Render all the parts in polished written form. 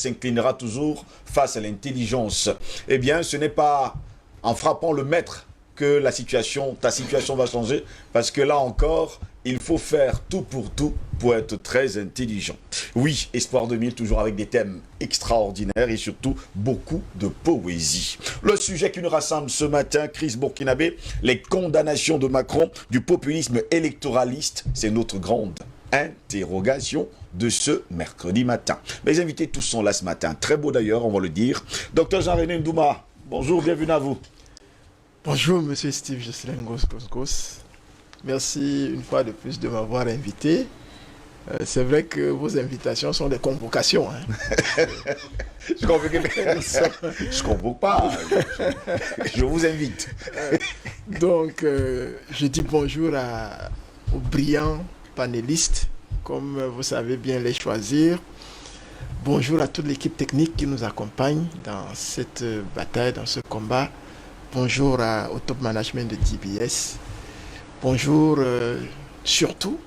s'inclinera toujours face à l'intelligence. Eh bien, ce n'est pas en frappant le maître que ta situation va changer, parce que là encore, il faut faire tout pour être très intelligent. Oui, Espoir 2000, toujours avec des thèmes extraordinaires et surtout beaucoup de poésie. Le sujet qui nous rassemble ce matin, crise burkinabé, les condamnations de Macron du populisme électoraliste, c'est notre grande interrogation de ce mercredi matin. Mes invités tous sont là ce matin, très beau d'ailleurs, on va le dire. Docteur Jean-René Ndouma, bonjour, bienvenue à vous. Bonjour, monsieur Steve Jocelyn Gos. Merci une fois de plus de m'avoir invité. C'est vrai que vos invitations sont des convocations. Hein. Je convoque pas. Je vous invite. Donc, je dis bonjour aux brillants panélistes, comme vous savez bien les choisir. Bonjour à toute l'équipe technique qui nous accompagne dans cette bataille, dans ce combat. Bonjour au top management de TBS. Bonjour surtout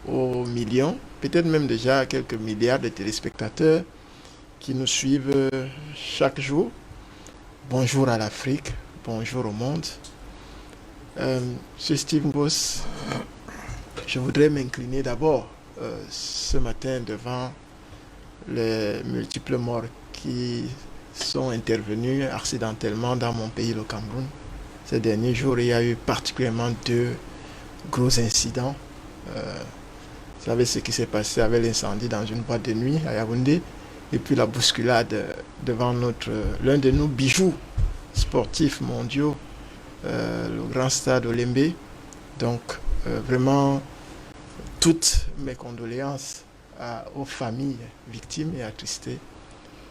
aux millions, peut-être même déjà à quelques milliards de téléspectateurs qui nous suivent chaque jour. Bonjour à l'Afrique, bonjour au monde. Monsieur Steve Ngoz, je voudrais m'incliner d'abord ce matin devant les multiples morts qui sont intervenus accidentellement dans mon pays, le Cameroun. Ces derniers jours, il y a eu particulièrement 2 gros incidents. Vous savez ce qui s'est passé avec l'incendie dans une boîte de nuit à Yaoundé et puis la bousculade devant l'un de nos bijoux sportifs mondiaux, le grand stade Olembe. Donc, vraiment, toutes mes condoléances aux familles victimes et attristées,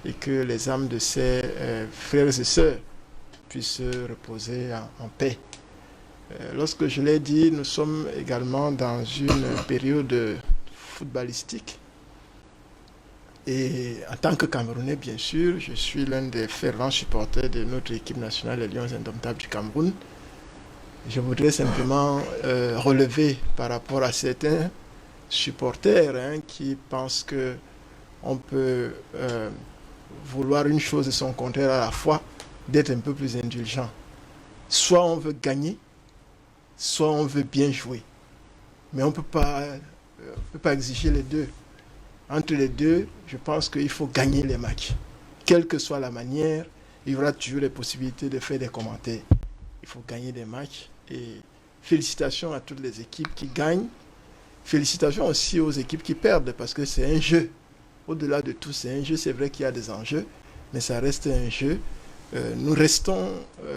et que les âmes de ces frères et sœurs puissent reposer en paix. Lorsque je l'ai dit, nous sommes également dans une période footballistique. Et en tant que Camerounais, bien sûr, je suis l'un des fervents supporters de notre équipe nationale, les Lions Indomptables du Cameroun. Je voudrais simplement relever par rapport à certains supporters qui pensent qu'on peut vouloir une chose et son contraire à la fois, d'être un peu plus indulgent. Soit on veut gagner, soit on veut bien jouer. Mais on ne peut pas exiger les deux. Entre les deux, je pense qu'il faut gagner les matchs. Quelle que soit la manière, il y aura toujours les possibilités de faire des commentaires. Il faut gagner des matchs. Et félicitations à toutes les équipes qui gagnent. Félicitations aussi aux équipes qui perdent, parce que c'est un jeu. Au-delà de tout, c'est un jeu. C'est vrai qu'il y a des enjeux, mais ça reste un jeu. Nous restons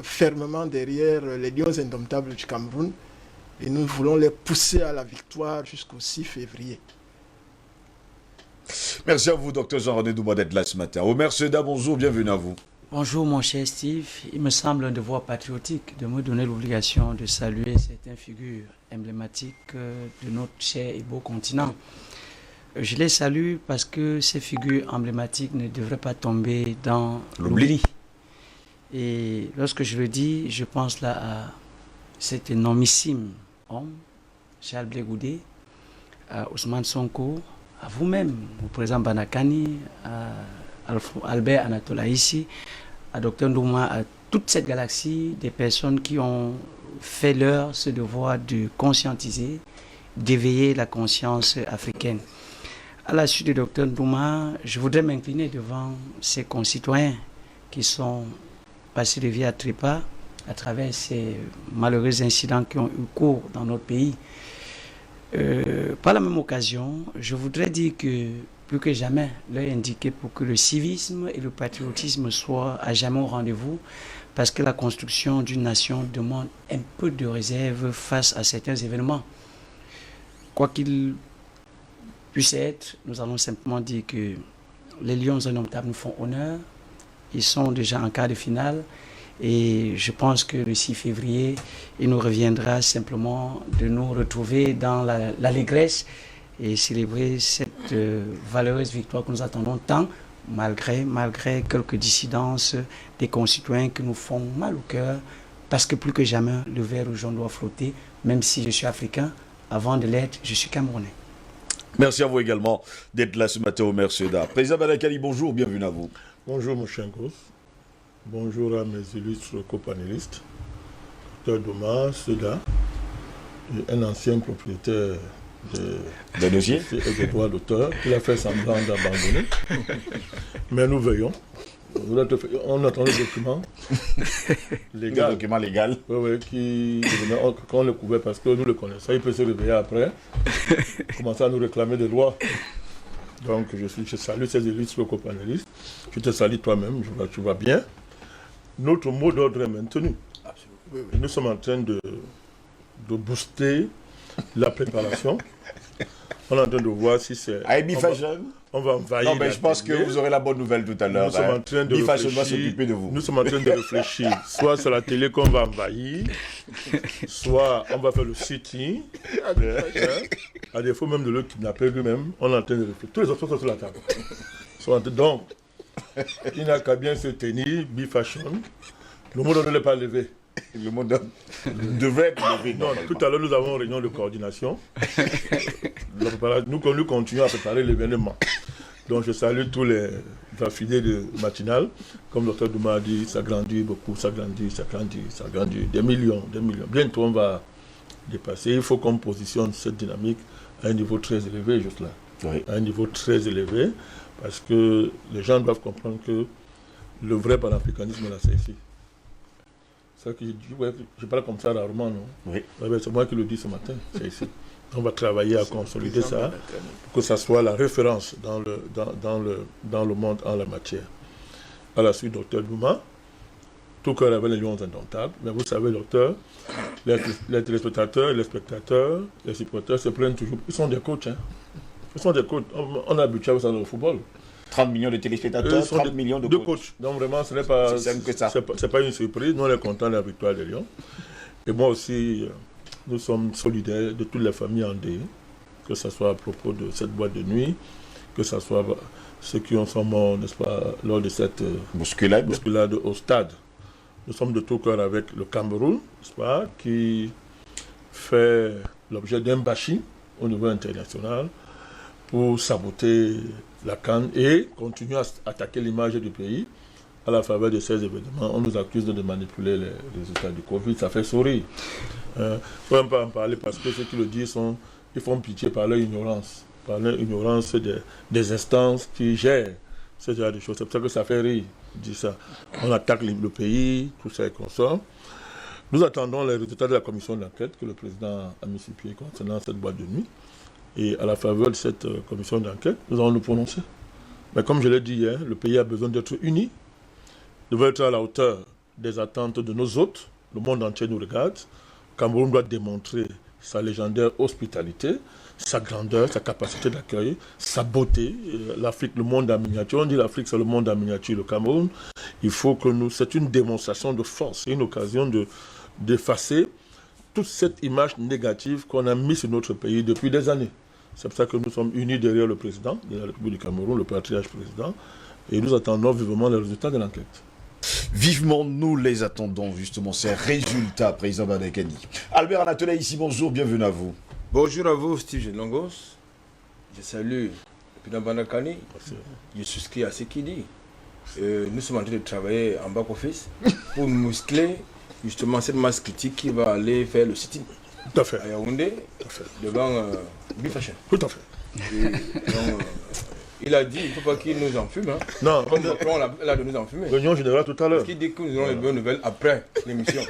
fermement derrière les Lions Indomptables du Cameroun et nous voulons les pousser à la victoire jusqu'au 6 février. Merci à vous, docteur Jean-René Ndouma, d'être là ce matin. Omer Seda, bonjour, bienvenue à vous. Bonjour mon cher Steve, il me semble un devoir patriotique de me donner l'obligation de saluer certaines figures emblématiques de notre cher et beau continent. Je les salue parce que ces figures emblématiques ne devraient pas tomber dans l'oubli. Et lorsque je le dis, je pense là à cet énormissime homme, Charles Blé Goudé, à Ousmane Sonko, à vous-même, au président Banakani, à Albert Anatole Aïssi, à Dr Ndouma, à toute cette galaxie des personnes qui ont fait leur ce devoir de conscientiser, d'éveiller la conscience africaine. À la suite de Dr Ndouma, je voudrais m'incliner devant ces concitoyens qui sont passés de vie à trépas à travers ces malheureux incidents qui ont eu cours dans notre pays. Par la même occasion, je voudrais dire que plus que jamais, l'heure est indiquée pour que le civisme et le patriotisme soient à jamais au rendez-vous, parce que la construction d'une nation demande un peu de réserve face à certains événements. Quoi qu'il puisse être, nous allons simplement dire que les Lions Indomptables nous font honneur. Ils sont déjà en quart de finale. Et je pense que le 6 février, il nous reviendra simplement de nous retrouver dans l'allégresse et célébrer cette valeureuse victoire que nous attendons tant, malgré quelques dissidences des concitoyens qui nous font mal au cœur, parce que plus que jamais, le vert rouge doit flotter, même si je suis africain, avant de l'être, je suis camerounais. Merci à vous également d'être là ce matin au Merceda. Président Badakani, bonjour, bienvenue à vous. Bonjour mon cher Gos. Bonjour à mes illustres copanélistes. Dr Douma, Seda, un ancien propriétaire de dossier et des droits d'auteur, qui a fait semblant d'abandonner. Mais nous veillons. On attend le document légal. Le document légal. Oui, quand on le couvert parce que nous le connaissons, il peut se réveiller après, commencer à nous réclamer des droits. Donc je salue ces illustres copanélistes. Je te salue toi-même, tu vas bien. Notre mot d'ordre est maintenu. Et nous sommes en train de booster la préparation. On est en train de voir si c'est... On va envahir. Non, mais je pense que vous aurez la bonne nouvelle tout à l'heure. Nous sommes en train de réfléchir. Va s'occuper de vous. Nous sommes en train de réfléchir. Soit c'est la télé qu'on va envahir, soit on va faire le sitting. À défaut même de le kidnapper lui-même, on est en train de réfléchir. Tous les options sont sur la table. Donc, il n'a qu'à bien se tenir, B-Fashion. Le mot ne l'est pas levé. Le mot devrait être levé. Non, tout à l'heure, nous avons une réunion de coordination. Nous continuons à préparer l'événement. Donc, je salue tous les affiliés de matinale. Comme le Dr Douma a dit, ça grandit beaucoup, ça grandit. Des millions. Bientôt, on va dépasser. Il faut qu'on positionne cette dynamique à un niveau très élevé, juste là. Oui. À un niveau très élevé, parce que les gens doivent comprendre que le vrai panafricanisme, là, c'est ici. C'est ça que je dis, ouais, je parle comme ça rarement, non? Oui. Ouais, c'est moi qui le dis ce matin, c'est ici. On va travailler à consolider ça, pour que ça soit la référence dans le monde en la matière. À la suite, Dr Douma, tout cœur avec les lions indomptables, mais vous savez, docteur, les téléspectateurs, les spectateurs, les supporters se plaignent toujours. Ils sont des coachs, hein. Ils sont des coachs. On a habitué à ça dans le football. 30 millions de téléspectateurs, 30 millions de coachs. Donc vraiment, ce n'est pas, c'est pas une surprise. Nous, on est contents de la victoire des Lions. Et moi aussi, nous sommes solidaires de toutes les familles endeuillées, que ce soit à propos de cette boîte de nuit, que ce soit ceux qui sont morts, n'est-ce pas, lors de cette bousculade au stade. Nous sommes de tout cœur avec le Cameroun, n'est-ce pas, qui fait l'objet d'un bashing au niveau international pour saboter la CAN et continuer à attaquer l'image du pays à la faveur de ces événements. On nous accuse de manipuler les résultats du Covid, ça fait sourire. Il ne faut même pas en parler parce que ceux qui le disent, ils font pitié par leur ignorance des instances qui gèrent ce genre de choses. C'est pour ça que ça fait rire, dit ça. On attaque le pays, tout ça est consort. Nous attendons les résultats de la commission d'enquête que le président a mis sur pied concernant cette boîte de nuit. Et à la faveur de cette commission d'enquête, nous allons nous prononcer. Mais comme je l'ai dit hier, le pays a besoin d'être uni, de être à la hauteur des attentes de nos hôtes. Le monde entier nous regarde. Cameroun doit démontrer sa légendaire hospitalité, sa grandeur, sa capacité d'accueil, sa beauté. L'Afrique, le monde en miniature. On dit l'Afrique, c'est le monde en miniature. Le Cameroun, il faut que nous... C'est une démonstration de force, c'est une occasion d'effacer toute cette image négative qu'on a mise sur notre pays depuis des années. C'est pour ça que nous sommes unis derrière le président de la République du Cameroun, le patriarche président, et nous attendons vivement les résultats de l'enquête. Vivement, nous les attendons, justement, ces résultats, président Badakani. Albert Anatola, ici, bonjour, bienvenue à vous. Bonjour à vous, Steve Longos. Je salue le président Badakani. Je souscris à ce qu'il dit. Nous sommes en train de travailler en back-office pour muscler justement cette masse critique qui va aller faire le sitting. Tout à fait. À Yaoundé, devant B-Fashion. Tout à fait. Il a dit, il ne faut pas qu'il nous enfume. Hein. Non, comme Macron l'a de nous enfumer. Réunion générale tout à l'heure. Parce qu'il dit que nous aurons les bonnes nouvelles après l'émission.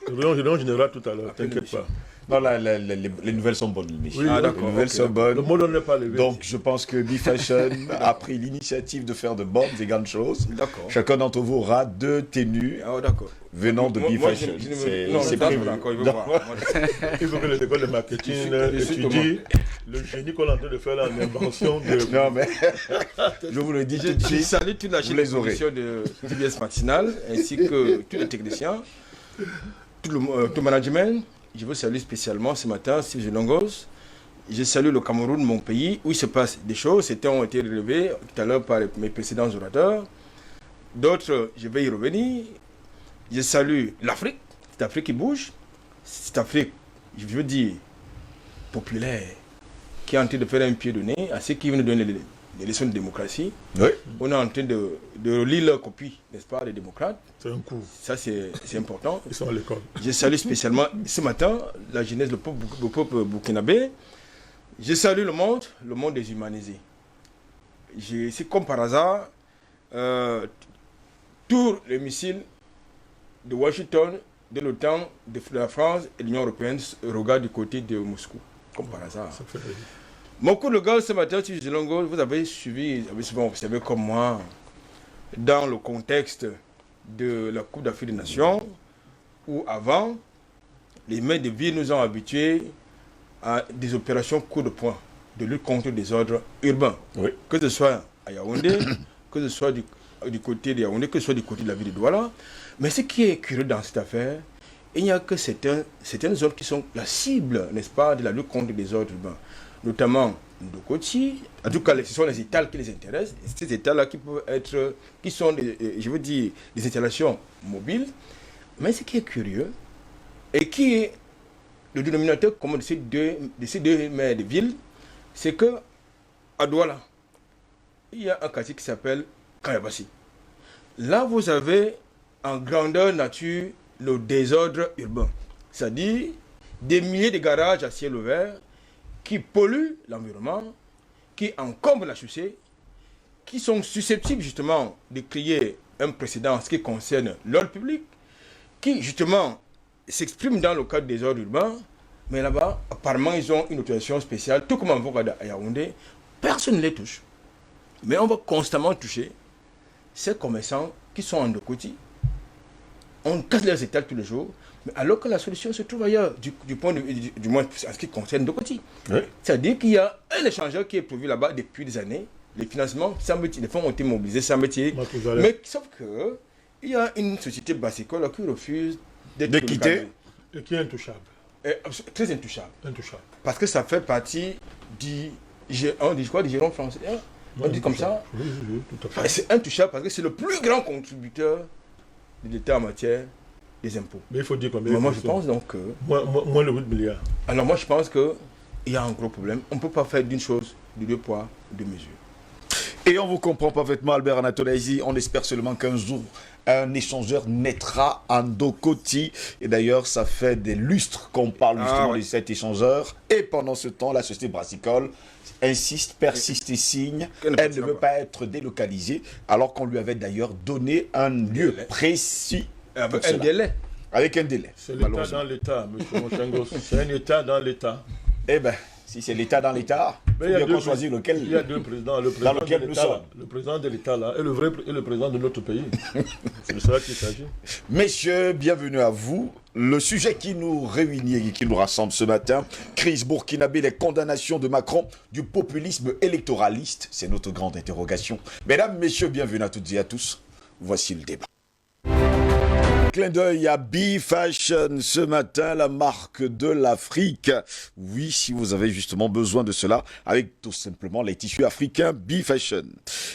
Réunion générale tout à l'heure, t'inquiète pas. Non, les nouvelles sont bonnes, Michel. Oui, d'accord. Les nouvelles sont bonnes. Le mot n'est pas levé. Donc, je pense que B-Fashion a pris l'initiative de faire de bonnes et grandes choses. D'accord. Chacun d'entre vous aura 2 tenues venant de B-Fashion. C'est prévu. Il faut que les écoles de marketing étudient le génie qu'on est en train de faire là, l'invention de... Non, mais je vous le dis tout de suite. Je salue toute la chaîne de production de TBS Matinale, ainsi que tous les techniciens, tout le management. Je veux saluer spécialement ce matin Steve Longos. Je salue le Cameroun, mon pays, où il se passe des choses. Certains ont été relevés tout à l'heure par mes précédents orateurs. D'autres, je vais y revenir. Je salue l'Afrique, cette Afrique qui bouge, cette Afrique, je veux dire, populaire, qui est en train de faire un pied de nez à ceux qui viennent donner les leçons de démocratie. Oui. On est en train de lire leur copie, n'est-ce pas, des démocrates. C'est un coup. Ça, c'est important. Ils sont à l'école. Je salue spécialement ce matin la jeunesse, le peuple burkinabé. Je salue le monde déshumanisé. C'est comme par hasard, tous les missiles de Washington, de l'OTAN, de la France et de l'Union européenne regardent du côté de Moscou, comme par hasard. Mon coup de gueule ce matin sur Zilongo, vous avez suivi, vous avez observé comme moi, dans le contexte de la Coupe d'Afrique des Nations, où avant, les maires de ville nous ont habitués à des opérations coup de poing, de lutte contre des ordres urbains. Oui. Que ce soit à Yaoundé, que ce soit du côté de Yaoundé, que ce soit du côté de la ville de Douala. Mais ce qui est curieux dans cette affaire, il n'y a que certaines zones qui sont la cible, n'est-ce pas, de la lutte contre des ordres urbains. Notamment Ndokoti, en tout cas, ce sont les étals qui les intéressent. Ces étals-là qui sont, je veux dire, des installations mobiles. Mais ce qui est curieux, et qui est le dénominateur commun de ces deux maires de ville, c'est que à Douala, il y a un quartier qui s'appelle Kayabassi. Là, vous avez en grandeur nature le désordre urbain. C'est-à-dire des milliers de garages à ciel ouvert qui polluent l'environnement, qui encombrent la chaussée, qui sont susceptibles justement de créer un précédent en ce qui concerne l'ordre public, qui justement s'expriment dans le cadre des ordres urbains, mais là-bas, apparemment, ils ont une autorisation spéciale, tout comme en Vogada à Yaoundé, personne ne les touche. Mais on va constamment toucher ces commerçants qui sont en Ndokoti. On casse leurs étals tous les jours, mais alors que la solution se trouve ailleurs, du moins en ce qui concerne Ndokoti. Oui. C'est-à-dire qu'il y a un échangeur qui est prévu là-bas depuis des années. Les financements, les fonds ont été mobilisés, ça métier. Mais sauf que il y a une société bassicole qui refuse de quitter. Et qui est intouchable. Très intouchable. Intouchable. Parce que ça fait partie du giron français. On dit comme ça. Oui, tout à fait. C'est intouchable parce que c'est le plus grand contributeur de l'État en matière des impôts. Mais il faut dire combien. Moi, je pense donc que... Moins de 8 milliards. Alors moi, je pense qu'il y a un gros problème. On ne peut pas faire d'une chose, de deux poids, deux mesures. Et on vous comprend parfaitement, Albert Anatolaïsi. On espère seulement qu'un jour, un échangeur naîtra en Ndokoti. Et d'ailleurs, ça fait des lustres qu'on parle justement de cet échangeur. Et pendant ce temps, la société brassicole insiste, persiste et signe. Elle ne veut pas être délocalisée, alors qu'on lui avait d'ailleurs donné un lieu précis. Avec un délai. Avec un délai. C'est l'État dans l'État, M. Mochangos. C'est un État dans l'État. Eh bien, si c'est l'État dans l'État, il faut bien choisir lequel. Il y a deux présidents. Le président de l'État là, et le président de notre pays. C'est de cela qu'il s'agit. Messieurs, bienvenue à vous. Le sujet qui nous réunit et qui nous rassemble ce matin, crise burkinabé, les condamnations de Macron du populisme électoraliste, c'est notre grande interrogation. Mesdames, messieurs, bienvenue à toutes et à tous. Voici le débat. Clin d'œil à B-Fashion ce matin, la marque de l'Afrique. Oui, si vous avez justement besoin de cela, avec tout simplement les tissus africains, B-Fashion.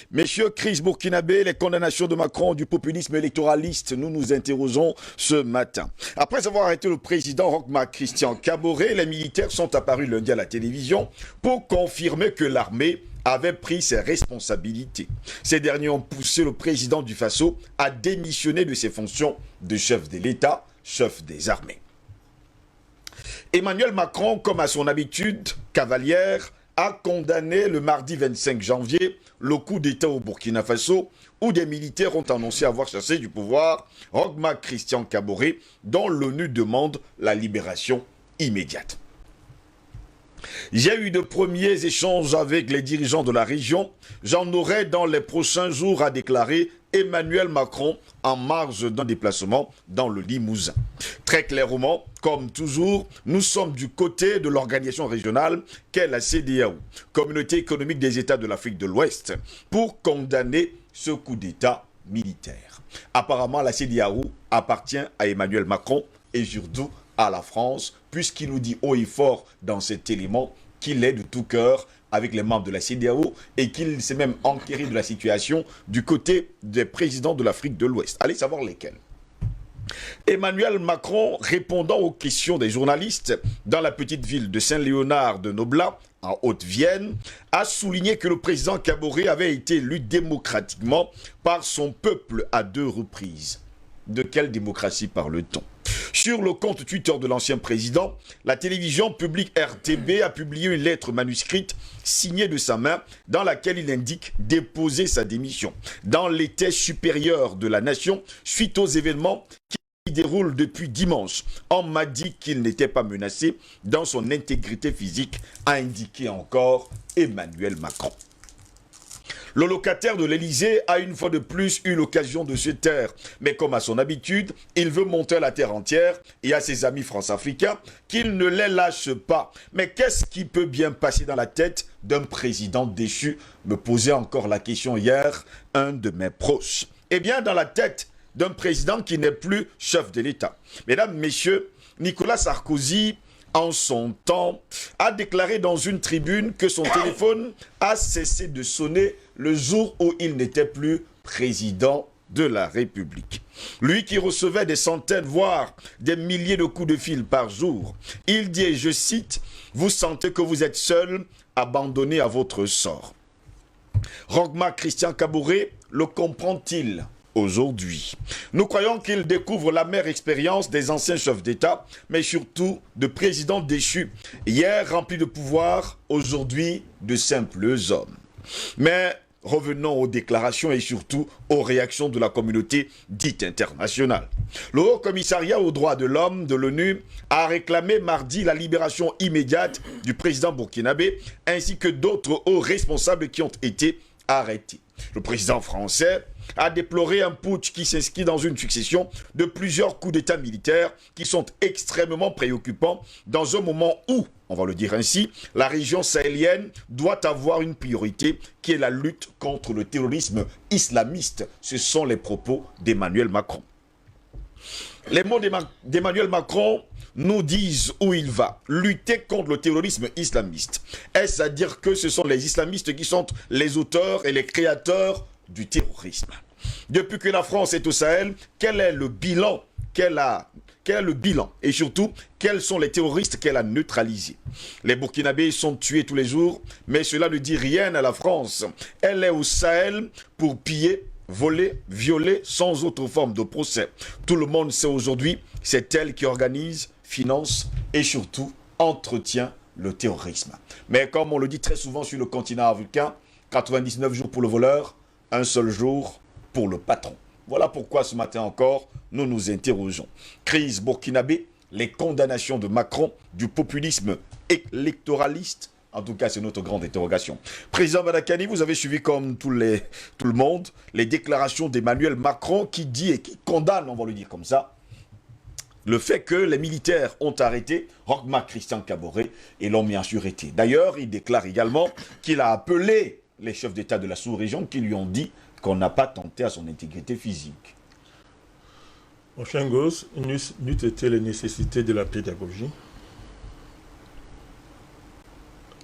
Messieurs, crise burkinabé, les condamnations de Macron du populisme électoraliste, nous nous interrogeons ce matin. Après avoir arrêté le président Roch-Marc Christian Kaboré, les militaires sont apparus lundi à la télévision pour confirmer que l'armée avait pris ses responsabilités. Ces derniers ont poussé le président du Faso à démissionner de ses fonctions de chef de l'État, chef des armées. Emmanuel Macron, comme à son habitude cavalière, a condamné le mardi 25 janvier le coup d'État au Burkina Faso, où des militaires ont annoncé avoir chassé du pouvoir Roch-Marc Christian Kaboré, dont l'ONU demande la libération immédiate. J'ai eu de premiers échanges avec les dirigeants de la région. J'en aurai dans les prochains jours, a déclaré Emmanuel Macron en marge d'un déplacement dans le Limousin. Très clairement, comme toujours, nous sommes du côté de l'organisation régionale qu'est la CEDEAO, Communauté économique des États de l'Afrique de l'Ouest, pour condamner ce coup d'État militaire. Apparemment, la CEDEAO appartient à Emmanuel Macron et surtout à la France, puisqu'il nous dit haut et fort dans cet élément qu'il est de tout cœur avec les membres de la CEDEAO et qu'il s'est même enquéré de la situation du côté des présidents de l'Afrique de l'Ouest. Allez savoir lesquels. Emmanuel Macron, répondant aux questions des journalistes dans la petite ville de Saint-Léonard de Noblat, en Haute-Vienne, a souligné que le président Kaboré avait été élu démocratiquement par son peuple à 2 reprises. De quelle démocratie parle-t-on? Sur le compte Twitter de l'ancien président, la télévision publique RTB a publié une lettre manuscrite signée de sa main dans laquelle il indique déposer sa démission dans l'état supérieur de la nation suite aux événements qui déroulent depuis dimanche. On m'a dit qu'il n'était pas menacé dans son intégrité physique, a indiqué encore Emmanuel Macron. Le locataire de l'Élysée a une fois de plus eu l'occasion de se taire. Mais comme à son habitude, il veut monter la terre entière et à ses amis france-africains qu'il ne les lâche pas. Mais qu'est-ce qui peut bien passer dans la tête d'un président déchu? Me posait encore la question hier un de mes proches. Eh bien, dans la tête d'un président qui n'est plus chef de l'État. Mesdames, messieurs, Nicolas Sarkozy, en son temps, a déclaré dans une tribune que son téléphone a cessé de sonner le jour où il n'était plus président de la République. Lui qui recevait des centaines, voire des milliers de coups de fil par jour, il dit, et je cite, « Vous sentez que vous êtes seul, abandonné à votre sort. » Roch-Marc Christian Kaboré le comprend-il aujourd'hui? Nous croyons qu'il découvre l'amère expérience des anciens chefs d'État, mais surtout de présidents déchus, hier remplis de pouvoir, aujourd'hui de simples hommes. Mais revenons aux déclarations et surtout aux réactions de la communauté dite internationale. Le Haut Commissariat aux droits de l'homme de l'ONU a réclamé mardi la libération immédiate du président burkinabé ainsi que d'autres hauts responsables qui ont été arrêtés. Le président français a déploré un putsch qui s'inscrit dans une succession de plusieurs coups d'État militaires qui sont extrêmement préoccupants dans un moment où, on va le dire ainsi, la région sahélienne doit avoir une priorité qui est la lutte contre le terrorisme islamiste. Ce sont les propos d'Emmanuel Macron. Les mots d'Emmanuel Macron nous disent où il va. Lutter contre le terrorisme islamiste. Est-ce à dire que ce sont les islamistes qui sont les auteurs et les créateurs du terrorisme? Depuis que la France est au Sahel, quel est le bilan et surtout, quels sont les terroristes qu'elle a neutralisés? Les Burkinabés sont tués tous les jours, mais cela ne dit rien à la France. Elle est au Sahel pour piller, voler, violer sans autre forme de procès. Tout le monde sait aujourd'hui, c'est elle qui organise, finance et surtout entretient le terrorisme. Mais comme on le dit très souvent sur le continent africain, 99 jours pour le voleur, un seul jour pour le patron. Voilà pourquoi ce matin encore, nous nous interrogeons. Crise burkinabé, les condamnations de Macron, du populisme électoraliste. En tout cas, c'est notre grande interrogation. Président Badakani, vous avez suivi comme tout le monde les déclarations d'Emmanuel Macron qui dit et qui condamne, on va le dire comme ça, le fait que les militaires ont arrêté Roch-Marc Christian Kaboré et l'ont mis en sûreté. D'ailleurs, il déclare également qu'il a appelé les chefs d'État de la sous-région qui lui ont dit qu'on n'a pas tenté à son intégrité physique. Mon cher gosse, n'eût été les nécessités de la pédagogie.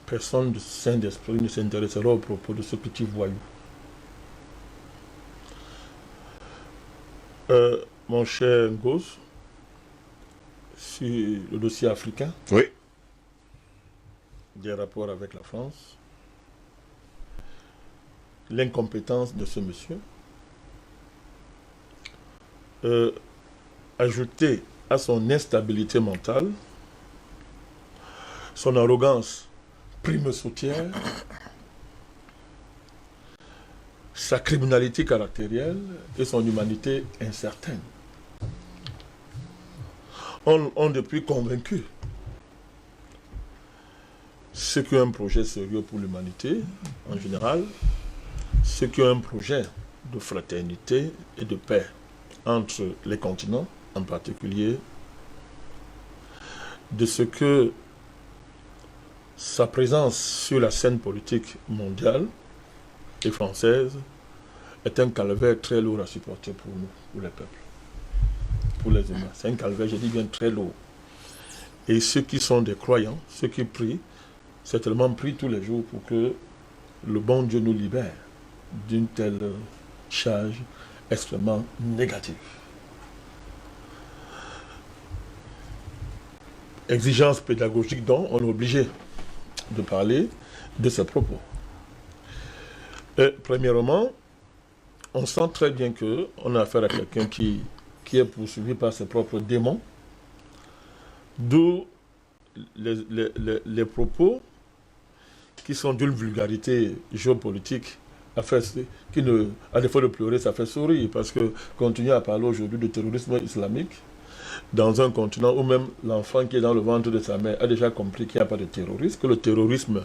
Personne de sain d'esprit ne s'intéressera au propos de ce petit voyou. Mon cher gosse, sur le dossier africain, oui, des rapports avec la France, l'incompétence de ce monsieur, ajouté à son instabilité mentale, son arrogance prime-sautière, sa criminalité caractérielle et son humanité incertaine ont depuis convaincu ceux qui ont un projet sérieux pour l'humanité en général, ceux qui ont un projet de fraternité et de paix entre les continents en particulier, de ce que sa présence sur la scène politique mondiale et française est un calvaire très lourd à supporter pour nous, pour les peuples, pour les humains. C'est un calvaire, je dis bien, très lourd. Et ceux qui sont des croyants, ceux qui prient, certainement prient tous les jours pour que le bon Dieu nous libère d'une telle charge extrêmement négative. exigence pédagogique dont on est obligé de parler de ces propos. Premièrement, on sent très bien qu'on a affaire à quelqu'un qui est poursuivi par ses propres démons, d'où les propos qui sont d'une vulgarité géopolitique, à défaut de pleurer, ça fait sourire, parce que continuer à parler aujourd'hui de terrorisme islamique, dans un continent où même l'enfant qui est dans le ventre de sa mère a déjà compris qu'il n'y a pas de terrorisme, que le terrorisme,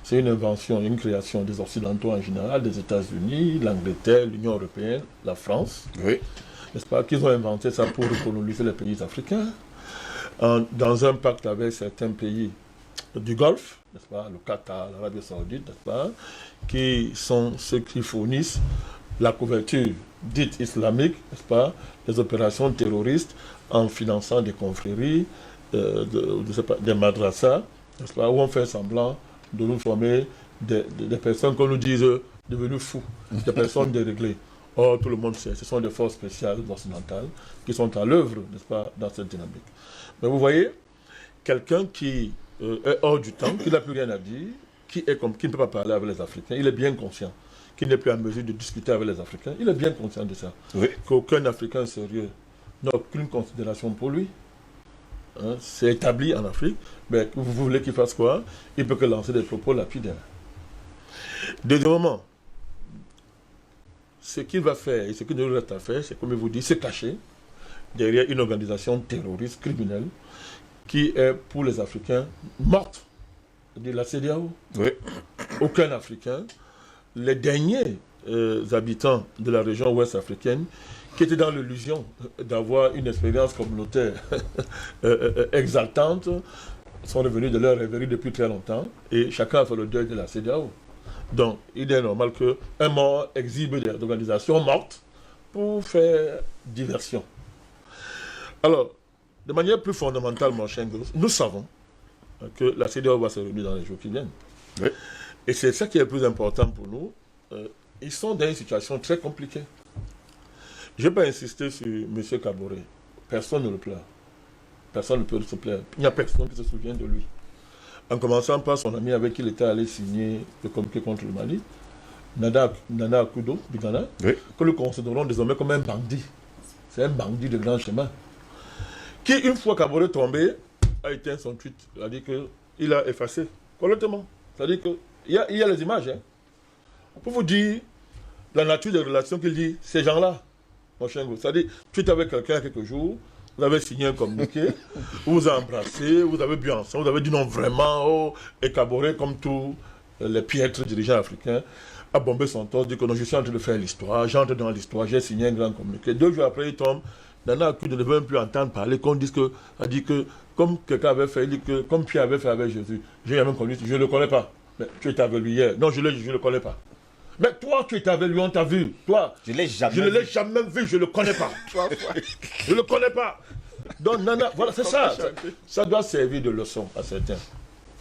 c'est une invention, une création des Occidentaux en général, des États-Unis, l'Angleterre, l'Union européenne, la France, oui. N'est-ce pas, qu'ils ont inventé ça pour recoloniser les pays africains, dans un pacte avec certains pays du Golfe, n'est-ce pas, le Qatar, l'Arabie Saoudite, n'est-ce pas, qui sont ceux qui fournissent la couverture dite islamique, n'est-ce pas, des opérations terroristes en finançant des confréries, des madrasas, n'est-ce pas, où on fait semblant de nous former des personnes qu'on nous dise devenues fous, des personnes déréglées. Or, tout le monde sait, ce sont des forces spéciales occidentales qui sont à l'œuvre, n'est-ce pas, dans cette dynamique. Mais vous voyez, quelqu'un qui est hors du temps, qui n'a plus rien à dire, qui ne peut pas parler avec les Africains, il est bien conscient qu'il n'est plus en mesure de discuter avec les Africains, il est bien conscient de ça. Oui. Qu'aucun Africain sérieux n'a aucune considération pour lui. Hein, c'est établi en Afrique, mais vous voulez qu'il fasse quoi? Il peut que lancer des propos lapidaires. Deuxièmement, ce qu'il va faire et ce qu'il nous reste à faire, c'est, comme je vous dis, se cacher derrière une organisation terroriste, criminelle, qui est pour les Africains morte, de la CEDEAO. Oui. Aucun Africain, les derniers habitants de la région ouest africaine, qui étaient dans l'illusion d'avoir une expérience communautaire exaltante, sont revenus de leur rêverie depuis très longtemps, et chacun a fait le deuil de la CEDEAO. Donc, il est normal qu'un mort exhibe des organisations mortes pour faire diversion. Alors, de manière plus fondamentale, mon cher Ngolos, nous savons que la CEDEAO va se réunir dans les jours qui viennent. Oui. Et c'est ça qui est le plus important pour nous. Ils sont dans une situation très compliquée. Je ne vais pas insister sur M. Kaboré. Personne ne le pleure. Personne ne peut se plaindre. Il n'y a personne qui se souvient de lui. En commençant par son ami avec qui il était allé signer le communiqué contre le Mali, Nana Akudo, du Ghana, oui, que nous considérons désormais comme un bandit. C'est un bandit de grand chemin. Qui, une fois Kaboré est tombé, a éteint son tweet. C'est-à-dire qu'il a effacé complètement. C'est-à-dire qu'il y a les images. Hein. Pour vous dire la nature des relations qu'il dit, ces gens-là, mon cher, c'est-à-dire, tu es avec quelqu'un il y a quelques jours, vous avez signé un communiqué, vous vous avez embrassé, vous avez bu ensemble, vous avez dit non vraiment, oh, et Kaboré, comme tous les piètres dirigeants africains, a bombé son torse, dit que non, je suis en train de faire l'histoire, j'entre dans l'histoire, j'ai signé un grand communiqué. 2 jours après, il tombe, Nana Akudo ne veut même plus entendre parler, qu'on dise que, a dit que, comme quelqu'un avait fait, il dit que, comme Pierre avait fait avec Jésus, j'ai jamais connu, je ne le connais pas. Mais tu étais avec lui hier. Non, je ne le connais pas. Mais toi, tu étais avec lui, on t'a vu. Toi, je ne l'ai jamais vu, je ne le connais pas. Je ne le connais pas. Donc, Nana, voilà, c'est ça. Ça doit servir de leçon à certains.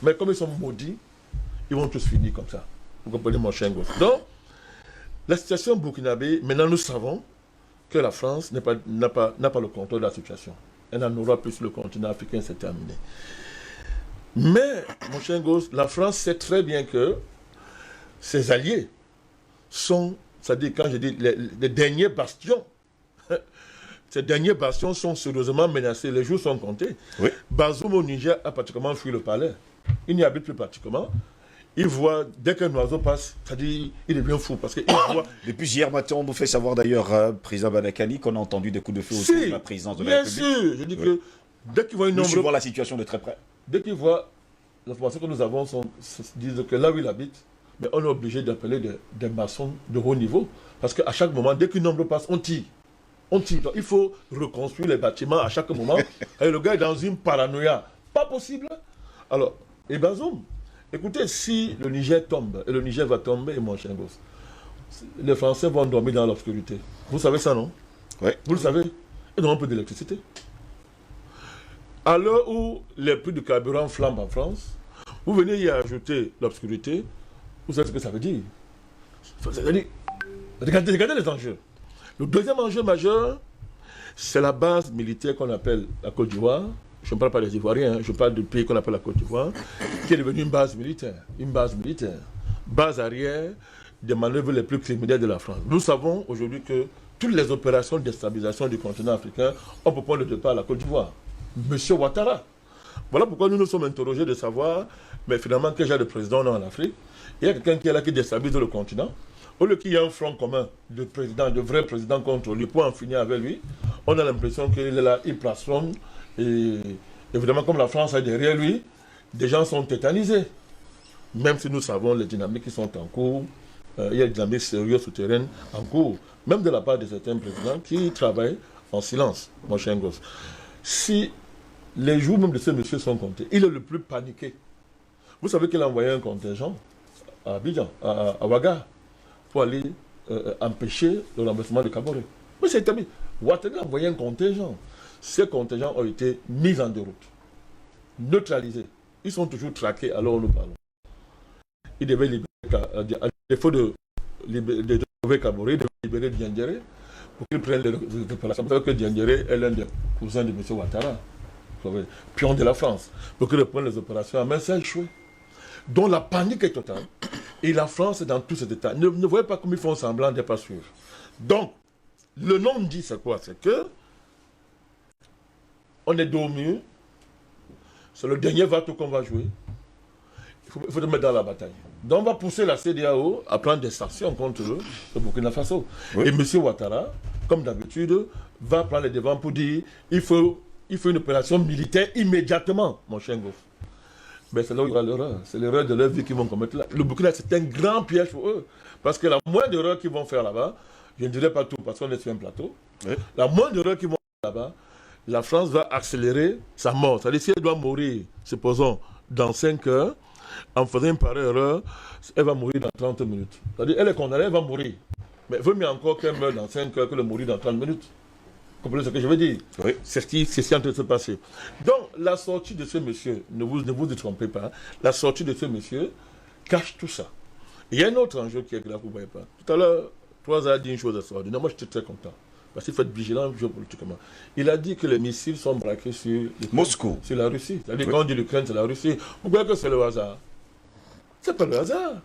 Mais comme ils sont maudits, ils vont tous finir comme ça. Vous comprenez, mon cher gosse. Donc, la situation burkinabé, maintenant nous savons que la France n'a pas le contrôle de la situation. Elle en aura plus, le continent africain, c'est terminé. Mais, mon cher gosse, la France sait très bien que ses alliés sont, c'est-à-dire quand je dis les derniers bastions, ces derniers bastions sont sérieusement menacés, les jours sont comptés. Oui. Bazoum au Niger a pratiquement fui le palais. Il n'y habite plus pratiquement. Il voit, dès qu'un oiseau passe, c'est-à-dire il devient fou parce qu'il voit... Depuis hier matin, on nous fait savoir d'ailleurs, président Badakani, qu'on a entendu des coups de feu autour de la présidence de la République. Bien sûr, je dis que dès qu'il voit une ombre... Nous suivons la situation de très près. Dès qu'il voit, l'information que nous avons disent que là où il habite, mais on est obligé d'appeler des maçons de haut niveau. Parce qu'à chaque moment, dès qu'une ombre passe, on tire. On tire. Donc, il faut reconstruire les bâtiments à chaque moment. Et le gars est dans une paranoïa. Pas possible. Alors, et Bazoum, écoutez, si le Niger tombe, et le Niger va tomber, mon cher gosse, les Français vont dormir dans l'obscurité. Vous savez ça, non? Oui. Vous le savez? Ils n'ont un peu d'électricité. À l'heure où les prix du carburant flambent en France, vous venez y ajouter l'obscurité. Vous savez ce que ça veut dire? Regardez les enjeux. Le deuxième enjeu majeur, c'est la base militaire qu'on appelle la Côte d'Ivoire, je ne parle pas des Ivoiriens, je parle du pays qu'on appelle la Côte d'Ivoire, qui est devenu une base militaire, base arrière des manœuvres les plus criminelles de la France. Nous savons aujourd'hui que toutes les opérations de déstabilisation du continent africain ont pour point de départ la Côte d'Ivoire. Monsieur Ouattara. Voilà pourquoi nous nous sommes interrogés de savoir, mais finalement, quel genre de président on a en Afrique. Il y a quelqu'un qui est là qui déstabilise le continent. Au lieu qu'il y ait un front commun de président, de vrais présidents contre lui pour en finir avec lui, on a l'impression qu'il est là, il plaçonne. Et évidemment, comme la France est derrière lui, des gens sont tétanisés. Même si nous savons les dynamiques qui sont en cours, il y a des dynamiques sérieuses souterraines en cours, même de la part de certains présidents qui travaillent en silence, mon cher gosse. Si les jours même de ce monsieur sont comptés, il est le plus paniqué. Vous savez qu'il a envoyé un contingent à Abidjan, à Ouaga, pour aller empêcher le renversement de Kaboré. Mais c'est établi. Ouattara a envoyé un contingent. Ces contingents ont été mis en déroute, neutralisés. Ils sont toujours traqués alors où nous parlons. Ils devaient libérer, à défaut de libérer Kaboré, ils devaient libérer Diendéré pour qu'ils prennent les opérations. Vous savez que Diendéré est l'un des cousins de M. Ouattara, pion de la France, pour qu'ils reprennent les opérations. Mais ça a échoué. Donc la panique est totale. Et la France est dans tout cet état. Ne voyez pas comme ils font semblant d'être pas sûrs. Donc, le nom dit c'est quoi? C'est que on est dos au mur. C'est le dernier bateau qu'on va jouer. Il faut te mettre dans la bataille. Donc on va pousser la CEDEAO à prendre des sanctions contre le Burkina Faso. Oui. Et M. Ouattara, comme d'habitude, va prendre les devants pour dire il faut une opération militaire immédiatement, mon cher Goff. Mais c'est là où il y aura l'erreur. C'est l'erreur de leur vie qu'ils vont commettre là. Le Burkina, c'est un grand piège pour eux. Parce que la moindre erreur qu'ils vont faire là-bas, je ne dirais pas tout parce qu'on est sur un plateau, oui. La moindre erreur qu'ils vont faire là-bas, la France va accélérer sa mort. C'est-à-dire si elle doit mourir, supposons, dans 5 heures, en faisant une pareille erreur, elle va mourir dans 30 minutes. C'est-à-dire elle est condamnée, elle va mourir. Mais il vaut mieux encore qu'elle meure dans 5 heures que de mourir dans 30 minutes. Vous comprenez ce que je veux dire? Oui. C'est ce qui est en train de se passer. Donc, la sortie de ce monsieur, ne vous trompez pas, la sortie de ce monsieur cache tout ça. Il y a un autre enjeu qui est grave, vous ne voyez pas. Tout à l'heure, Trois a dit une chose extraordinaire. Moi, j'étais très content. Parce qu'il faut être vigilant géopolitiquement. Il a dit que les missiles sont braqués sur Moscou, sur la Russie. C'est-à-dire oui. Quand on dit l'Ukraine, c'est la Russie. Vous croyez que c'est le hasard? C'est pas le hasard.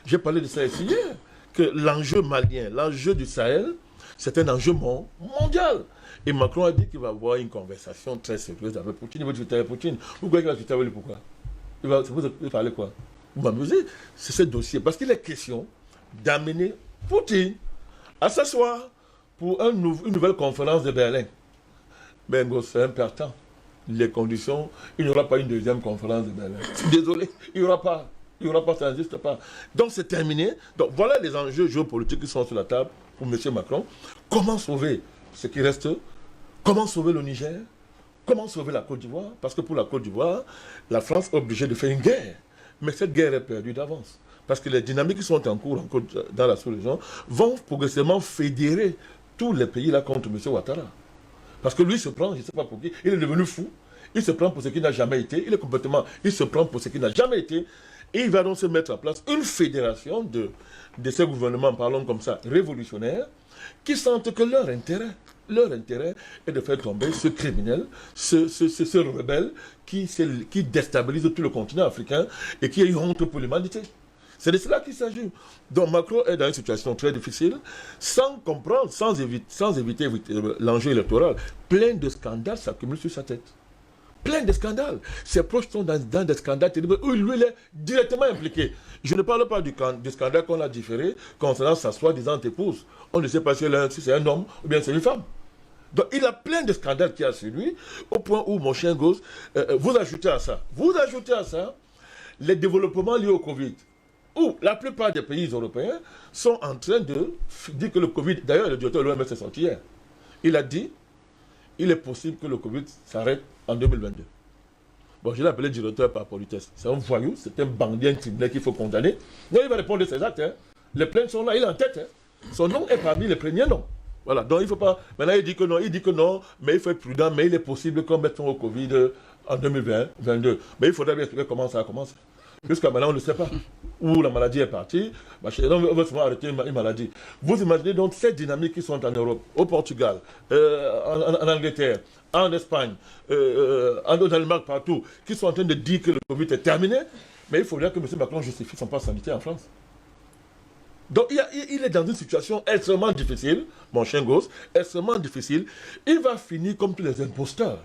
J'ai parlé de ça ici hier. Que l'enjeu malien, l'enjeu du Sahel, c'est un enjeu mondial. Et Macron a dit qu'il va avoir une conversation très sérieuse avec Poutine. Il va discuter avec Poutine. Vous croyez qu'il va discuter avec lui? Pourquoi? Il va parler quoi? Vous m'amusez? C'est ce dossier. Parce qu'il est question d'amener Poutine à s'asseoir pour une nouvelle conférence de Berlin. Mais c'est important. Les conditions, il n'y aura pas une deuxième conférence de Berlin. Désolé, il n'y aura pas. Il n'y aura pas, ça n'existe pas. Donc c'est terminé. Donc voilà les enjeux géopolitiques qui sont sur la table pour M. Macron. Comment sauver ce qui reste? Comment sauver le Niger? Comment sauver la Côte d'Ivoire? Parce que pour la Côte d'Ivoire, la France est obligée de faire une guerre. Mais cette guerre est perdue d'avance. Parce que les dynamiques qui sont en cours dans la sous-région vont progressivement fédérer tous les pays là contre M. Ouattara. Parce que lui se prend, je ne sais pas pour qui, il est devenu fou. Il se prend pour ce qui n'a jamais été. Il se prend pour ce qui n'a jamais été. Et il va donc se mettre en place une fédération de ces gouvernements, parlons comme ça, révolutionnaires, qui sentent que leur intérêt est de faire tomber ce criminel, ce rebelle qui déstabilise tout le continent africain et qui est une honte pour l'humanité. C'est de cela qu'il s'agit. Donc Macron est dans une situation très difficile, sans comprendre, sans éviter l'enjeu électoral. Plein de scandales s'accumulent sur sa tête. Plein de scandales. Ses proches sont dans des scandales où lui, il est directement impliqué. Je ne parle pas du scandale qu'on a différé concernant sa soi-disant épouse. On ne sait pas si c'est un homme ou bien c'est une femme. Donc il a plein de scandales qu'il y a sur lui, au point où, mon chien gosse, vous ajoutez à ça les développements liés au Covid, où la plupart des pays européens sont en train de dire que le Covid, d'ailleurs le directeur de l'OMS est sorti hier, il a dit il est possible que le Covid s'arrête en 2022. Bon, je l'ai appelé directeur par politesse. C'est un voyou, c'est un bandit, un criminel qu'il faut condamner. Non, il va répondre de ses actes. Hein. Les plaintes sont là, il est en tête. Hein. Son nom est parmi les premiers noms. Voilà, donc il ne faut pas... Maintenant, il dit que non, mais il faut être prudent, mais il est possible qu'on mette au Covid en 2022. Mais il faudrait bien expliquer comment ça a commencé. Jusqu'à maintenant, on ne sait pas où la maladie est partie. On va souvent arrêter une maladie. Vous imaginez donc ces dynamiques qui sont en Europe, au Portugal, en Angleterre, en Espagne, en Danemark, partout, qui sont en train de dire que le Covid est terminé, mais il faudrait que M. Macron justifie son pass sanitaire en France. Donc il est dans une situation extrêmement difficile, mon chien gosse, extrêmement difficile. Il va finir comme tous les imposteurs.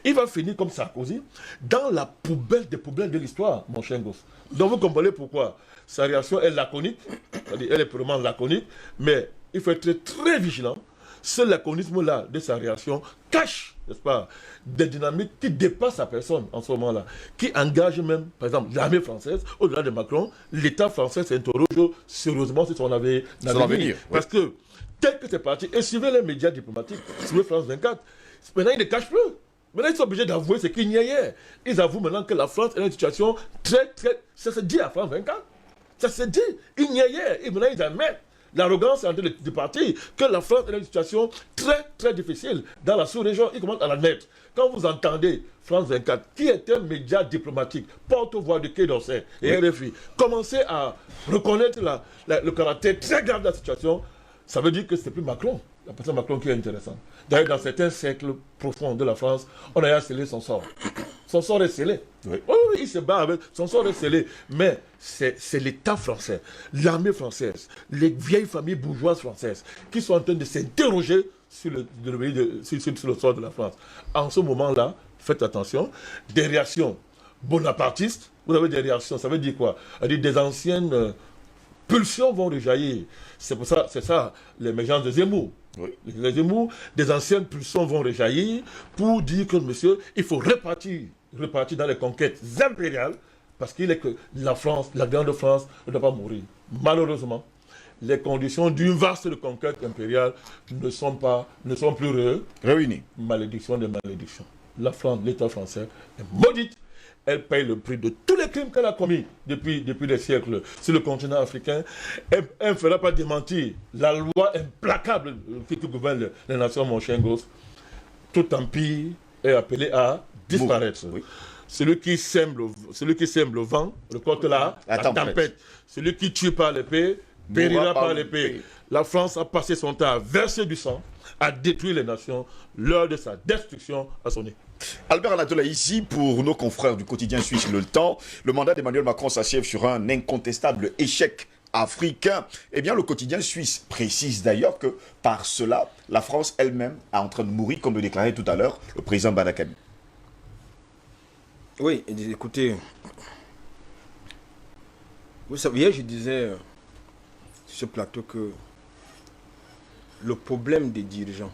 Il va finir comme Sarkozy, dans la poubelle des poubelles de l'histoire, mon chien gosse. Donc vous comprenez pourquoi sa réaction est laconique, c'est-à-dire elle est purement laconique, mais il faut être très vigilant. Ce laconisme-là de sa réaction cache, n'est-ce pas, des dynamiques qui dépassent sa personne en ce moment-là, qui engagent même, par exemple, l'armée française, au-delà de Macron, l'État français s'interroge sérieusement sur son avenir. Parce que, tel que c'est parti, et suivez les médias diplomatiques, suivez France 24, maintenant ils ne cachent plus. Maintenant, ils sont obligés d'avouer ce qu'il y a hier. Ils avouent maintenant que la France est dans une situation très... Ça se dit à France 24. Ça se dit. Il y a hier. Et maintenant, ils admettent. L'arrogance est en train de partir. Que la France est dans une situation très difficile dans la sous-région. Ils commencent à l'admettre. Quand vous entendez France 24, qui est un média diplomatique, porte-voix de Quai d'Orsay et RFI, commencer à reconnaître le caractère très grave de la situation, ça veut dire que ce n'est plus Macron. La personne Macron qui est intéressant. D'ailleurs, dans certains cercles profonds de la France, on a scellé son sort. Son sort est scellé. Oui, il se bat avec. Son sort est scellé. Mais c'est l'État français, l'armée française, les vieilles familles bourgeoises françaises qui sont en train de s'interroger sur le sort de la France. En ce moment-là, faites attention, des réactions bonapartistes. Vous avez des réactions, ça veut dire quoi? Des anciennes pulsions vont rejaillir. C'est ça l'émergence de Zemmour. Oui. Les Zemmour, des anciennes pulsions vont rejaillir pour dire que, monsieur, il faut repartir dans les conquêtes impériales, parce qu'il est que la France, la grande France, ne doit pas mourir. Malheureusement, les conditions d'une vaste conquête impériale ne sont plus réunies. Malédiction des malédictions. La France, l'État français est maudite. Elle paye le prix de tous les crimes qu'elle a commis depuis des siècles sur le continent africain. Elle ne fera pas démentir la loi implacable qui gouverne les nations, mon chien gosse. Tout empire est appelé à disparaître. Oui. Celui qui sème le vent récolte la tempête. Celui qui tue par l'épée périra par l'épée. La France a passé son temps à verser du sang, à détruire les nations. L'heure de sa destruction a sonné. Albert Anatola, ici, pour nos confrères du quotidien suisse Le Temps, le mandat d'Emmanuel Macron s'achève sur un incontestable échec africain. Eh bien, le quotidien suisse précise d'ailleurs que par cela, la France elle-même est en train de mourir, comme le déclarait tout à l'heure le président Badakani. Oui, écoutez, vous savez, je disais sur ce plateau que le problème des dirigeants,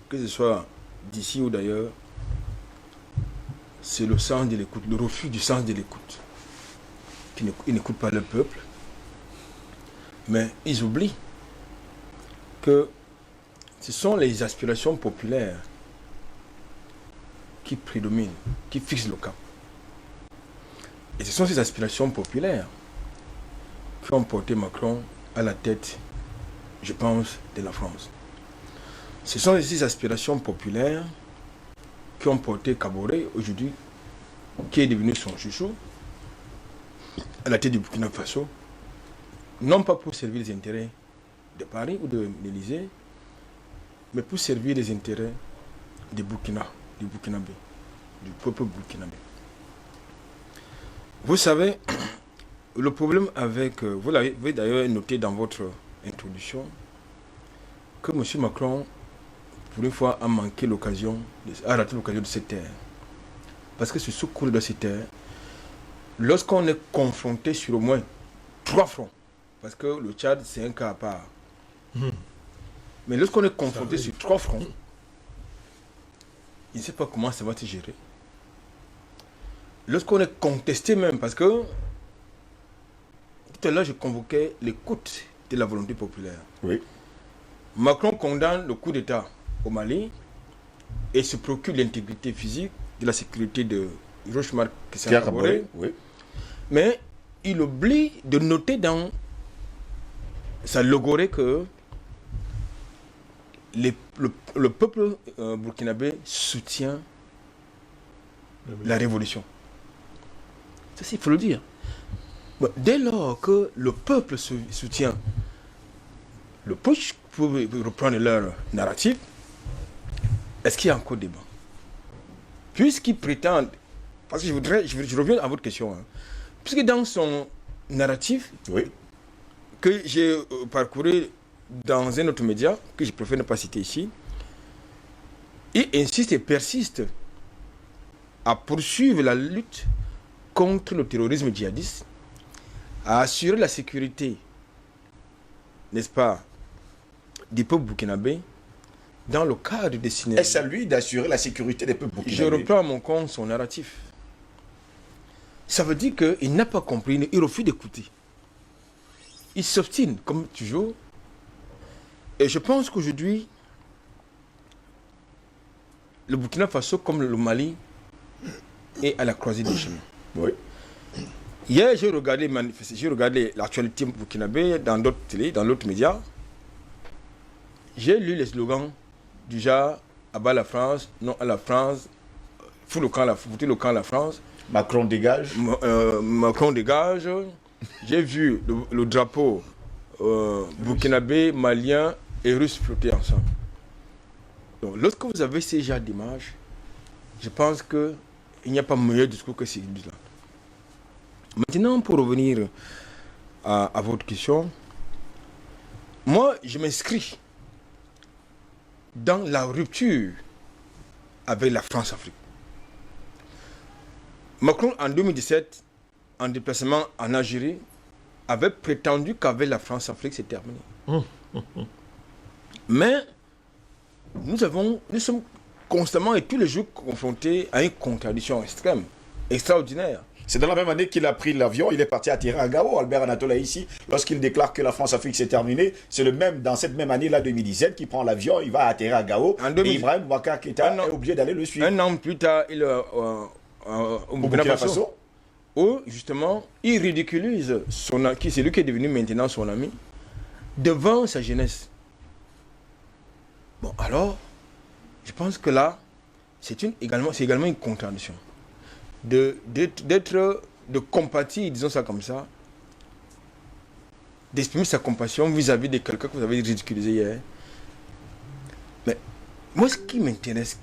que ce soit d'ici ou d'ailleurs, c'est le sens de l'écoute, le refus du sens de l'écoute. Ils n'écoutent pas le peuple, mais ils oublient que ce sont les aspirations populaires qui prédominent, qui fixent le cap. Et ce sont ces aspirations populaires qui ont porté Macron à la tête, je pense, de la France. Ce sont ces aspirations populaires qui ont porté Kaboré, aujourd'hui, qui est devenu son chouchou, à la tête du Burkina Faso, non pas pour servir les intérêts de Paris ou de l'Élysée, mais pour servir les intérêts du Burkinabé, du peuple burkinabé. Vous savez, le problème avec, vous l'avez d'ailleurs noté dans votre introduction, que M. Macron, pour une fois, a raté l'occasion de se taire. Parce que sur ce cours de se taire, lorsqu'on est confronté sur au moins 3 fronts, parce que le Tchad, c'est un cas à part, mais lorsqu'on est confronté sur 3 fronts, il ne sait pas comment ça va se gérer. Lorsqu'on est contesté même, parce que tout à l'heure, je convoquais l'écoute de la volonté populaire. Oui. Macron condamne le coup d'État au Mali et se procure l'intégrité physique de la sécurité de Rochemar Kaboré. Oui. Mais il oublie de noter dans sa logorée que le peuple burkinabé soutient la révolution. Ça, il faut le dire. Bon, dès lors que le peuple soutient le push pour reprendre leur narratif, est-ce qu'il y a encore débat? Puisqu'ils prétendent, parce que je reviens à votre question, hein, puisque dans son narratif, oui, que j'ai parcouru dans un autre média, que je préfère ne pas citer ici, il insiste et persiste à poursuivre la lutte contre le terrorisme djihadiste, à assurer la sécurité, n'est-ce pas, des peuples burkinabés dans le cadre des synergies. Est-ce à lui d'assurer la sécurité des peuples burkinabés? Je reprends à mon compte son narratif. Ça veut dire qu'il n'a pas compris, il refuse d'écouter. Il s'obstine, comme toujours. Et je pense qu'aujourd'hui, le Burkina Faso, comme le Mali, est à la croisée des chemins. Oui. Hier, j'ai regardé l'actualité burkinabé dans d'autres télé, dans d'autres médias. J'ai lu les slogans du genre « Abat la France, non à la France, foutez le camp à la France ». Macron dégage. Macron dégage. J'ai vu le drapeau burkinabé, malien et russe flotter ensemble. Donc, lorsque vous avez ces genres d'images, je pense qu'il n'y a pas meilleur discours que celui-là. Maintenant, pour revenir à votre question, moi, je m'inscris dans la rupture avec la France-Afrique. Macron, en 2017, en déplacement en Algérie, avait prétendu qu'avec la France-Afrique, c'est terminé. Mais nous sommes constamment et tous les jours confrontés à une contradiction extrême, extraordinaire. C'est dans la même année qu'il a pris l'avion, il est parti atterrir à Gao, Albert Anatola ici, lorsqu'il déclare que la France-Afrique c'est terminé. C'est dans cette même année, là, 2017, qu'il prend l'avion, il va atterrir à Gao, et Ibrahim Boubacar Keïta est obligé d'aller le suivre. Un an plus tard, il est au Burkina Faso, où justement, il ridiculise c'est lui qui est devenu maintenant son ami, devant sa jeunesse. Bon, alors, je pense que là, c'est également une contradiction. De compatir, disons ça comme ça, d'exprimer sa compassion vis-à-vis de quelqu'un que vous avez ridiculisé hier. Mais moi, ce qui m'intéresse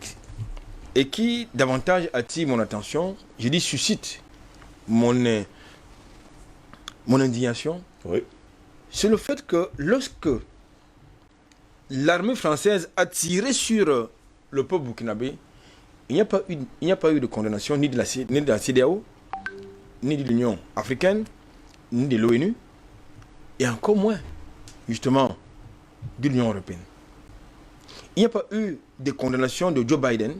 et qui davantage attire mon attention, je dis suscite mon indignation, oui, c'est le fait que lorsque l'armée française a tiré sur le peuple burkinabé, il n'y a pas eu de condamnation ni de la CEDEAO, ni de l'Union africaine, ni de l'ONU, et encore moins, justement, de l'Union européenne. Il n'y a pas eu de condamnation de Joe Biden.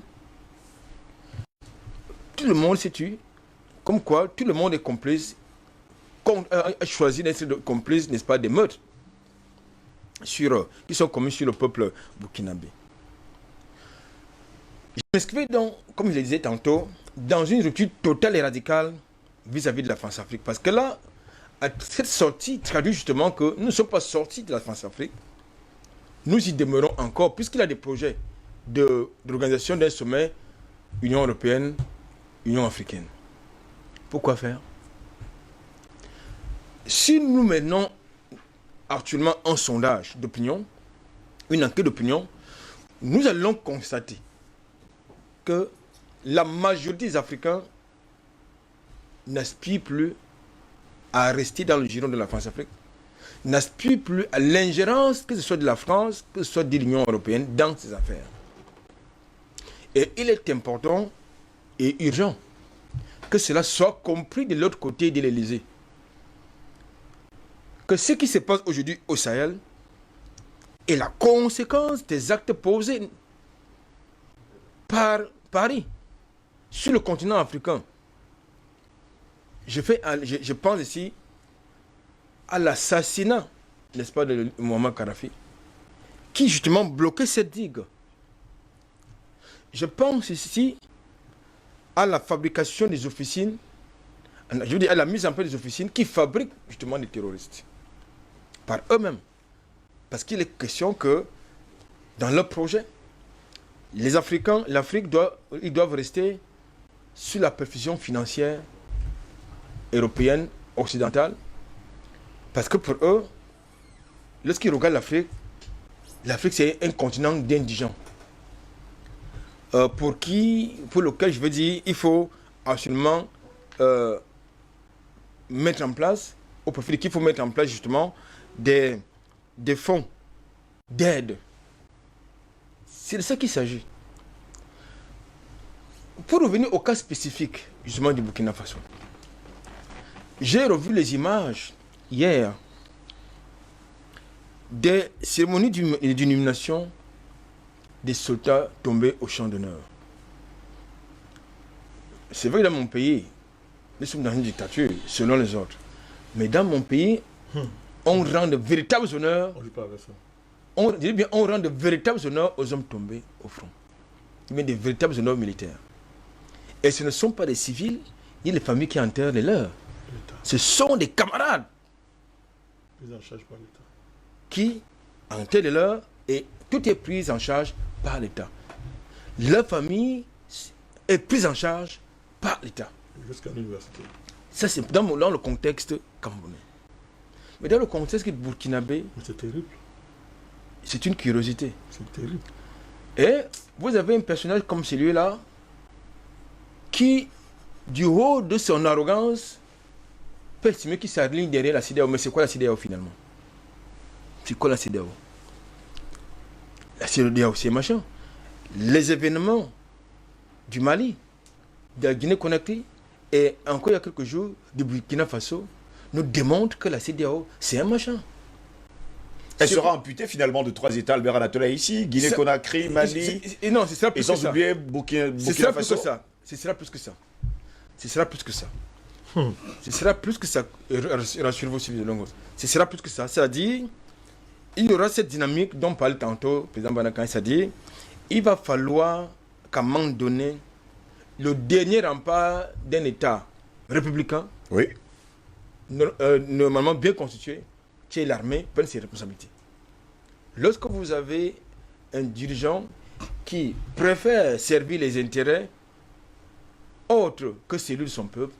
Tout le monde s'est tué, comme quoi tout le monde est complice, a choisi d'être complice, n'est-ce pas, des meurtres qui sont commis sur le peuple burkinabé. Je m'inscris donc, comme je le disais tantôt, dans une rupture totale et radicale vis-à-vis de la France-Afrique. Parce que là, cette sortie traduit justement que nous ne sommes pas sortis de la France-Afrique. Nous y demeurons encore, puisqu'il y a des projets d'organisation d'un sommet Union européenne, Union africaine. Pourquoi faire? Si nous menons actuellement un sondage d'opinion, une enquête d'opinion, nous allons constater que la majorité des Africains n'aspirent plus à rester dans le giron de la France-Afrique, n'aspirent plus à l'ingérence, que ce soit de la France, que ce soit de l'Union européenne, dans ces affaires. Et il est important et urgent que cela soit compris de l'autre côté de l'Élysée. Que ce qui se passe aujourd'hui au Sahel est la conséquence des actes posés par Paris sur le continent africain. Je pense ici à l'assassinat, n'est-ce pas, de Muammar Kadhafi, qui justement bloquait cette digue. Je pense ici à la fabrication des officines, je veux dire à la mise en place des officines qui fabriquent justement des terroristes par eux-mêmes. Parce qu'il est question que dans leur projet, les Africains, l'Afrique ils doivent rester sous la perfusion financière européenne, occidentale. Parce que pour eux, lorsqu'ils regardent l'Afrique, l'Afrique c'est un continent d'indigents. Pour lequel je veux dire, il faut absolument mettre en place, au profit qu'il faut mettre en place justement des fonds d'aide. C'est de ça qu'il s'agit. Pour revenir au cas spécifique justement du Burkina Faso, j'ai revu les images hier des cérémonies d'inhumation des soldats tombés au champ d'honneur. C'est vrai que dans mon pays, nous sommes dans une dictature, selon les autres. Mais dans mon pays, on rend de véritables honneurs. On rend de véritables honneurs aux hommes tombés au front. Mais des véritables honneurs militaires. Et ce ne sont pas des civils, il y a les familles qui enterrent les leurs. Ce sont des camarades qui enterrent les leurs et tout est pris en charge par l'État. Leur famille est prise en charge par l'État. Jusqu'à l'université. Ça, c'est dans le contexte camerounais. Mais dans le contexte burkinabé, c'est terrible. C'est une curiosité. C'est terrible. Et vous avez un personnage comme celui-là qui, du haut de son arrogance, peut estimer qu'il s'aligne derrière la CEDEAO. Mais c'est quoi la CEDEAO finalement? C'est quoi la CEDEAO? La CEDEAO, c'est machin. Les événements du Mali, de la Guinée-Conakry, et encore il y a quelques jours, du Burkina Faso, nous démontrent que la CEDEAO, c'est un machin. Elle sera amputée finalement de 3 États, Albert Anatola ici, Guinée-Conakry, Mali, non, c'est ça plus et sans oublier Burkina Faso. Ce sera plus que ça. Ce sera plus que ça. Ce sera plus que ça. Rassurez-vous, Sylvie Longos. Ce sera plus que ça. C'est-à-dire, il y aura cette dynamique dont parlait tantôt le président Banakan, c'est-à-dire, il va falloir qu'à un moment donné, le dernier rempart d'un État républicain, oui, normalement bien constitué, qui est l'armée, prenne ses responsabilités. Lorsque vous avez un dirigeant qui préfère servir les intérêts autres que celui de son peuple,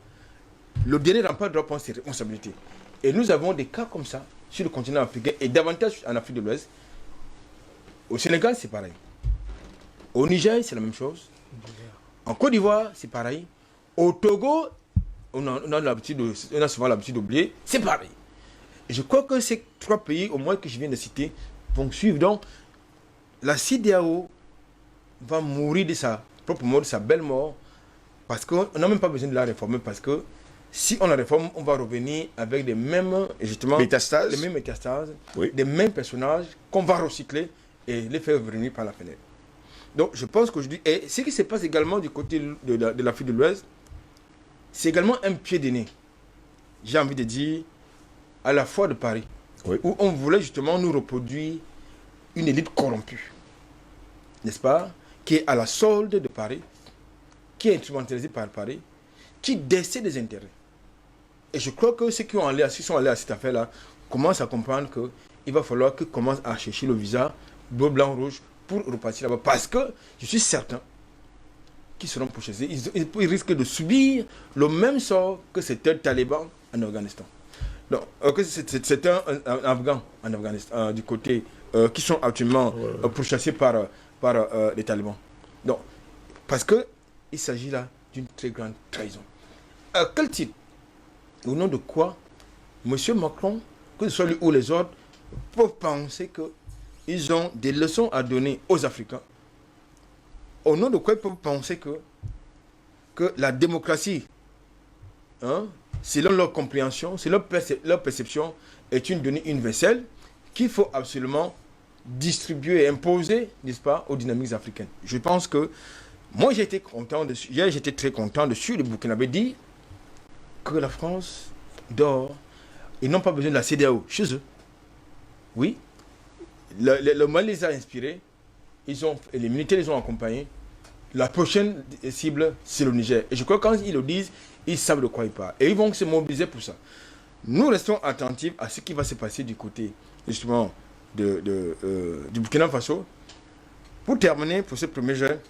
le dernier rempart doit prendre ses responsabilités. Et nous avons des cas comme ça sur le continent africain et davantage en Afrique de l'Ouest. Au Sénégal, c'est pareil. Au Niger, c'est la même chose. En Côte d'Ivoire, c'est pareil. Au Togo, on a souvent l'habitude d'oublier, c'est pareil. Et je crois que ces 3 pays, au moins que je viens de citer, vont suivre. Donc, la CEDEAO va mourir de sa propre mort, de sa belle mort, parce qu'on n'a même pas besoin de la réformer, parce que si on la réforme, on va revenir avec les mêmes, justement, métastases, les mêmes métastases, oui, des mêmes personnages qu'on va recycler et les faire revenir par la fenêtre. Donc, je pense qu'aujourd'hui, et ce qui se passe également du côté de l'Afrique de l'Ouest, c'est également un pied de nez, j'ai envie de dire, à la fois de Paris, oui, où on voulait justement nous reproduire une élite corrompue, n'est-ce pas, qui est à la solde de Paris, qui est instrumentalisée par Paris, qui décide des intérêts. Et je crois que ceux qui sont allés à cette affaire-là commencent à comprendre qu'il va falloir qu'ils commencent à chercher le visa bleu, blanc, rouge pour repartir là-bas. Parce que je suis certain qu'ils seront pourchassés. Ils risquent de subir le même sort que c'était talibans en Afghanistan. Donc, c'est un Afghan en Afghanistan, du côté, qui sont actuellement pourchassés par les talibans. Donc, parce qu'il s'agit là d'une très grande trahison. À quel titre? Au nom de quoi M. Macron, que ce soit lui ou les autres, peuvent penser qu'ils ont des leçons à donner aux Africains? Au nom de quoi ils peuvent penser que la démocratie, selon leur compréhension, selon leur perception, est une donnée universelle qu'il faut absolument distribuer et imposer, n'est-ce pas, aux dynamiques africaines? Je pense que moi, j'étais très content de suivre le Burkinabé dire que la France dort. Ils n'ont pas besoin de la CEDEAO chez eux. Oui, le Mali les a inspirés. Les militaires les ont accompagnés. La prochaine cible, c'est le Niger. Et je crois que quand ils le disent, ils savent de quoi ils parlent. Et ils vont se mobiliser pour ça. Nous restons attentifs à ce qui va se passer du côté, justement, du Burkina Faso. Pour terminer, pour ce premier jet,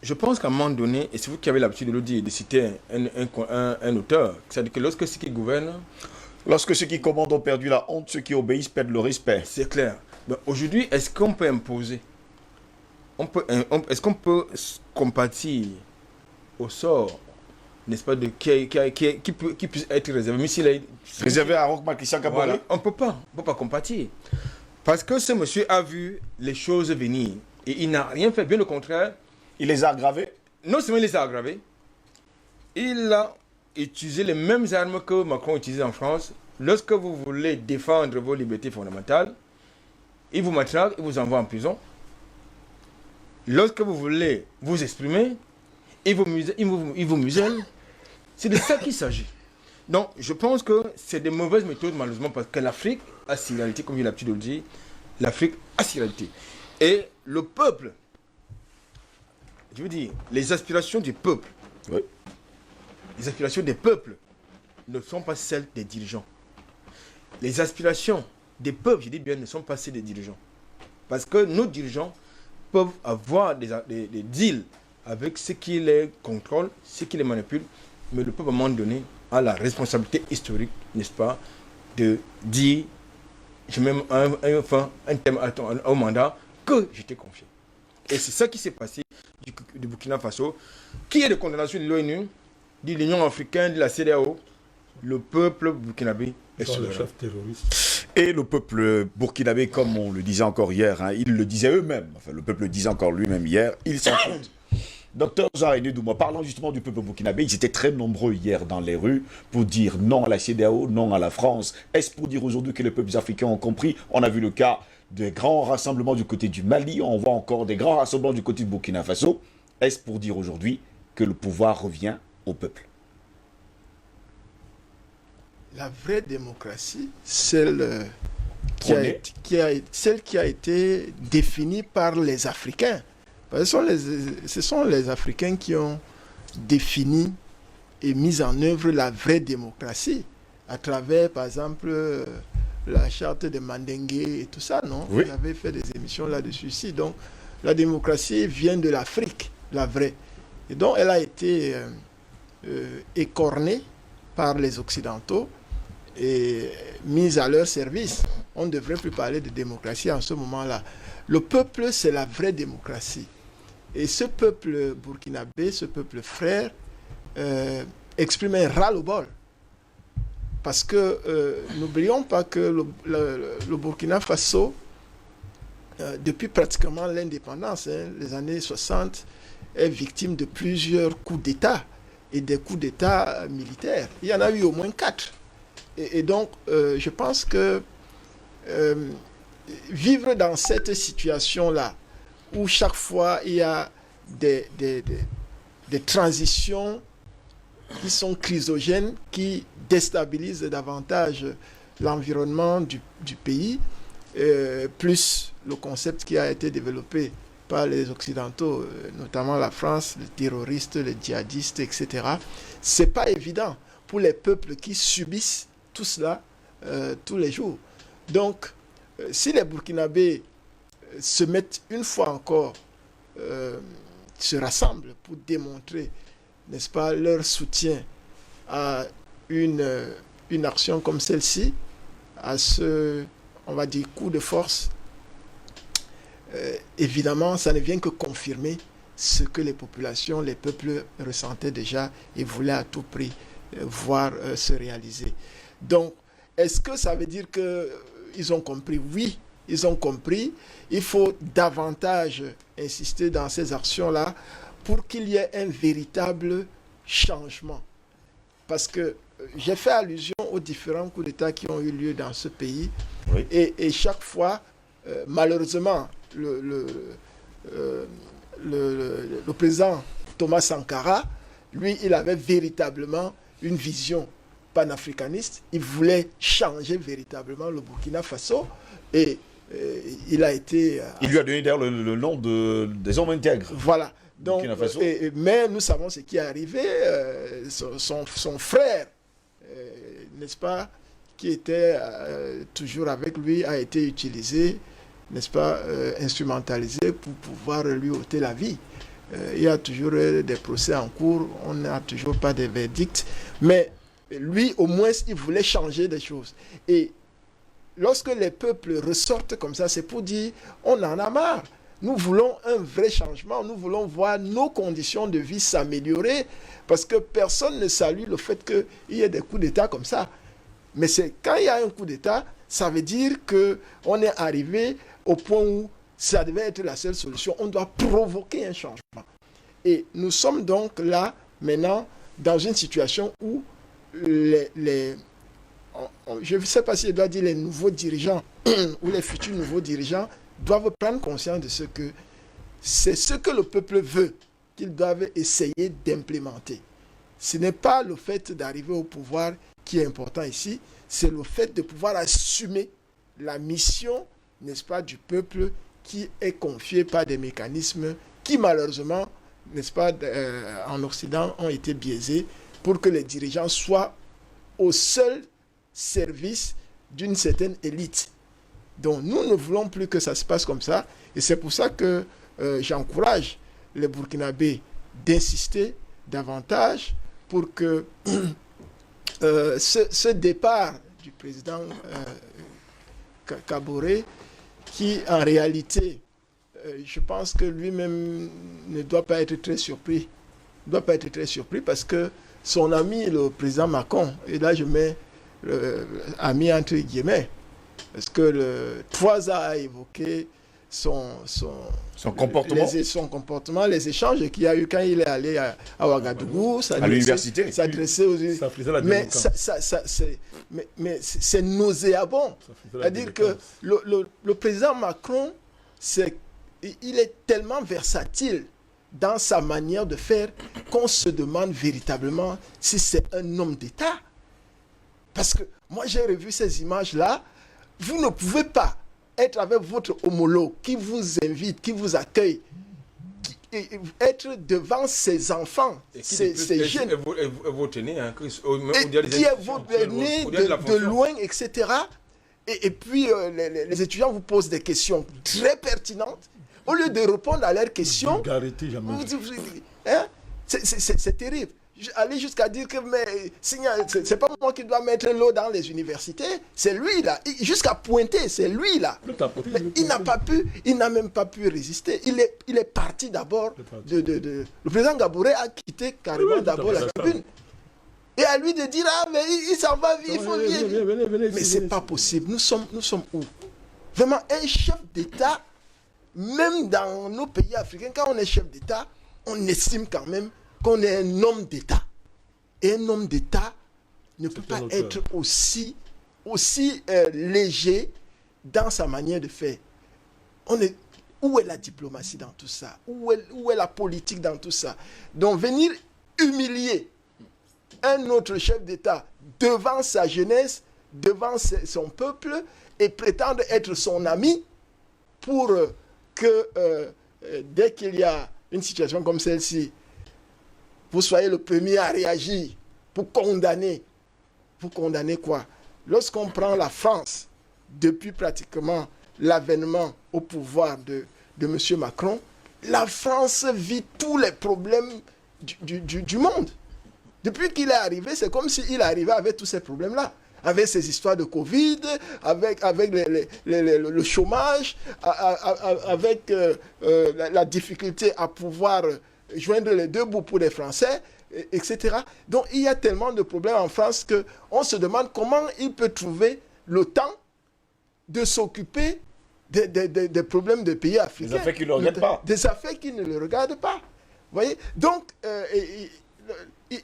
Je pense qu'à un moment donné, et c'est vous qui avez l'habitude de le dire, de citer un auteur, c'est-à-dire que lorsque ceux qui gouvernent... Lorsque ceux qui commandent ont perdu la honte, ceux qui obéissent perdent le respect. C'est clair. Aujourd'hui, est-ce qu'on peut imposer, est-ce qu'on peut compatir au sort, n'est-ce pas, qui puisse être réservé, Réservé à Roch Christian Kabore? Voilà. On ne peut pas compatir. Parce que ce monsieur a vu les choses venir. Et il n'a rien fait, bien au contraire. Il les a aggravés? Non seulement il les a aggravés, il a utilisé les mêmes armes que Macron utilise en France. Lorsque vous voulez défendre vos libertés fondamentales, il vous matraque, il vous envoie en prison. Lorsque vous voulez vous exprimer, il vous muselle. C'est de ça qu'il s'agit. Donc, je pense que c'est des mauvaises méthodes, malheureusement, parce que l'Afrique a ses réalités, comme j'ai l'habitude de le dire. L'Afrique a ses réalités. Et le peuple, je veux dire, les aspirations du peuple, oui. Les aspirations des peuples ne sont pas celles des dirigeants. Les aspirations des peuples, je dis bien, ne sont pas celles des dirigeants. Parce que nos dirigeants peuvent avoir des deals avec ceux qui les contrôlent, ceux qui les manipulent, mais le peuple, à un moment donné, a la responsabilité historique, n'est-ce pas, de dire, je mets un thème au mandat que je t'ai confié. Et c'est ça qui s'est passé du Burkina Faso, qui est de condamnation de l'ONU, de l'Union africaine, de la CEDEAO. Le peuple burkinabé est souverain. Et le peuple burkinabé, comme on le disait encore hier, hein, ils le disaient eux-mêmes, enfin le peuple le disait encore lui-même hier, ils s'en foutent. Docteur Jean-René Douma, parlant justement du peuple burkinabé, ils étaient très nombreux hier dans les rues pour dire non à la CEDEAO, non à la France. Est-ce pour dire aujourd'hui que les peuples africains ont compris? On a vu le cas des grands rassemblements du côté du Mali, on voit encore des grands rassemblements du côté du Burkina Faso. Est-ce pour dire aujourd'hui que le pouvoir revient au peuple? La vraie démocratie, celle qui a été définie par les Africains. Parce que ce sont les Africains qui ont défini et mis en œuvre la vraie démocratie à travers, par exemple, la charte de Mandingue et tout ça, non? Oui. Vous avez fait des émissions là-dessus ici. Donc, la démocratie vient de l'Afrique, la vraie. Et donc, elle a été écornée par les Occidentaux et mise à leur service. On ne devrait plus parler de démocratie en ce moment-là. Le peuple, c'est la vraie démocratie. Et ce peuple burkinabé, ce peuple frère, exprime un ras-le-bol. Parce que n'oublions pas que le Burkina Faso, depuis pratiquement l'indépendance, les années 60, est victime de plusieurs coups d'État et des coups d'État militaires. Il y en a eu au moins 4. Et donc, je pense que vivre dans cette situation-là, où chaque fois il y a des transitions qui sont chrysogènes, qui déstabilisent davantage l'environnement du pays, plus le concept qui a été développé par les Occidentaux, notamment la France, les terroristes, les djihadistes, etc. C'est pas évident pour les peuples qui subissent tout cela tous les jours. Donc, si les Burkinabés se mettent une fois encore, se rassemblent pour démontrer, n'est-ce pas, leur soutien à une action comme celle-ci, à ce, on va dire, coup de force, évidemment, ça ne vient que confirmer ce que les populations, les peuples ressentaient déjà et voulaient à tout prix voir se réaliser. Donc, est-ce que ça veut dire qu'ils ont compris? Oui, ils ont compris. Il faut davantage insister dans ces actions-là pour qu'il y ait un véritable changement. Parce que j'ai fait allusion aux différents coups d'État qui ont eu lieu dans ce pays. Oui. Et chaque fois, malheureusement, le président Thomas Sankara, lui, il avait véritablement une vision panafricaniste. Il voulait changer véritablement le Burkina Faso et il a été... Il lui a donné d'ailleurs le nom des hommes intègres. Voilà. Donc, mais nous savons ce qui est arrivé. Son frère, n'est-ce pas, qui était toujours avec lui, a été utilisé, n'est-ce pas, instrumentalisé pour pouvoir lui ôter la vie. il y a toujours des procès en cours, on n'a toujours pas de verdict. Mais lui, au moins, il voulait changer des choses. Et lorsque les peuples ressortent comme ça, c'est pour dire on en a marre. Nous voulons un vrai changement, nous voulons voir nos conditions de vie s'améliorer, parce que personne ne salue le fait qu'il y ait des coups d'État comme ça. Mais c'est quand il y a un coup d'État, ça veut dire qu'on est arrivé au point où ça devait être la seule solution. On doit provoquer un changement. Et nous sommes donc là, maintenant, dans une situation où je ne sais pas si je dois dire les nouveaux dirigeants ou les futurs nouveaux dirigeants doivent prendre conscience de ce que c'est ce que le peuple veut qu'ils doivent essayer d'implémenter. Ce n'est pas le fait d'arriver au pouvoir qui est important ici, c'est le fait de pouvoir assumer la mission, n'est-ce pas, du peuple qui est confiée par des mécanismes qui malheureusement, n'est-ce pas, en Occident ont été biaisés pour que les dirigeants soient au seul service d'une certaine élite. Donc nous ne voulons plus que ça se passe comme ça. Et c'est pour ça que j'encourage les Burkinabés d'insister davantage pour que ce départ du président Kaboré, qui en réalité, je pense que lui-même ne doit pas être très surpris. Ne doit pas être très surpris parce que son ami, le président Macron, et là je mets ami entre guillemets, parce que le 3A a évoqué son comportement, les échanges qu'il y a eu quand il est allé à Ouagadougou, à l'université, s'adresser aux... Mais c'est nauséabond. C'est-à-dire que le président Macron, il est tellement versatile dans sa manière de faire qu'on se demande véritablement si c'est un homme d'État. Parce que moi j'ai revu ces images-là. Vous ne pouvez pas être avec votre homologue qui vous invite, qui vous accueille, être devant ses enfants, ses jeunes, votre aîné, hein, qui est votre aîné de loin, etc. Et puis les étudiants vous posent des questions très pertinentes. Au lieu de répondre à leurs questions, c'est terrible. Aller jusqu'à dire que c'est pas moi qui dois mettre l'eau dans les universités, c'est lui là, jusqu'à pointer, c'est lui là. Mais il n'a même pas pu résister. Il est parti d'abord. Le président Gabouré a quitté carrément d'abord la tribune. Et à lui de dire mais il s'en va, il faut venir. Mais c'est pas possible. Nous sommes où? Vraiment, un chef d'État, même dans nos pays africains, quand on est chef d'État, on estime quand même qu'on est un homme d'État. Et un homme d'État ne peut pas être aussi léger dans sa manière de faire. Où est la diplomatie dans tout ça? Où est la politique dans tout ça? Donc venir humilier un autre chef d'État devant sa jeunesse, devant son peuple, et prétendre être son ami pour que dès qu'il y a une situation comme celle-ci, vous soyez le premier à réagir pour condamner. Pour condamner quoi? Lorsqu'on prend la France, depuis pratiquement l'avènement au pouvoir de M. Macron, la France vit tous les problèmes du monde. Depuis qu'il est arrivé, c'est comme s'il arrivait avec tous ces problèmes-là. Avec ces histoires de Covid, avec le chômage, avec la difficulté à pouvoir joindre les deux bouts pour les Français, etc. Donc il y a tellement de problèmes en France qu'on se demande comment il peut trouver le temps de s'occuper des problèmes des pays africains. Des affaires qui ne le regardent pas. Des affaires qui ne le regardent pas. Vous voyez? Donc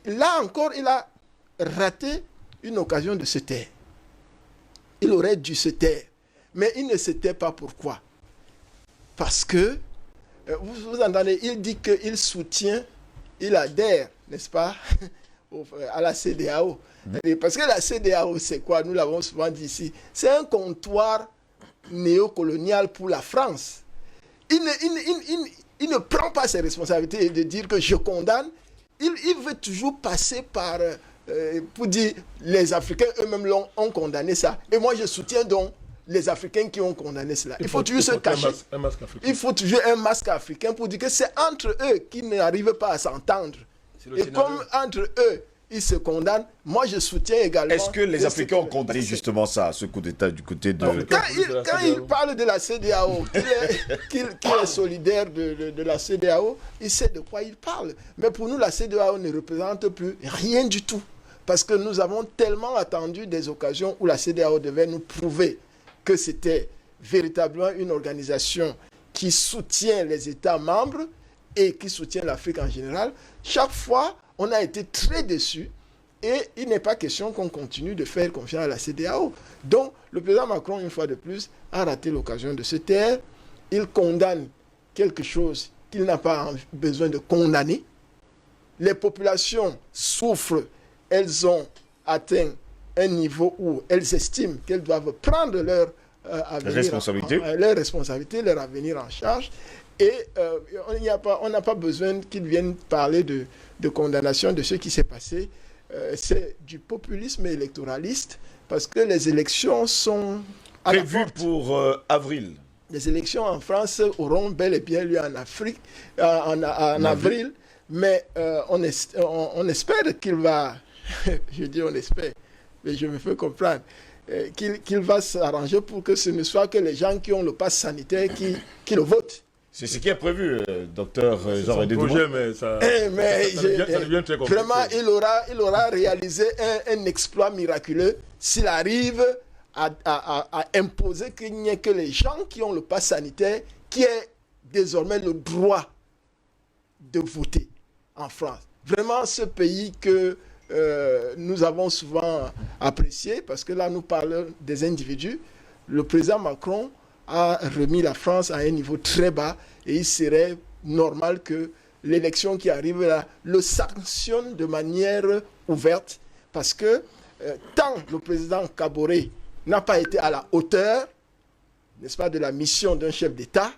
là encore, il a raté une occasion de se taire. Il aurait dû se taire. Mais il ne se tait pas. Pourquoi? Parce que vous entendez, il dit qu'il soutient, il adhère, n'est-ce pas, à la CEDEAO. Parce que la CEDEAO, c'est quoi? Nous l'avons souvent dit ici. C'est un comptoir néocolonial pour la France. Il ne prend pas ses responsabilités de dire que je condamne. Il veut toujours passer par... pour dire les Africains eux-mêmes ont condamné ça. Et moi, je soutiens donc les Africains qui ont condamné cela. Il faut toujours se cacher. Il faut toujours un masque africain pour dire que c'est entre eux qui n'arrivent pas à s'entendre. Et comme entre eux, ils se condamnent, moi je soutiens également... Est-ce que les Africains ont condamné justement ça, ce coup d'État du côté de... Quand il parle de la CEDEAO, qu'il est solidaire de la CEDEAO, il sait de quoi il parle. Mais pour nous, la CEDEAO ne représente plus rien du tout. Parce que nous avons tellement attendu des occasions où la CEDEAO devait nous prouver que c'était véritablement une organisation qui soutient les États membres et qui soutient l'Afrique en général. Chaque fois, on a été très déçus et il n'est pas question qu'on continue de faire confiance à la CEDEAO. Donc, le président Macron, une fois de plus, a raté l'occasion de se taire. Il condamne quelque chose qu'il n'a pas besoin de condamner. Les populations souffrent, elles ont atteint un niveau où elles estiment qu'elles doivent prendre leur responsabilité, leur avenir en charge. Et on n'a pas besoin qu'ils viennent parler de condamnation de ce qui s'est passé. C'est du populisme électoraliste parce que les élections sont prévues pour avril. Les élections en France auront bel et bien lieu en Afrique, en avril. Mais on espère qu'il va, je dis on espère, mais je me fais comprendre, qu'il va s'arranger pour que ce ne soit que les gens qui ont le pass sanitaire qui le votent. C'est ce qui est prévu, docteur Jean-Rédé Dumont. Mais ça devient très compliqué. Vraiment, il aura réalisé un exploit miraculeux s'il arrive à imposer qu'il n'y ait que les gens qui ont le pass sanitaire qui aient désormais le droit de voter en France. Vraiment, ce pays que nous avons souvent apprécié, parce que là, nous parlons des individus. Le président Macron a remis la France à un niveau très bas et il serait normal que l'élection qui arrive là le sanctionne de manière ouverte parce que tant le président Kaboré n'a pas été à la hauteur, n'est-ce pas, de la mission d'un chef d'État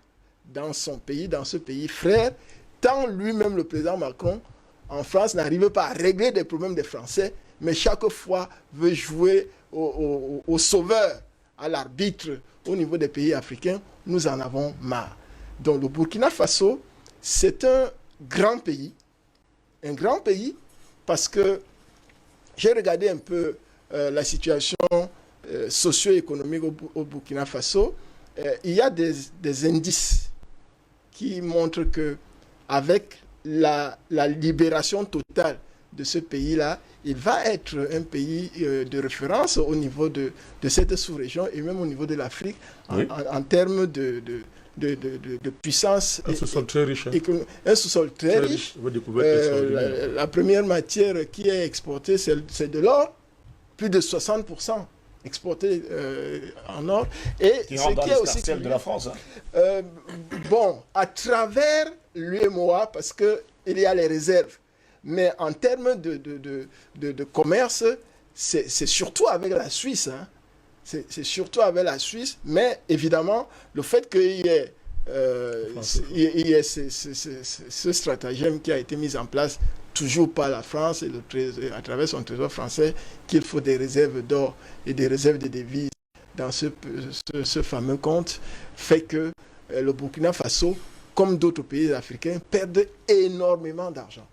dans son pays, dans ce pays frère, tant lui-même, le président Macron, en France, n'arrive pas à régler des problèmes des Français, mais chaque fois veut jouer au sauveur, à l'arbitre au niveau des pays africains. Nous en avons marre. Donc le Burkina Faso, c'est un grand pays parce que j'ai regardé un peu la situation socio-économique au Burkina Faso. Il y a des indices qui montrent que avec la libération totale de ce pays-là, il va être un pays de référence au niveau de cette sous-région et même au niveau de l'Afrique en termes de puissance. Un sous-sol très riche. Un sous-sol très riche. La première matière qui est exportée, c'est de l'or. Plus de 60% exporté en or. Et qui rentre dans l'escarcelle de la France. Bon, à travers l'UEMOA, parce qu'il y a les réserves. Mais en termes de commerce, c'est surtout avec la Suisse. Hein. C'est surtout avec la Suisse. Mais évidemment, le fait qu'il y ait, ce stratagème qui a été mis en place, toujours par la France et à travers son trésor français, qu'il faut des réserves d'or et des réserves de devises dans ce fameux compte, fait que le Burkina Faso, comme d'autres pays africains, perdent énormément d'argent.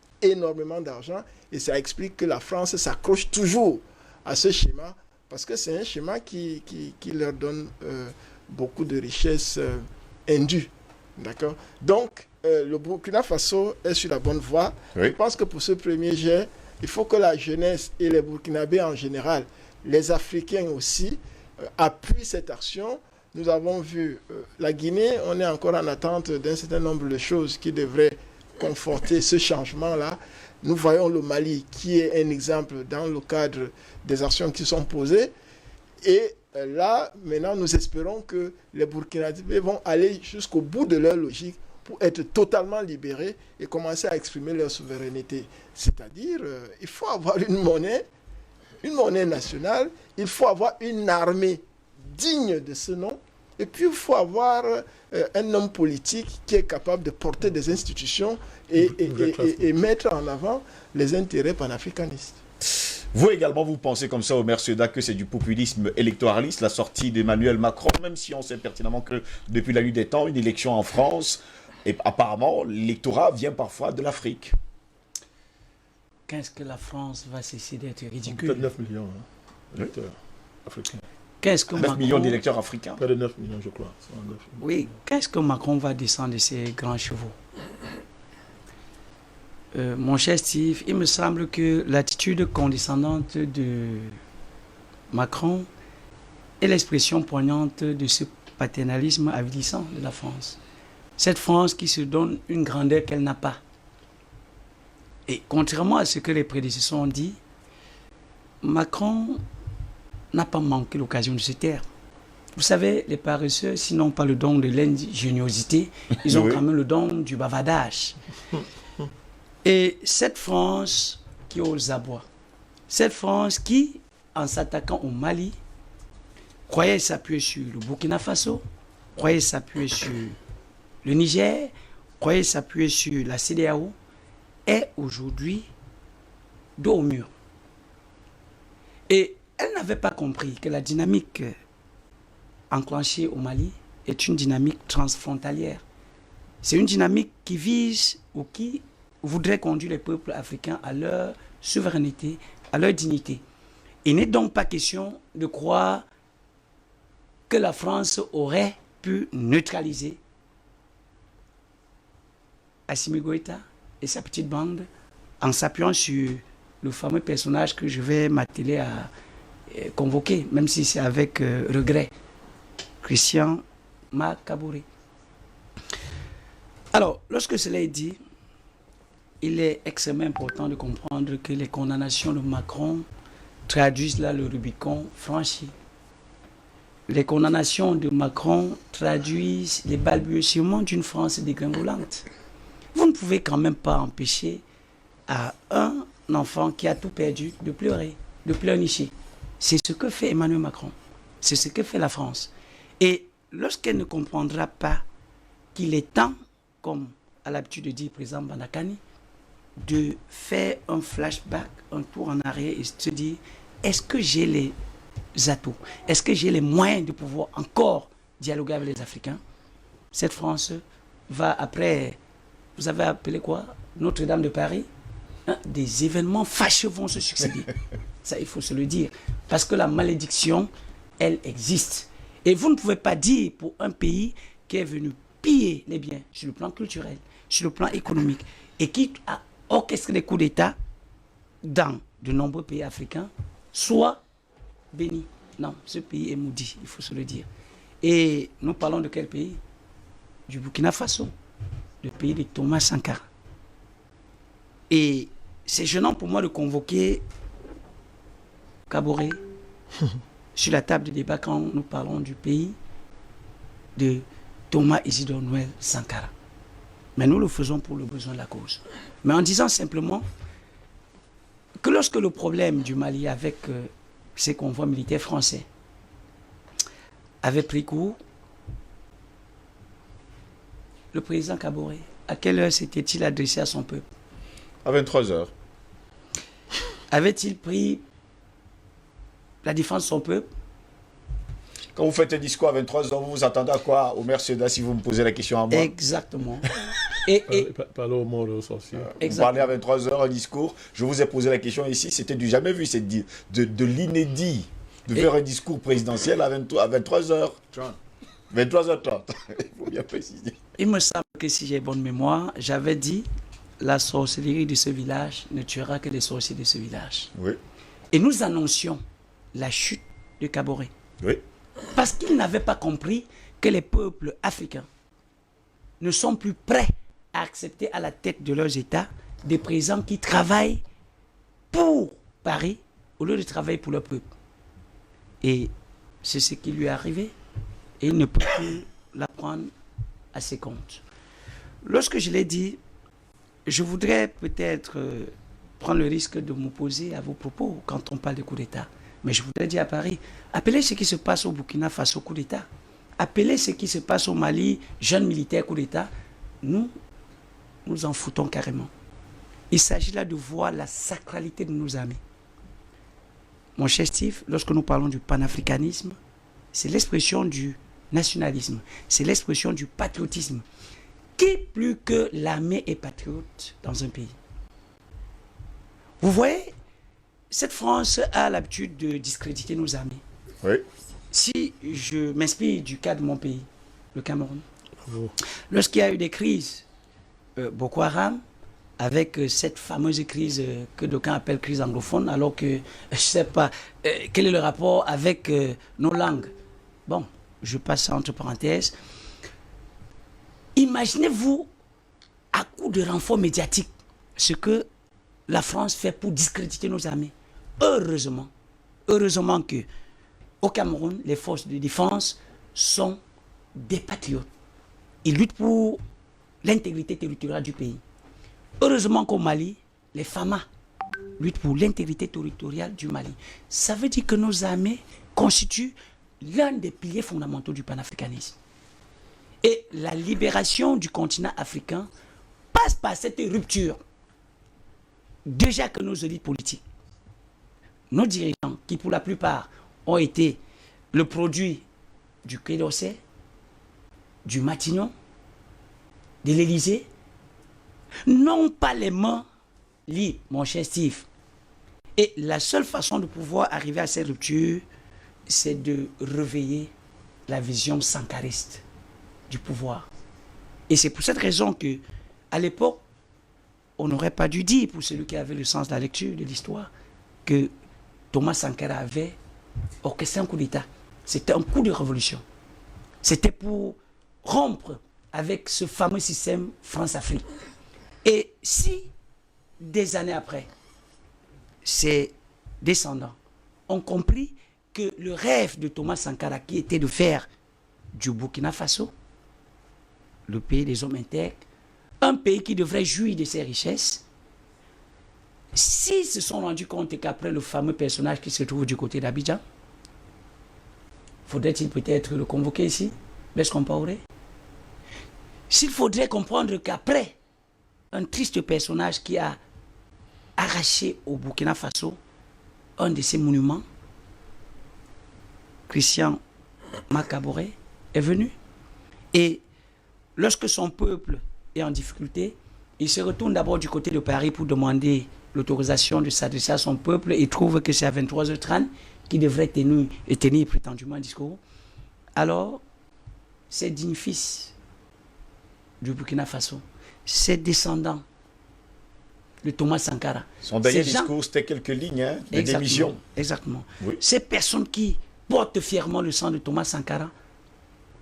Et ça explique que la France s'accroche toujours à ce schéma parce que c'est un schéma qui leur donne beaucoup de richesses indues. D'accord? Donc, le Burkina Faso est sur la bonne voie. Oui. Je pense que pour ce premier jet, il faut que la jeunesse et les Burkinabés en général, les Africains aussi, appuient cette action. Nous avons vu la Guinée, on est encore en attente d'un certain nombre de choses qui devraient conforter ce changement-là. Nous voyons le Mali qui est un exemple dans le cadre des actions qui sont posées. Et là, maintenant, nous espérons que les Burkinabés vont aller jusqu'au bout de leur logique pour être totalement libérés et commencer à exprimer leur souveraineté. C'est-à-dire, il faut avoir une monnaie nationale, il faut avoir une armée digne de ce nom, et puis il faut avoir un homme politique qui est capable de porter des institutions et mettre en avant les intérêts panafricanistes. Vous également, vous pensez comme ça, Omer Seda, que c'est du populisme électoraliste, la sortie d'Emmanuel Macron, même si on sait pertinemment que depuis la nuit des temps, une élection en France, et apparemment, l'électorat vient parfois de l'Afrique. Qu'est-ce que la France va cesser d'être ridicule? Peut-être 9 millions d'électeurs africains. Qu'est-ce que 9 millions d'électeurs africains. Près de 9 millions, je crois. Oui, qu'est-ce que Macron va descendre de ces grands chevaux? Mon cher Steve, il me semble que l'attitude condescendante de Macron est l'expression poignante de ce paternalisme avilissant de la France. Cette France qui se donne une grandeur qu'elle n'a pas. Et contrairement à ce que les prédécesseurs ont dit, Macron n'a pas manqué l'occasion de se taire. Vous savez, les paresseux, s'ils n'ont pas le don de l'ingéniosité, ils ont quand même le don du bavardage. Et cette France qui ose aboie, cette France qui, en s'attaquant au Mali, croyait s'appuyer sur le Burkina Faso, croyait s'appuyer sur le Niger, croyait s'appuyer sur la CEDEAO, est aujourd'hui dos au mur. Et elle n'avait pas compris que la dynamique enclenchée au Mali est une dynamique transfrontalière. C'est une dynamique qui vise ou qui voudrait conduire les peuples africains à leur souveraineté, à leur dignité. Il n'est donc pas question de croire que la France aurait pu neutraliser Assimi Goïta et sa petite bande en s'appuyant sur le fameux personnage que je vais m'atteler à convoquer, même si c'est avec regret, Christian Kaboré. Alors, lorsque cela est dit, il est extrêmement important de comprendre que les condamnations de Macron traduisent là le Rubicon franchi. Les condamnations de Macron traduisent les balbutiements d'une France dégringolante. Vous ne pouvez quand même pas empêcher à un enfant qui a tout perdu de pleurer, de pleurnicher. C'est ce que fait Emmanuel Macron. C'est ce que fait la France. Et lorsqu'elle ne comprendra pas qu'il est temps, comme a l'habitude de dire le président Bandakani, de faire un flashback, un tour en arrière et se dire, est-ce que j'ai les atouts? Est-ce que j'ai les moyens de pouvoir encore dialoguer avec les Africains? Cette France va après, vous avez appelé quoi? Notre-Dame de Paris? Des événements fâcheux vont se succéder. Ça, il faut se le dire. Parce que la malédiction, elle existe. Et vous ne pouvez pas dire pour un pays qui est venu piller les biens sur le plan culturel, sur le plan économique, et qui a orchestré des coups d'État dans de nombreux pays africains, soit béni. Non, ce pays est maudit, il faut se le dire. Et nous parlons de quel pays? Du Burkina Faso, le pays de Thomas Sankara. Et c'est gênant pour moi de convoquer Kaboré sur la table de débat quand nous parlons du pays de Thomas Isidore Noël Sankara. Mais nous le faisons pour le besoin de la cause. Mais en disant simplement que lorsque le problème du Mali avec ces convois militaires français avait pris cours, le président Kaboré, à quelle heure s'était-il adressé à son peuple? À 23h. Avait-il pris la défense de son peuple? Quand vous faites un discours à 23h, vous vous attendez à quoi, Omer Seda, si vous me posez la question à moi? Exactement. Parlez au mot de sorcier. Vous parlez à 23h un discours, je vous ai posé la question ici, c'était du jamais vu, c'est de l'inédit de faire un discours présidentiel à 23h30. 23h30, il faut bien préciser. Il me semble que si j'ai bonne mémoire, j'avais dit la sorcellerie de ce village ne tuera que les sorciers de ce village. Oui. Et nous annoncions la chute de Kaboré. Oui. Parce qu'ils n'avaient pas compris que les peuples africains ne sont plus prêts à accepter à la tête de leurs États des présidents qui travaillent pour Paris au lieu de travailler pour leur peuple. Et c'est ce qui lui est arrivé. Et il ne peut plus la prendre à ses comptes. Lorsque je l'ai dit, je voudrais peut-être prendre le risque de m'opposer à vos propos quand on parle de coup d'État. Mais je voudrais dire à Paris, appelez ce qui se passe au Burkina Faso coup d'État. Appelez ce qui se passe au Mali, jeunes militaires coup d'État. Nous en foutons carrément. Il s'agit là de voir la sacralité de nos armées. mon cher Steve, lorsque nous parlons du panafricanisme, c'est l'expression du nationalisme, c'est l'expression du patriotisme. Qui plus que l'armée est patriote dans un pays? Vous voyez, cette France a l'habitude de discréditer nos armées. Oui. Si je m'inspire du cas de mon pays, le Cameroun, lorsqu'il y a eu des crises, Boko Haram, avec cette fameuse crise que d'aucuns appellent crise anglophone, alors que je ne sais pas quel est le rapport avec nos langues. Bon, je passe entre parenthèses. Imaginez-vous, à coup de renfort médiatique, ce que la France fait pour discréditer nos armées. Heureusement que au Cameroun, les forces de défense sont des patriotes. Ils luttent pour l'intégrité territoriale du pays. Heureusement qu'au Mali, les FAMA luttent pour l'intégrité territoriale du Mali. Ça veut dire que nos armées constituent l'un des piliers fondamentaux du panafricanisme. Et la libération du continent africain passe par cette rupture. Déjà que nos élites politiques, nos dirigeants, qui pour la plupart ont été le produit du Quai d'Orsay, du Matignon, de l'Élysée, n'ont pas les mains libres, mon cher Steve. Et la seule façon de pouvoir arriver à cette rupture, c'est de réveiller la vision sankariste du pouvoir. Et c'est pour cette raison que, à l'époque, on n'aurait pas dû dire, pour celui qui avait le sens de la lecture de l'histoire, que Thomas Sankara avait orchestré un coup d'État. C'était un coup de révolution. C'était pour rompre avec ce fameux système France-Afrique. Et si, des années après, ses descendants ont compris que le rêve de Thomas Sankara, qui était de faire du Burkina Faso, le pays des hommes intègres, un pays qui devrait jouir de ses richesses, s'ils se sont rendus compte qu'après le fameux personnage qui se trouve du côté d'Abidjan, faudrait-il peut-être le convoquer ici, Blaise Compaoré? S'il faudrait comprendre qu'après un triste personnage qui a arraché au Burkina Faso un de ses monuments, Christian Makaboré est venu, et lorsque son peuple est en difficulté, il se retourne d'abord du côté de Paris pour demander l'autorisation de s'adresser à son peuple et trouve que c'est à 23h30 qu'il devrait tenir prétendument un discours. Alors, ces dignes fils du Burkina Faso, ses descendants de Thomas Sankara. Son dernier discours, c'était quelques lignes de démission. Exactement. Oui. Ces personnes qui portent fièrement le sang de Thomas Sankara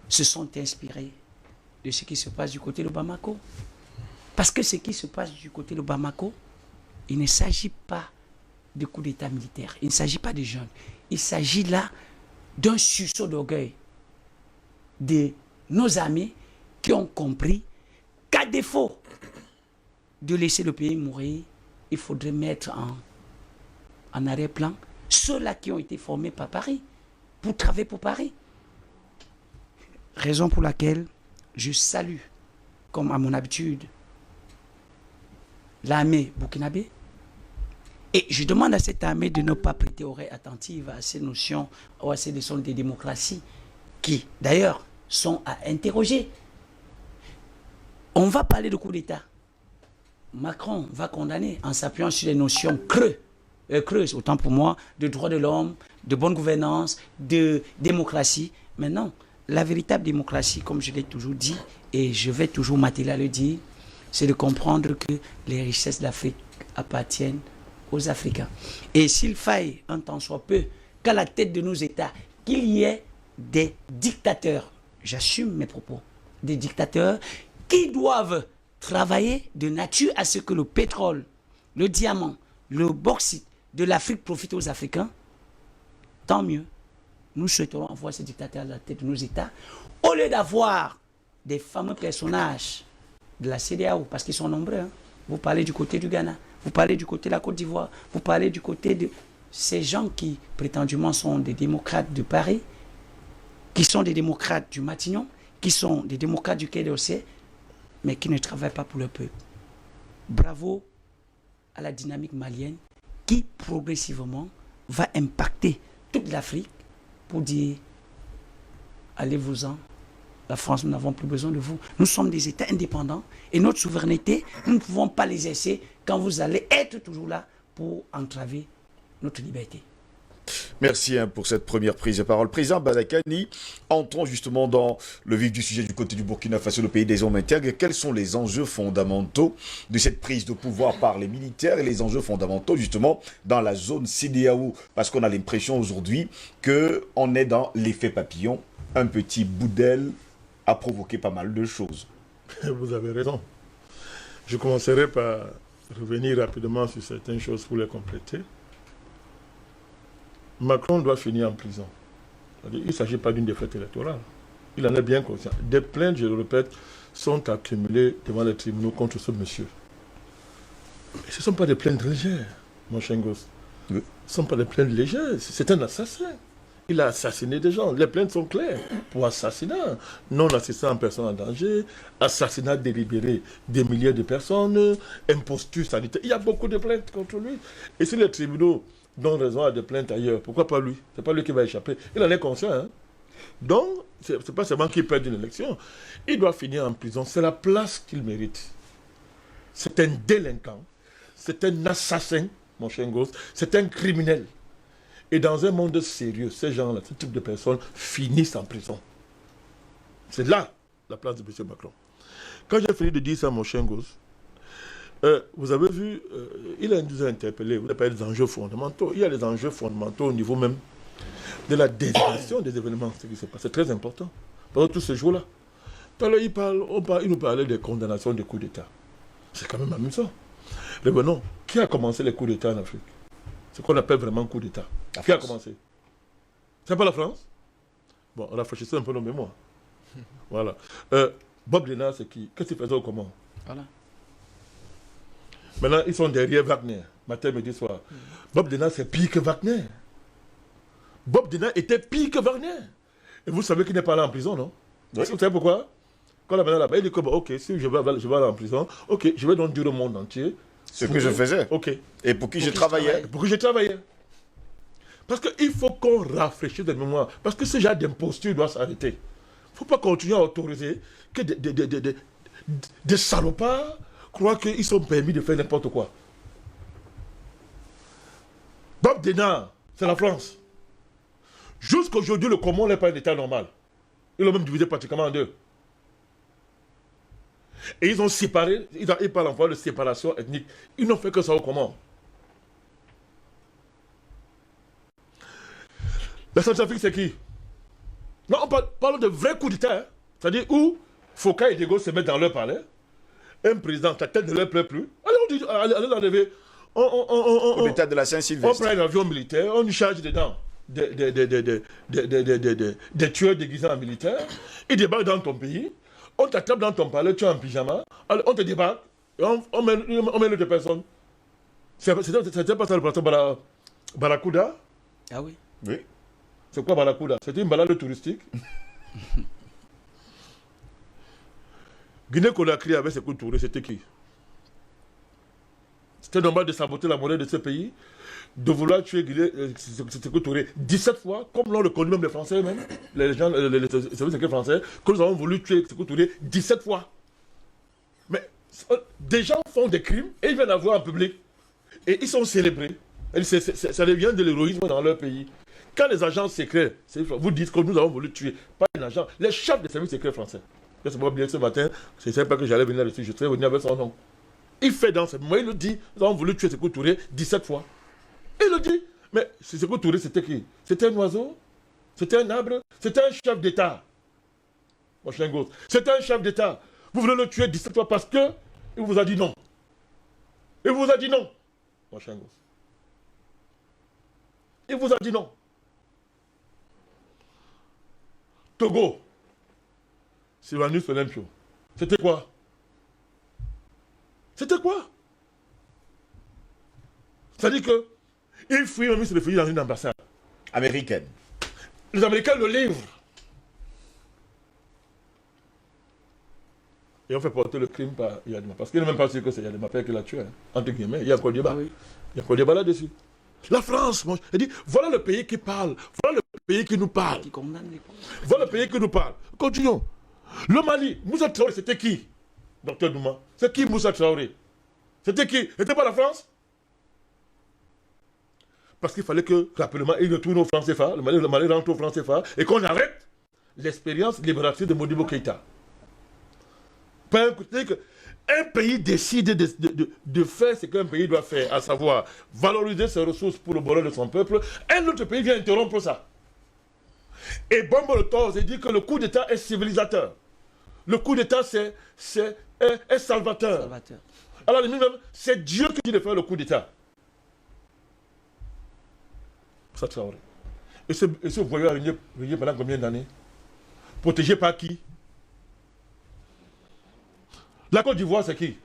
se sont inspirées de ce qui se passe du côté de Bamako. Parce que ce qui se passe du côté de Bamako, il ne s'agit pas de coup d'État militaire. Il ne s'agit pas de jeunes. Il s'agit là d'un sursaut d'orgueil de nos amis qui ont compris qu'à défaut de laisser le pays mourir, il faudrait mettre en arrière-plan ceux-là qui ont été formés par Paris, pour travailler pour Paris. Raison pour laquelle je salue, comme à mon habitude, l'armée burkinabé. Et je demande à cette armée de ne pas prêter oreille attentive à ces notions ou à ces notions de démocratie qui, d'ailleurs, sont à interroger. On va parler de coup d'État. Macron va condamner en s'appuyant sur les notions creuses, autant pour moi, de droits de l'homme, de bonne gouvernance, de démocratie. Mais non, la véritable démocratie, comme je l'ai toujours dit, et je vais toujours m'atteler à le dire, c'est de comprendre que les richesses de l'Afrique appartiennent aux Africains. Et s'il faille, un temps soit peu, qu'à la tête de nos États, qu'il y ait des dictateurs, j'assume mes propos, des dictateurs qui doivent travailler de nature à ce que le pétrole, le diamant, le bauxite de l'Afrique profite aux Africains, tant mieux. Nous souhaiterons avoir ces dictateurs à la tête de nos États, au lieu d'avoir des fameux personnages de la CEDEAO, parce qu'ils sont nombreux. Hein. Vous parlez du côté du Ghana, vous parlez du côté de la Côte d'Ivoire, vous parlez du côté de ces gens qui prétendument sont des démocrates de Paris, qui sont des démocrates du Matignon, qui sont des démocrates du Quai d'Orsay, mais qui ne travaillent pas pour le peuple. Bravo à la dynamique malienne qui progressivement va impacter toute l'Afrique pour dire allez-vous-en, la France, nous n'avons plus besoin de vous. Nous sommes des États indépendants et notre souveraineté, nous ne pouvons pas l'exercer quand vous allez être toujours là pour entraver notre liberté. Merci pour cette première prise de parole. Président Badakani, entrons justement dans le vif du sujet du côté du Burkina Faso, le pays des hommes intègres. Quels sont les enjeux fondamentaux de cette prise de pouvoir par les militaires et les enjeux fondamentaux justement dans la zone CEDEAO? Parce qu'on a l'impression aujourd'hui qu'on est dans l'effet papillon. Un petit bout d'aile a provoqué pas mal de choses. Vous avez raison. Je commencerai par revenir rapidement sur certaines choses pour les compléter. Macron doit finir en prison. Il ne s'agit pas d'une défaite électorale. Il en est bien conscient. Des plaintes, je le répète, sont accumulées devant les tribunaux contre ce monsieur. Et ce ne sont pas des plaintes légères, mon cher gosse. Oui. Ce ne sont pas des plaintes légères. C'est un assassin. Il a assassiné des gens. Les plaintes sont claires. Pour assassinat, non-assistance en personne en danger, assassinat délibéré des milliers de personnes, imposture sanitaire. Il y a beaucoup de plaintes contre lui. Et si les tribunaux donnent raison à des plaintes ailleurs, pourquoi pas lui? Ce n'est pas lui qui va échapper. Il en est conscient. Hein? Donc, ce n'est pas seulement qu'il perd une élection. Il doit finir en prison. C'est la place qu'il mérite. C'est un délinquant. C'est un assassin, mon cher gosse. C'est un criminel. Et dans un monde sérieux, ces gens-là, ce type de personnes finissent en prison. C'est là la place de M. Macron. Quand j'ai fini de dire ça, mon cher gosse, vous avez vu, il nous a interpellé, vous avez parlé des enjeux fondamentaux. Il y a des enjeux fondamentaux au niveau même de la désignation des événements. Ce qui se passe, c'est très important. Pendant tous ces jours-là. Tout à l'heure, il nous parlait des condamnations des coups d'État. C'est quand même amusant. Revenons, qui a commencé les coups d'État en Afrique? Ce qu'on appelle vraiment coup d'État. Qui a commencé? C'est pas la France? Bon, rafraîchissez un peu nos mémoires. Voilà. Bob Denard, c'est qui? Qu'est-ce qu'il faisait au Comores? Voilà. Maintenant, ils sont derrière Wagner, matin, midi, soir. Bob Denard, c'est pire que Wagner. Bob Denard était pire que Wagner. Et vous savez qu'il n'est pas allé en prison, non? Oui. Vous savez pourquoi? Quand la madame il dit que, bon, ok, si je vais aller en prison, ok, je vais donc dire au monde entier. Ce que je faisais. Ok. Et pour qui je travaillais. Pour qui je travaillais. Parce qu'il faut qu'on rafraîchisse les mémoires. Parce que ce genre d'imposture doit s'arrêter. Il ne faut pas continuer à autoriser que des salopards croient qu'ils sont permis de faire n'importe quoi. Bob Denard, c'est la France. Jusqu'aujourd'hui, le Comore n'est pas un État normal. Ils l'ont même divisé pratiquement en deux. Et ils ont séparé, ils parlent encore de séparation ethnique. Ils n'ont fait que ça au Comore. La Centrafrique, c'est qui? Non, on parle de vrais coups d'État. Hein? C'est-à-dire où Foucault et Diego se mettent dans leur palais. Un président, la tête ne leur plaît plus. Allez l'enlever. Coup d'État de la Saint-Sylvestre. On prend un avion militaire, on y charge dedans des tueurs déguisés en militaires. Ils débarquent dans ton pays. On t'attrape dans ton palais, tu es en pyjama. Alors, on te débarque. Et on met l'autre personne. C'était pas ça le plateau Barracuda? Ah oui. Oui. C'est quoi Barracuda? C'était une balade touristique. Guinée-Conakry avec ses coups de touriste, c'était qui? C'était normal de saboter la monnaie de ce pays, de vouloir tuer Sékou Touré 17 fois, comme l'ont reconnu même les Français eux-mêmes, les services secrets français, que nous avons voulu tuer Sékou Touré 17 fois. Mais des gens font des crimes et ils viennent la voir en public. Et ils sont célébrés. Et ça devient de l'héroïsme dans leur pays. Quand les agents secrets vous disent que nous avons voulu tuer, pas un agent, les chefs des services secrets français. Je ne sais pas bien ce matin, je ne savais pas que j'allais venir là-dessus, je serais venu avec son nom. Il fait dans ce moment, il le dit, nous avons voulu tuer Sékou Touré 17 fois. Il le dit. Mais Sékou Touré, c'était qui? C'était un oiseau? C'était un arbre? C'était un chef d'État. Mon chien gosse. C'était un chef d'État. Vous voulez le tuer 17 fois parce que il vous a dit non. Il vous a dit non. Mon chien gosse. Il vous a dit non. Togo. Sylvanus Olympio. C'était quoi? C'était quoi? C'est-à-dire que il fuit, même se réfugie dans une ambassade américaine. Les Américains le livrent. Et on fait porter le crime par Yadima. Parce qu'il n'est même pas sûr que c'est Yadima Père qui l'a tué. Hein. Entre guillemets, il y a encore débat. Ah oui. Il y a encore débat là-dessus. La France, elle dit, voilà le pays qui parle, voilà le pays qui nous parle. Qui condamne les... Voilà le pays qui nous parle. Continuons. Le Mali, Moussa Traoré, c'était qui, docteur Douma? C'est qui Moussa Traoré? C'était qui? C'était pas la France? Parce qu'il fallait que, rapidement, il retourne au franc CFA, le Mali rentre au franc CFA, et qu'on arrête l'expérience libératrice de Modibo Keïta. Pas écouter que un pays décide de faire ce qu'un pays doit faire, à savoir valoriser ses ressources pour le bonheur de son peuple, un autre pays vient interrompre ça. Et Bombo le Torse dit que le coup d'État est civilisateur. Le coup d'État, c'est salvateur. Alors, c'est Dieu qui dit de faire le coup d'État. Ça Traoré. Et ce voyou a régné pendant combien d'années? Protégé par qui? La Côte d'Ivoire, c'est qui?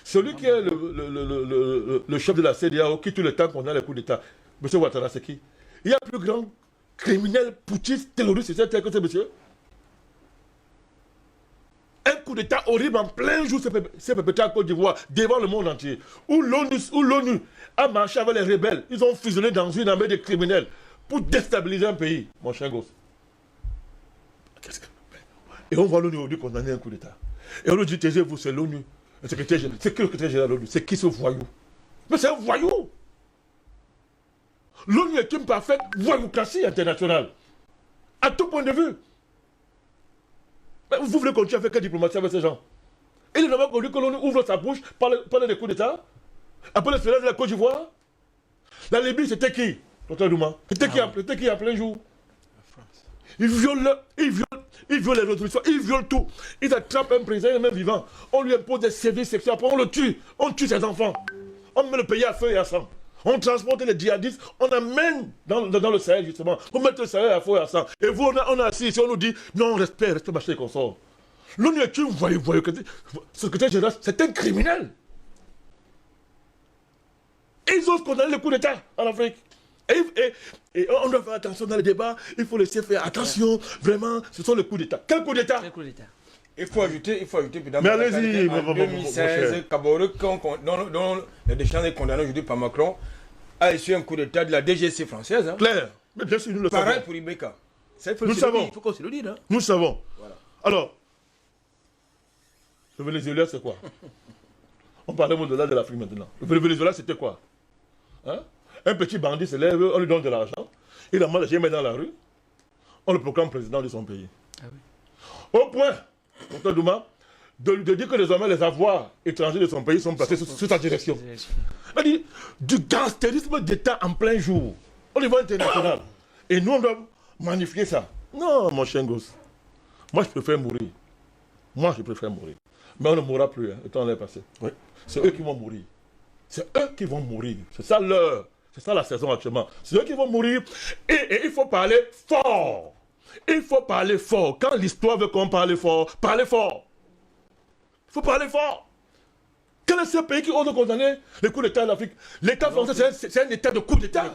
Celui qui est le chef de la CEDEAO, qui tout le temps qu'on a le coup d'État. M. Ouattara, c'est qui? Il y a plus grand criminel, putschiste, terroriste, c'est tel que c'est monsieur. Un coup d'État horrible en plein jour s'est perpétré en Côte d'Ivoire, devant le monde entier. Où l'ONU a marché avec les rebelles. Ils ont fusionné dans une armée de criminels pour déstabiliser un pays, mon cher gosse. Et on voit l'ONU aujourd'hui condamner un coup d'État. Et on nous dit, taisez-vous, c'est l'ONU. C'est qui le secrétaire général de l'ONU? C'est qui ce voyou? Mais c'est un voyou! L'ONU est une parfaite voyoucratie internationale. À tout point de vue. Mais vous voulez continuer à faire quelle diplomatie avec ces gens? Et il est normal que l'ONU ouvre sa bouche, parle des coups d'État. Après l'expérience de la Côte d'Ivoire. La Libye, c'était qui, Dr Douma? C'était qui en plein jour? Ils violent les résolutions, ils violent tout. Ils attrapent un président, même vivant. On lui impose des services sexuels, après on le tue. On tue ses enfants. On met le pays à feu et à sang. On transporte les djihadistes, on amène dans le Sahel justement, pour mettre le Sahel à feu et à sang. Et vous, on a assis ici, on nous dit, non, respect, machin et consort. L'ONU est une voyou, secrétaire général, c'est un criminel. Et ils osent condamner le coup d'État en Afrique. Et on doit faire attention dans les débats, il faut laisser faire attention, vraiment, ce sont les coups d'État. Quel coup d'État? Il faut ajouter, mais allez-y, en 2016, Kaboré, dont le décharge est condamné aujourd'hui par Macron, a reçu un coup d'État de la DGC française. Hein. Claire, mais bien sûr, nous le savons. Pareil pour Ibeka. Nous le savons. Il faut qu'on se le dise. Hein. Nous le savons. Voilà. Alors, le Venezuela, c'est quoi? On parlait au-delà de l'Afrique maintenant. Le Venezuela, c'était quoi? Hein? Un petit bandit se lève, on lui donne de l'argent, il a mal à dans la rue, on le proclame président de son pays. Ah oui. Au point, Dr Douma, de dire que désormais les avoirs étrangers de son pays sont placés sous sa direction. C'est-à-dire du gangstérisme d'État en plein jour, au niveau international. Et nous, on doit magnifier ça. Non, mon chien gosse. Moi, je préfère mourir. Mais on ne mourra plus, hein. Le temps est passé. Oui. C'est eux qui vont mourir. C'est eux qui vont mourir. C'est ça l'heure. C'est ça la saison actuellement. C'est eux qui vont mourir. Et il faut parler fort. Il faut parler fort. Quand l'histoire veut qu'on parle fort, parlez fort. Il faut parler fort. Quel est ce pays qui ose condamner les coups d'État en Afrique? L'État français, c'est un État de coups d'État.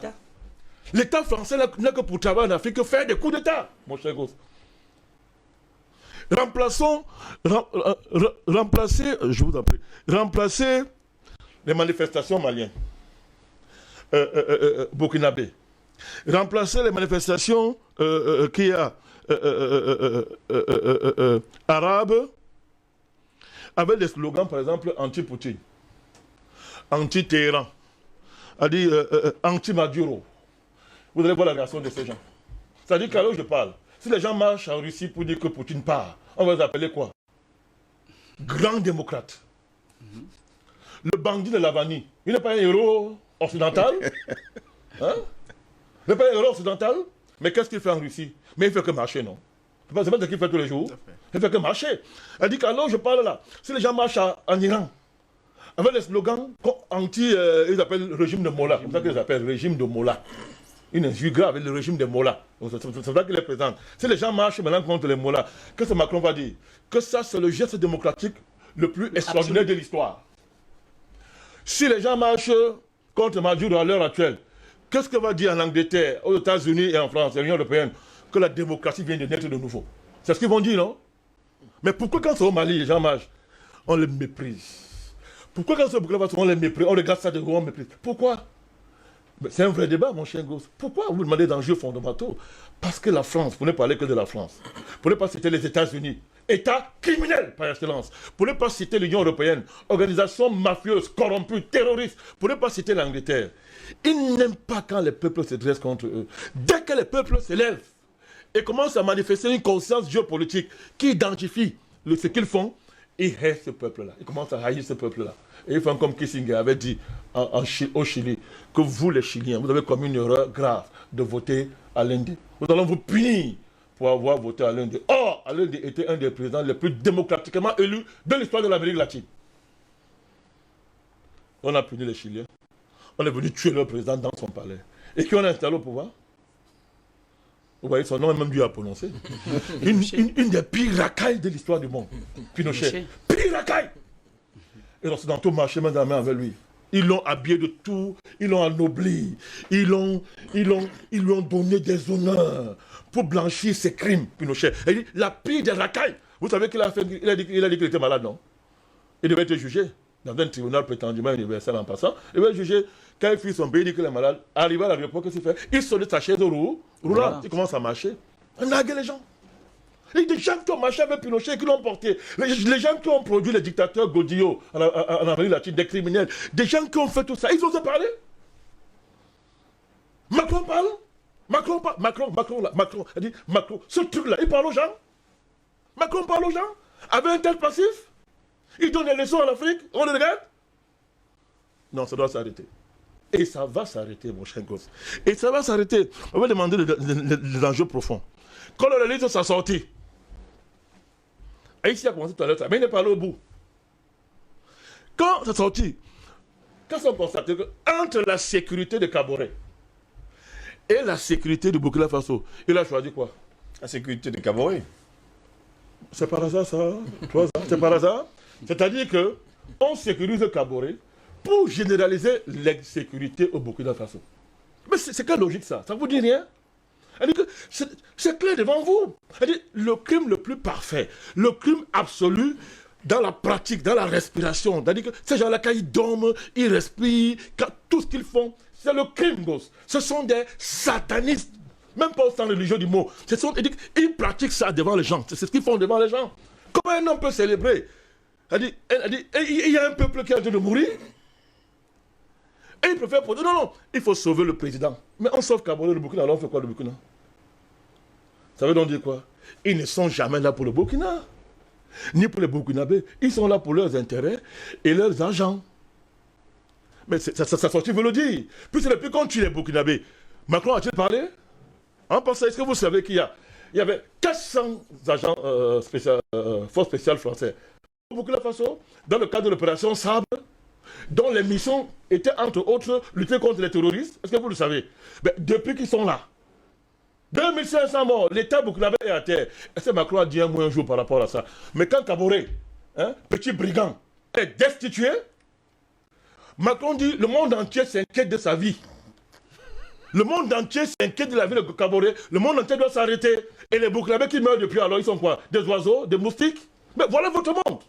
L'État français n'a que pour travailler en Afrique que faire des coups d'État, mon cher gosse. Remplacer les manifestations maliennes, burkinabé. Remplacer les manifestations qu'il y a arabes avec des slogans, par exemple, anti-Poutine, anti-Téhéran, anti-Maduro. Vous allez voir la réaction de ces gens. C'est-à-dire qu'à l'heure où je parle, si les gens marchent en Russie pour dire que Poutine part, on va les appeler quoi? Grand démocrate. Le bandit de Lavani, il n'est pas un héros occidental. Hein? Il n'est pas un héros occidental. Mais qu'est-ce qu'il fait en Russie? Mais il ne fait que marcher, non? C'est pas ce qu'il fait tous les jours. Il ne fait que marcher. Elle dit qu'alors je parle là, si les gens marchent en Iran, avec les slogans anti, ils appellent le régime de Mollah, c'est comme ça qu'ils appellent régime de Mollah. Une injure grave avec le régime des Mollahs. C'est ça qu'il est présent. Si les gens marchent maintenant contre les Mollahs, qu'est-ce que Macron va dire? Que ça, c'est le geste démocratique le plus extraordinaire de l'histoire. Si les gens marchent contre Maduro à l'heure actuelle, qu'est-ce que va dire en Angleterre, aux États-Unis et en France, et l'Union européenne? Que la démocratie vient de naître de nouveau. C'est ce qu'ils vont dire, non? Mais pourquoi quand c'est au Mali, les gens marchent, on les méprise? Pourquoi quand ce Burkina Faso, on les méprise, on regarde ça de haut, on méprise? Pourquoi? C'est un vrai débat, mon cher gosse. Pourquoi vous demandez d'enjeux fondamentaux? Parce que la France, pour ne parler que de la France, pour ne pas citer les États-Unis, État criminel par excellence, pour ne pas citer l'Union européenne, organisation mafieuse, corrompue, terroriste, pour ne pas citer l'Angleterre, ils n'aiment pas quand les peuples se dressent contre eux. Dès que les peuples s'élèvent et commencent à manifester une conscience géopolitique qui identifie ce qu'ils font, ils haïssent ce peuple-là. Ils commencent à haïr ce peuple-là. Et ils font comme Kissinger avait dit au Chili, que vous les Chiliens, vous avez commis une erreur grave de voter à l'Inde. Nous allons vous punir pour avoir voté à l'Inde. Or, l'Inde était un des présidents les plus démocratiquement élus de l'histoire de l'Amérique latine. On a puni les Chiliens. On est venu tuer leur président dans son palais. Et qui on a installé au pouvoir? Vous voyez, son nom est même dû à prononcer. Une des pires racailles de l'histoire du monde. Pinochet. Pire racaille! Et les Occidentaux marchaient main dans la main avec lui. Ils l'ont habillé de tout, ils l'ont anobli, ils lui ont donné des honneurs pour blanchir ses crimes, Pinochet. Il dit, la pire des racailles. Vous savez qu'il a fait, il a dit qu'il était malade, non? Il devait être jugé dans un tribunal prétendument universel en passant. Il devait être jugé quand il fit son pays, il dit qu'il est malade. Arrivé à l'aéroport, qu'est-ce qu'il fait? Il sort de sa chaise roulante, voilà. Il commence à marcher. On nargue les gens. Il y a des gens qui ont marché avec Pinochet, qui l'ont porté. Les gens qui ont produit les dictateurs Godillot en Amérique latine, des criminels, des gens qui ont fait tout ça, ils osent parler. Macron parle. Macron, il dit, Macron, ce truc-là, il parle aux gens. Macron parle aux gens, avec un tel passif. Il donne des leçons en Afrique, on le regarde. Non, ça doit s'arrêter. Et ça va s'arrêter, mon cher gosse. Et ça va s'arrêter. On va demander des enjeux profonds. Quand le réalisme s'est sorti, Haïti a commencé tout à l'heure, mais il n'est pas allé au bout. Quand c'est sorti, quand on constate qu'entre la sécurité de Kaboré et la sécurité du Burkina Faso, il a choisi quoi? La sécurité de Kaboré. C'est par hasard ça? C'est par hasard? C'est-à-dire qu'on sécurise Kaboré pour généraliser l'insécurité au Burkina Faso. Mais c'est quelle logique ça? Ça ne vous dit rien? C'est clair devant vous. Le crime le plus parfait, le crime absolu dans la pratique, dans la respiration. C'est-à-dire que ces gens-là, quand ils dorment, ils respirent, tout ce qu'ils font, c'est le crime, gosse. Ce sont des satanistes, même pas au sens religieux du mot. Ils pratiquent ça devant les gens. C'est ce qu'ils font devant les gens. Comment un homme peut célébrer? Il y a un peuple qui est en train de mourir. Et il préfère pour dire non, il faut sauver le président. Mais on sauve Kaboré, le Burkina, alors on fait quoi le Burkina? Ça veut donc dire quoi? Ils ne sont jamais là pour le Burkina, ni pour les Burkinabés. Ils sont là pour leurs intérêts et leurs agents. Mais ça sortit veut le dire. Puis c'est depuis qu'on tue les Burkinabés. Macron a-t-il parlé? Est-ce que vous savez qu'il y avait 400 agents forces spéciales français au Burkina Faso, dans le cadre de l'opération Sabre, dont les missions étaient, entre autres, lutter contre les terroristes? Est-ce que vous le savez? Mais depuis qu'ils sont là, 2500 morts, l'État burkinabé est à terre. Est-ce que Macron a dit un mot un jour par rapport à ça? Mais quand Kaboré, petit brigand, est destitué, Macron dit le monde entier s'inquiète de sa vie. Le monde entier s'inquiète de la vie de Kaboré. Le monde entier doit s'arrêter. Et les Burkinabés qui meurent depuis alors, ils sont quoi? Des oiseaux, des moustiques? Mais voilà votre monde.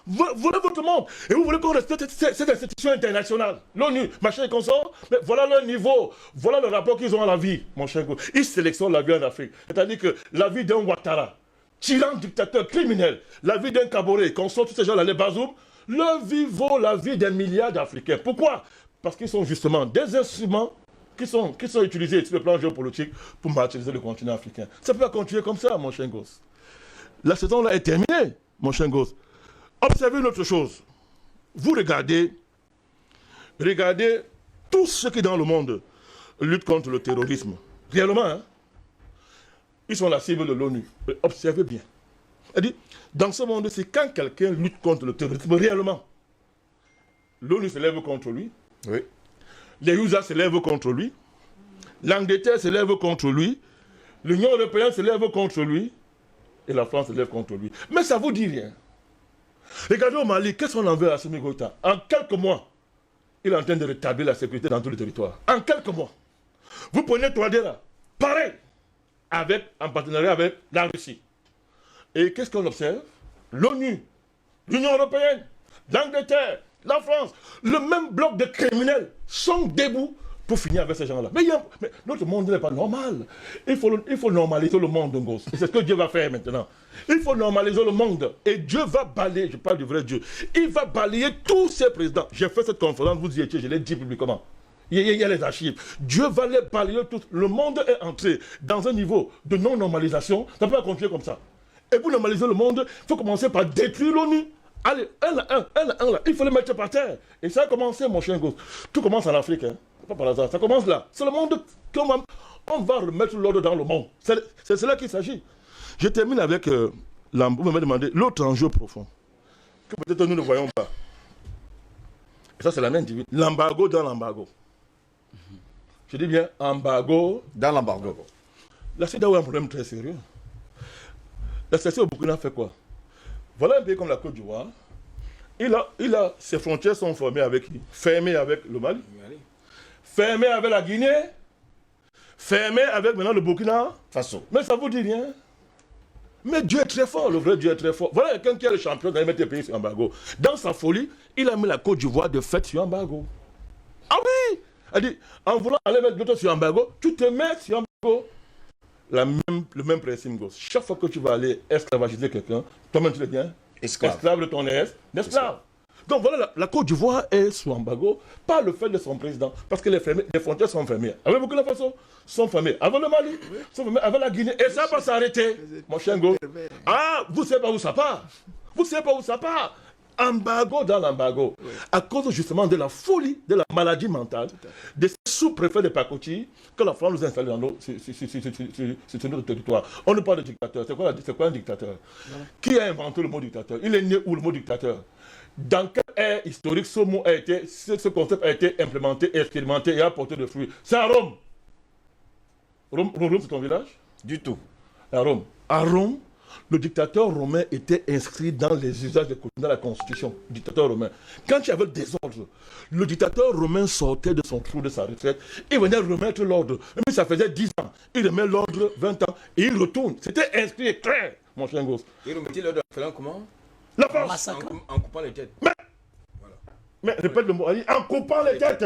Voilà votre monde. Et vous voulez qu'on respecte cette institution internationale, l'ONU, machin et consort. Mais voilà leur niveau. Voilà le rapport qu'ils ont à la vie, mon cher Go. Ils sélectionnent la vie en Afrique. C'est-à-dire que la vie d'un Ouattara, tyran, dictateur, criminel, la vie d'un Kaboré, consort, tous ces gens-là, les Bazoum, leur vie vaut la vie des milliards d'Africains. Pourquoi? Parce qu'ils sont justement des instruments qui sont utilisés sur le plan géopolitique pour martyriser le continent africain. Ça ne peut pas continuer comme ça, mon cher gosse. La saison là est terminée, mon cher gosse. Observez une autre chose. Vous regardez tous ceux qui dans le monde luttent contre le terrorisme. Réellement, ils sont la cible de l'ONU. Observez bien. Dans ce monde-ci, quand quelqu'un lutte contre le terrorisme, réellement, l'ONU se lève contre lui. Oui. Les USA se lèvent contre lui. L'Angleterre se lève contre lui. L'Union européenne se lève contre lui. Et la France se lève contre lui. Mais ça ne vous dit rien. Regardez au Mali, qu'est-ce qu'on en veut à Assimi Goïta? En quelques mois, il est en train de rétablir la sécurité dans tout le territoire. En quelques mois. Vous prenez Touadéra, pareil, en partenariat avec la Russie. Et qu'est-ce qu'on observe? L'ONU, l'Union européenne, l'Angleterre, la France, le même bloc de criminels sont debout pour finir avec ces gens-là. Mais notre monde n'est pas normal. Il faut normaliser le monde, gosse. Et c'est ce que Dieu va faire maintenant. Il faut normaliser le monde. Et Dieu va balayer, je parle du vrai Dieu, il va balayer tous ces présidents. J'ai fait cette conférence, vous y étiez, je l'ai dit publiquement. Il y a les archives. Dieu va les balayer tous. Le monde est entré dans un niveau de non-normalisation. Ça ne peut pas continuer comme ça. Et pour normaliser le monde, il faut commencer par détruire l'ONU. Allez, un là, il faut les mettre par terre. Et ça a commencé, mon chien gosse. Tout commence en Afrique, hein. Pas par hasard, ça commence là. C'est le monde qu'on va remettre l'ordre dans le monde. C'est cela qu'il s'agit. Je termine avec vous m'avez demandé l'autre enjeu profond, que peut-être nous ne voyons pas. Et ça, c'est la main divine. L'embargo dans l'embargo. Je dis bien embargo dans l'embargo. La CEDEAO a un problème très sérieux. La CEDEAO au Burkina fait quoi? Voilà un pays comme la Côte d'Ivoire. Ses frontières sont fermées avec qui? Fermées avec le Mali. Fermé avec la Guinée, fermé avec maintenant le Burkina Faso. Mais ça vous dit rien. Mais Dieu est très fort, le vrai Dieu est très fort. Voilà quelqu'un qui est le champion d'aller mettre les pays sur embargo. Dans sa folie, il a mis la Côte d'Ivoire de fait sur embargo. Ah oui! Elle dit, en voulant aller mettre l'autre sur embargo, tu te mets sur embargo. Le même principe, gosse. Chaque fois que tu vas aller esclavagiser quelqu'un, toi-même tu deviens esclave de ton esclave. Donc voilà, la Côte d'Ivoire est sous embargo, pas le fait de son président, parce que les frontières sont fermées. Avec Burkina Faso, sont fermées. Avec le Mali, sont fermées. Avec la Guinée, et ça va s'arrêter. Mon chien go. Ah, vous ne savez pas où ça part. Vous ne savez pas où ça part. Embargo dans l'embargo. Oui. À cause justement de la folie, de la maladie mentale, des sous-préfets de Pakoti, que la France nous a installés sur notre territoire. On ne parle de dictateur. C'est quoi un dictateur? Voilà. Qui a inventé le mot dictateur? Il est né où le mot dictateur? Dans quelle ère historique ce concept a été implémenté, expérimenté et apporté de fruits? C'est à Rome. Rome, c'est ton village? Du tout. À Rome. À Rome, le dictateur romain était inscrit dans les usages dans la constitution. Le dictateur romain. Quand il y avait le désordre, le dictateur romain sortait de son trou, de sa retraite, et venait remettre l'ordre. Mais ça faisait 10 ans. Il remet l'ordre 20 ans, et il retourne. C'était inscrit clair, mon chien gosse. Il remettait l'ordre en comment? La France. En coupant les têtes. Mais répète le mot, en coupant les têtes.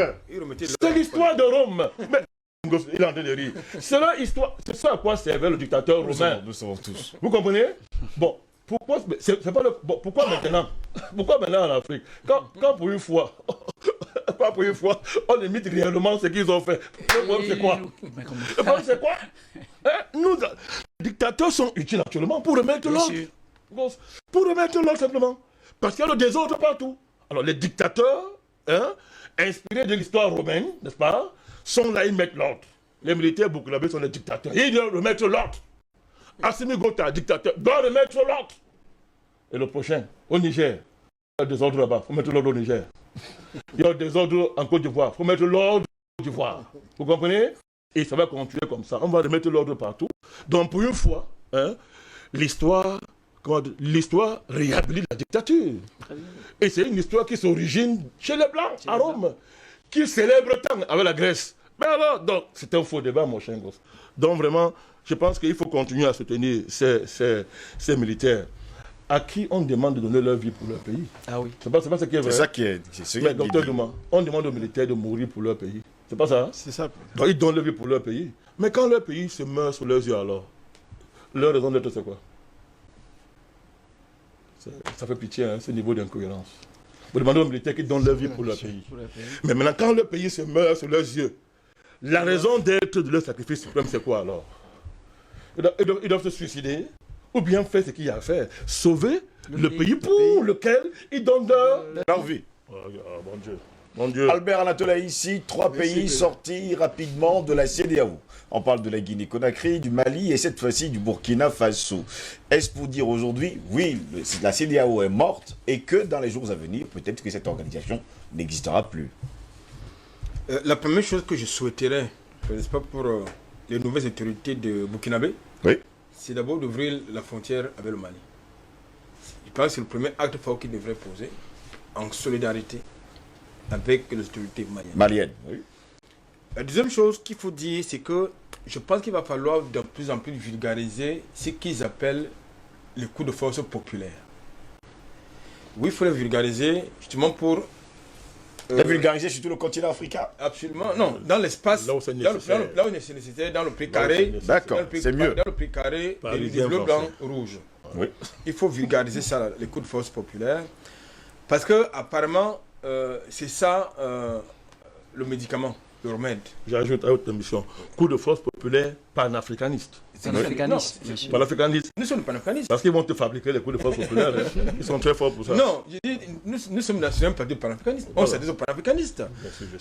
C'est l'histoire de Rome. Mais il est en train de rire. C'est ça à quoi servait le dictateur romain. Nous savons tous. Vous comprenez? Bon, pourquoi maintenant? Pourquoi maintenant en Afrique? Quand pour une fois, on imite réellement ce qu'ils ont fait. Le problème c'est quoi? Le problème c'est quoi? Les dictateurs sont utiles actuellement pour remettre l'ordre. Pour remettre l'ordre simplement. Parce qu'il y a le désordre partout. Alors les dictateurs, inspirés de l'histoire romaine, n'est-ce pas, sont là, ils mettent l'ordre. Les militaires burkinabés sont les dictateurs. Ils doivent remettre l'ordre. Assimi Gota, dictateur, doit remettre l'ordre. Et le prochain, au Niger, il y a des ordres là-bas, il faut mettre l'ordre au Niger. Il y a des ordres en Côte d'Ivoire, il faut mettre l'ordre en Côte d'Ivoire. Vous comprenez? Et ça va continuer comme ça. On va remettre l'ordre partout. Donc pour une fois, l'histoire réhabilite la dictature. Et c'est une histoire qui s'origine chez les Blancs, à Rome, qui célèbre tant avec la Grèce. Mais alors, donc, c'est un faux débat, mon chien gosse. Donc vraiment, je pense qu'il faut continuer à soutenir ces militaires à qui on demande de donner leur vie pour leur pays. Ah oui. C'est pas ce qui est vrai. C'est ça qui est... Mais docteur Douma, on demande aux militaires de mourir pour leur pays. C'est pas ça, hein? C'est ça. Donc ils donnent leur vie pour leur pays. Mais quand leur pays se meurt sous leurs yeux alors, leur raison d'être c'est quoi? Ça fait pitié, hein, ce niveau d'incohérence. Vous demandez aux militaires qui donnent leur vie pour leur pays. Mais maintenant, quand leur pays se meurt sous leurs yeux, la raison d'être de leur sacrifice suprême, c'est quoi alors? Ils doivent se suicider ou bien faire ce qu'il y a à faire. Sauver le pays pour lequel ils donnent leur vie. Oh, mon Dieu. Mon Dieu. Albert Anatola ici, 3 pays sortis rapidement de la CEDEAO. On parle de la Guinée-Conakry, du Mali et cette fois-ci du Burkina Faso. Est-ce pour dire aujourd'hui, oui, la CEDEAO est morte et que dans les jours à venir, peut-être que cette organisation n'existera plus? La première chose que je souhaiterais, n'est-ce pas, pour les nouvelles autorités de Burkinabé, oui, c'est d'abord d'ouvrir la frontière avec le Mali. Je pense que c'est le premier acte fort qu'ils devraient poser en solidarité avec les autorités maliennes. Oui. La deuxième chose qu'il faut dire, c'est que je pense qu'il va falloir de plus en plus vulgariser ce qu'ils appellent les coups de force populaires. Oui, il faut les vulgariser, justement pour... les vulgariser sur tout le continent africain. Absolument, non, dans l'espace, là où c'est nécessaire, dans le prix carré, d'accord, c'est mieux. Dans le prix carré, les bleus, blancs, rouges. Oui. Il faut vulgariser ça, là, les coups de force populaires, parce que apparemment, c'est ça le médicament, le remède. J'ajoute à votre émission, coup de force populaire panafricaniste. Panafricaniste, bien sûr. Panafricaniste. Nous sommes panafricanistes. Parce qu'ils vont te fabriquer les coups de force populaires. Hein. Ils sont très forts pour ça. Non, je dis, nous sommes dans un parti panafricaniste. On s'adresse aux panafricanistes.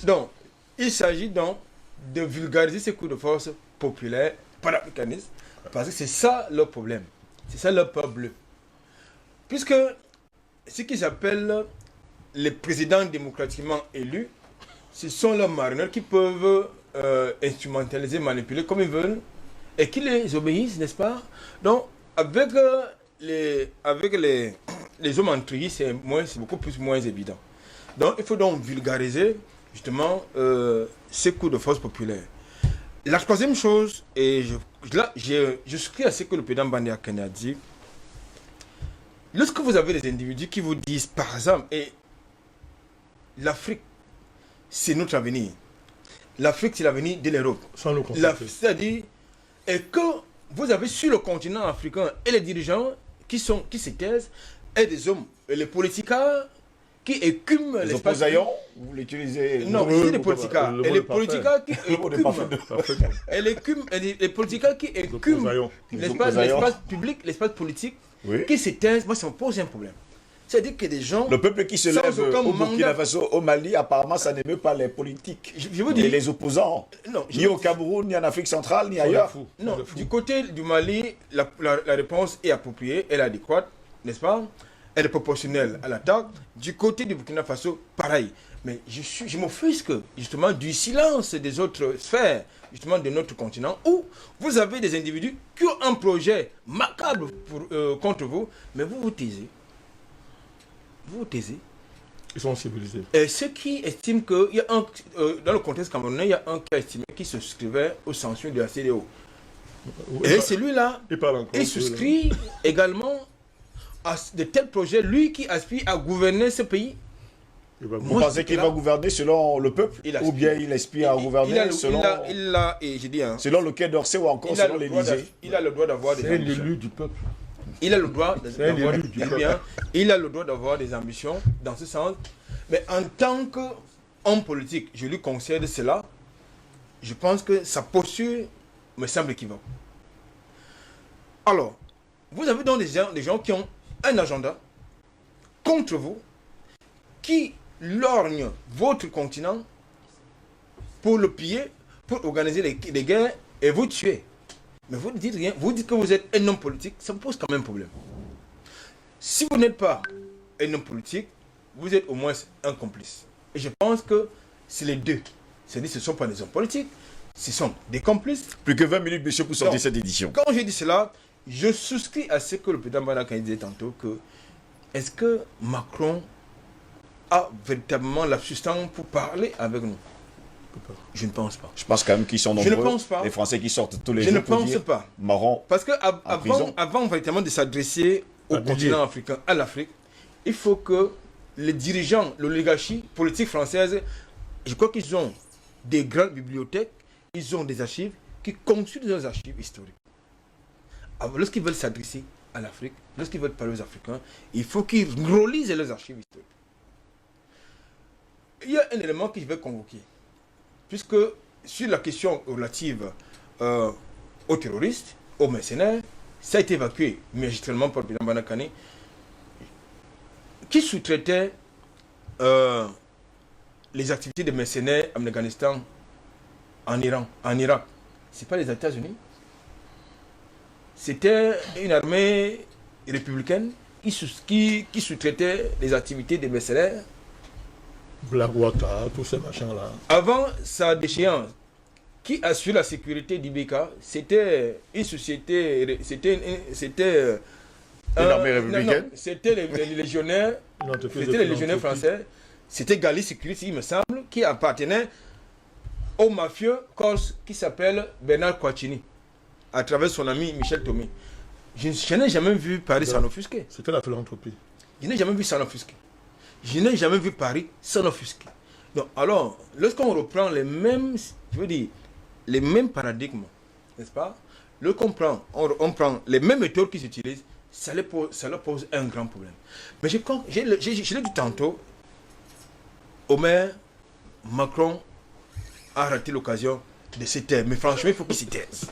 Donc, il s'agit donc de vulgariser ces coups de force populaires panafricanistes, parce que c'est ça leur problème. C'est ça leur peur bleue. Puisque ce qu'ils appellent les présidents démocratiquement élus, ce sont leurs marionnettes qui peuvent instrumentaliser, manipuler comme ils veulent, et qui les obéissent, n'est-ce pas? Donc, avec les hommes intrigués, c'est beaucoup moins évident. Donc, il faut donc vulgariser, justement, ces coups de force populaires. La troisième chose, et je souscris à ce que le président Bandé Akane a dit, lorsque vous avez des individus qui vous disent, par exemple, et l'Afrique, c'est notre avenir. L'Afrique, c'est l'avenir de l'Europe. C'est-à-dire, et que vous avez sur le continent africain et les dirigeants qui se taisent, et des hommes, et les politiciens qui écument les opposants, vous l'utilisez. Non, c'est des politiciens. Et les politiciens qui écument. Les politiciens qui écument l'espace public, l'espace politique, qui se taisent, moi ça me pose un problème. C'est-à-dire que des gens... Le peuple qui se lève au Burkina Faso, au Mali, apparemment, ça n'émeut pas les politiques. Je vous dis... Et les opposants. Non, ni au Cameroun, ni en Afrique centrale, ni ailleurs. Non, du côté du Mali, la réponse est appropriée, elle est adéquate, n'est-ce pas? Elle est proportionnelle à l'attaque. Du côté du Burkina Faso, pareil. Mais je m'offusque, justement, du silence des autres sphères, justement, de notre continent, où vous avez des individus qui ont un projet macabre contre vous, mais vous vous taisez. Vous vous taisez. Ils sont civilisés. Et ceux qui estiment que, il y a dans le contexte camerounais, il y a un qui a estimé qu'il se souscrivait aux sanctions de la CEDEAO. Et celui-là, il souscrit également à de tels projets, lui qui aspire à gouverner ce pays. Vous pensez qu'il va gouverner selon le peuple, ou bien il aspire à gouverner selon le Quai d'Orsay ou encore selon l'Élysée? Il a le droit d'avoir des ambitions. C'est l'élu du peuple. Il a le droit d'avoir des ambitions dans ce sens. Mais en tant qu'homme politique, je lui concède cela. Je pense que sa posture me semble équivoque. Alors, vous avez donc des gens qui ont un agenda contre vous, qui lorgnent votre continent pour le piller, pour organiser des guerres et vous tuer. Mais vous ne dites rien, vous dites que vous êtes un homme politique, ça me pose quand même problème. Si vous n'êtes pas un homme politique, vous êtes au moins un complice. Et je pense que c'est les deux. C'est-à-dire que ce ne sont pas des hommes politiques, ce sont des complices. Plus que 20 minutes, monsieur, pour sortir cette édition. Quand j'ai dit cela, je souscris à ce que le président Badaka disait tantôt, que est-ce que Macron a véritablement la substance pour parler avec nous? Je ne pense pas. Je pense quand même qu'ils sont nombreux. Je ne pense pas. Les Français qui sortent tous les jours. Je ne pense pas. Marron. Parce qu'avant véritablement de s'adresser au continent africain, à l'Afrique, il faut que les dirigeants, l'oligarchie politique française, je crois qu'ils ont des grandes bibliothèques, ils ont des archives qui consultent leurs archives historiques. Alors, lorsqu'ils veulent s'adresser à l'Afrique, lorsqu'ils veulent parler aux Africains, il faut qu'ils relisent leurs archives historiques. Il y a un élément que je vais convoquer. Puisque sur la question relative aux terroristes, aux mercenaires, ça a été évacué magistralement par le président Banakane, qui sous-traitait les activités des mercenaires en Afghanistan, en Iran, en Irak. Ce n'est pas les États-Unis. C'était une armée républicaine qui sous-traitait les activités des mercenaires. Blackwater, tous ces machins-là. Avant sa déchéance, qui assure la sécurité d'IBK, c'était une société, c'était une armée républicaine. C'était les légionnaires, français, c'était Gali Security, il me semble, qui appartenait au mafieux corse qui s'appelle Bernard Kouachini, à travers son ami Michel Thomé. Je n'ai jamais vu Paris s'en offusquer. C'était la philanthropie. Je n'ai jamais vu ça l'offusquer. Je n'ai jamais vu Paris sans l'offusquer. Donc, alors, lorsqu'on reprend les mêmes, je veux dire, les mêmes paradigmes, n'est-ce pas? Lorsqu'on prend, on prend les mêmes méthodes qui s'utilisent, ça leur pose un grand problème. Mais je l'ai dit tantôt, Omer, Macron a raté l'occasion de se taire. Mais franchement, il faut qu'il se taise.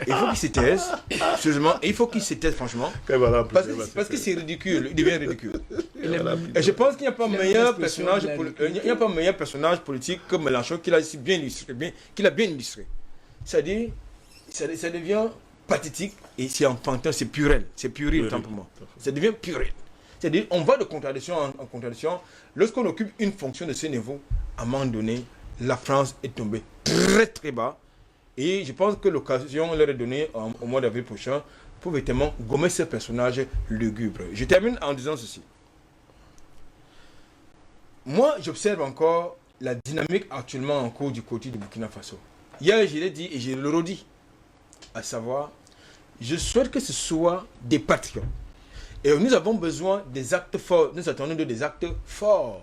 Il faut qu'il se taise, sérieusement, il faut qu'il se taise, franchement. Parce que c'est ridicule, il devient ridicule. Et je pense qu'il n'y a pas meilleur personnage politique que Mélenchon qu'il a bien illustré. C'est-à-dire, ça devient pathétique et c'est enfantin, c'est puéril, autant pour moi. Ça devient puéril. C'est-à-dire, on va de contradiction en contradiction. Lorsqu'on occupe une fonction de ce niveau, à un moment donné, la France est tombée très très bas. Et je pense que l'occasion leur est donnée au mois d'avril prochain pour véritablement gommer ce personnage lugubre. Je termine en disant ceci. Moi, j'observe encore la dynamique actuellement en cours du côté du Burkina Faso. Hier, je l'ai dit et je le redis. À savoir, je souhaite que ce soit des patriotes. Et nous avons besoin des actes forts. Nous attendons des actes forts.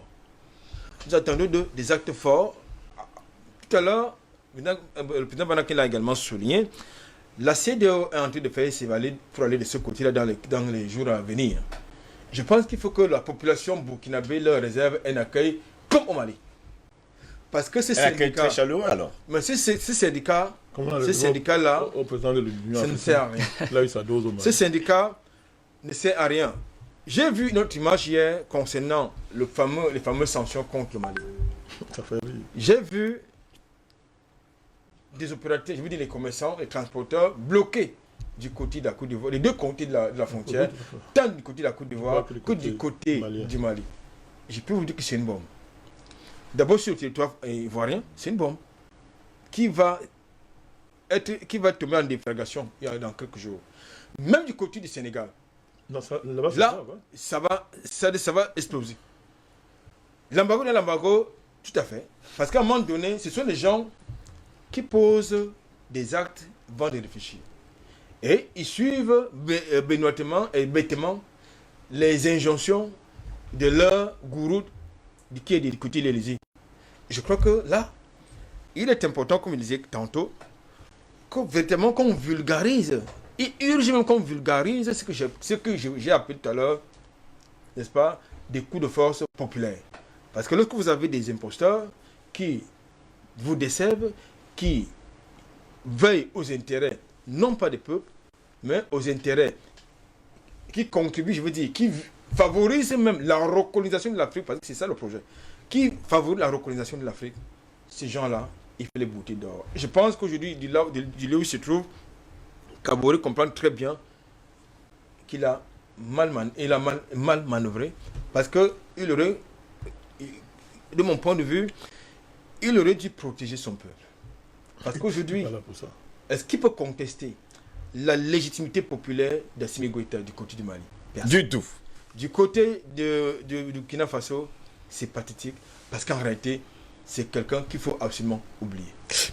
Nous attendons des actes forts. Tout à l'heure, le président Banaké l'a également souligné, la CEDEAO est en train de faire ses valides pour aller de ce côté-là dans les jours à venir. Je pense qu'il faut que la population burkinabé leur réserve un accueil comme au Mali. Parce que ces syndicats... très chaleureux alors. Mais ces syndicats-là, au président de l'Union, ça ne sert à rien. Là, il s'adose au Mali. Ces syndicats ne servent à rien. J'ai vu une autre image hier concernant les fameuses sanctions contre le Mali. Ça fait rire. J'ai vu des opérateurs, je veux dire les commerçants, les transporteurs bloqués du côté de la Côte d'Ivoire, les deux côtés de la frontière, tant du côté de la Côte d'Ivoire que du côté du Mali. Je peux vous dire que c'est une bombe. D'abord sur le territoire ivoirien, c'est une bombe qui va tomber en déflagration dans quelques jours. Même du côté du Sénégal. Non, ça va exploser. L'embargo, tout à fait. Parce qu'à un moment donné, ce sont les gens qui posent des actes avant de réfléchir. Et ils suivent bêtement les injonctions de leur gourou qui est du côté de l'Élysée. Je crois que là, il est important, comme je disais tantôt, qu'on vulgarise. Il urge même qu'on vulgarise ce que j'ai appelé tout à l'heure, n'est-ce pas, des coups de force populaires. Parce que lorsque vous avez des imposteurs qui vous décèvent, qui veillent aux intérêts, non pas des peuples, mais aux intérêts qui contribuent, je veux dire, qui favorisent même la recolonisation de l'Afrique, parce que c'est ça le projet, qui favorise la recolonisation de l'Afrique, ces gens-là, il faut les bouter dehors. Je pense qu'aujourd'hui, du lieu où il se trouve, Kaboré comprend très bien qu'il a mal manœuvré, parce que il aurait, de mon point de vue, il aurait dû protéger son peuple. Parce qu'aujourd'hui, est-ce qu'il peut contester la légitimité populaire d'Assimi Goïta du côté du Mali? Du tout. Du côté du Burkina Faso, c'est pathétique, parce qu'en réalité, c'est quelqu'un qu'il faut absolument oublier.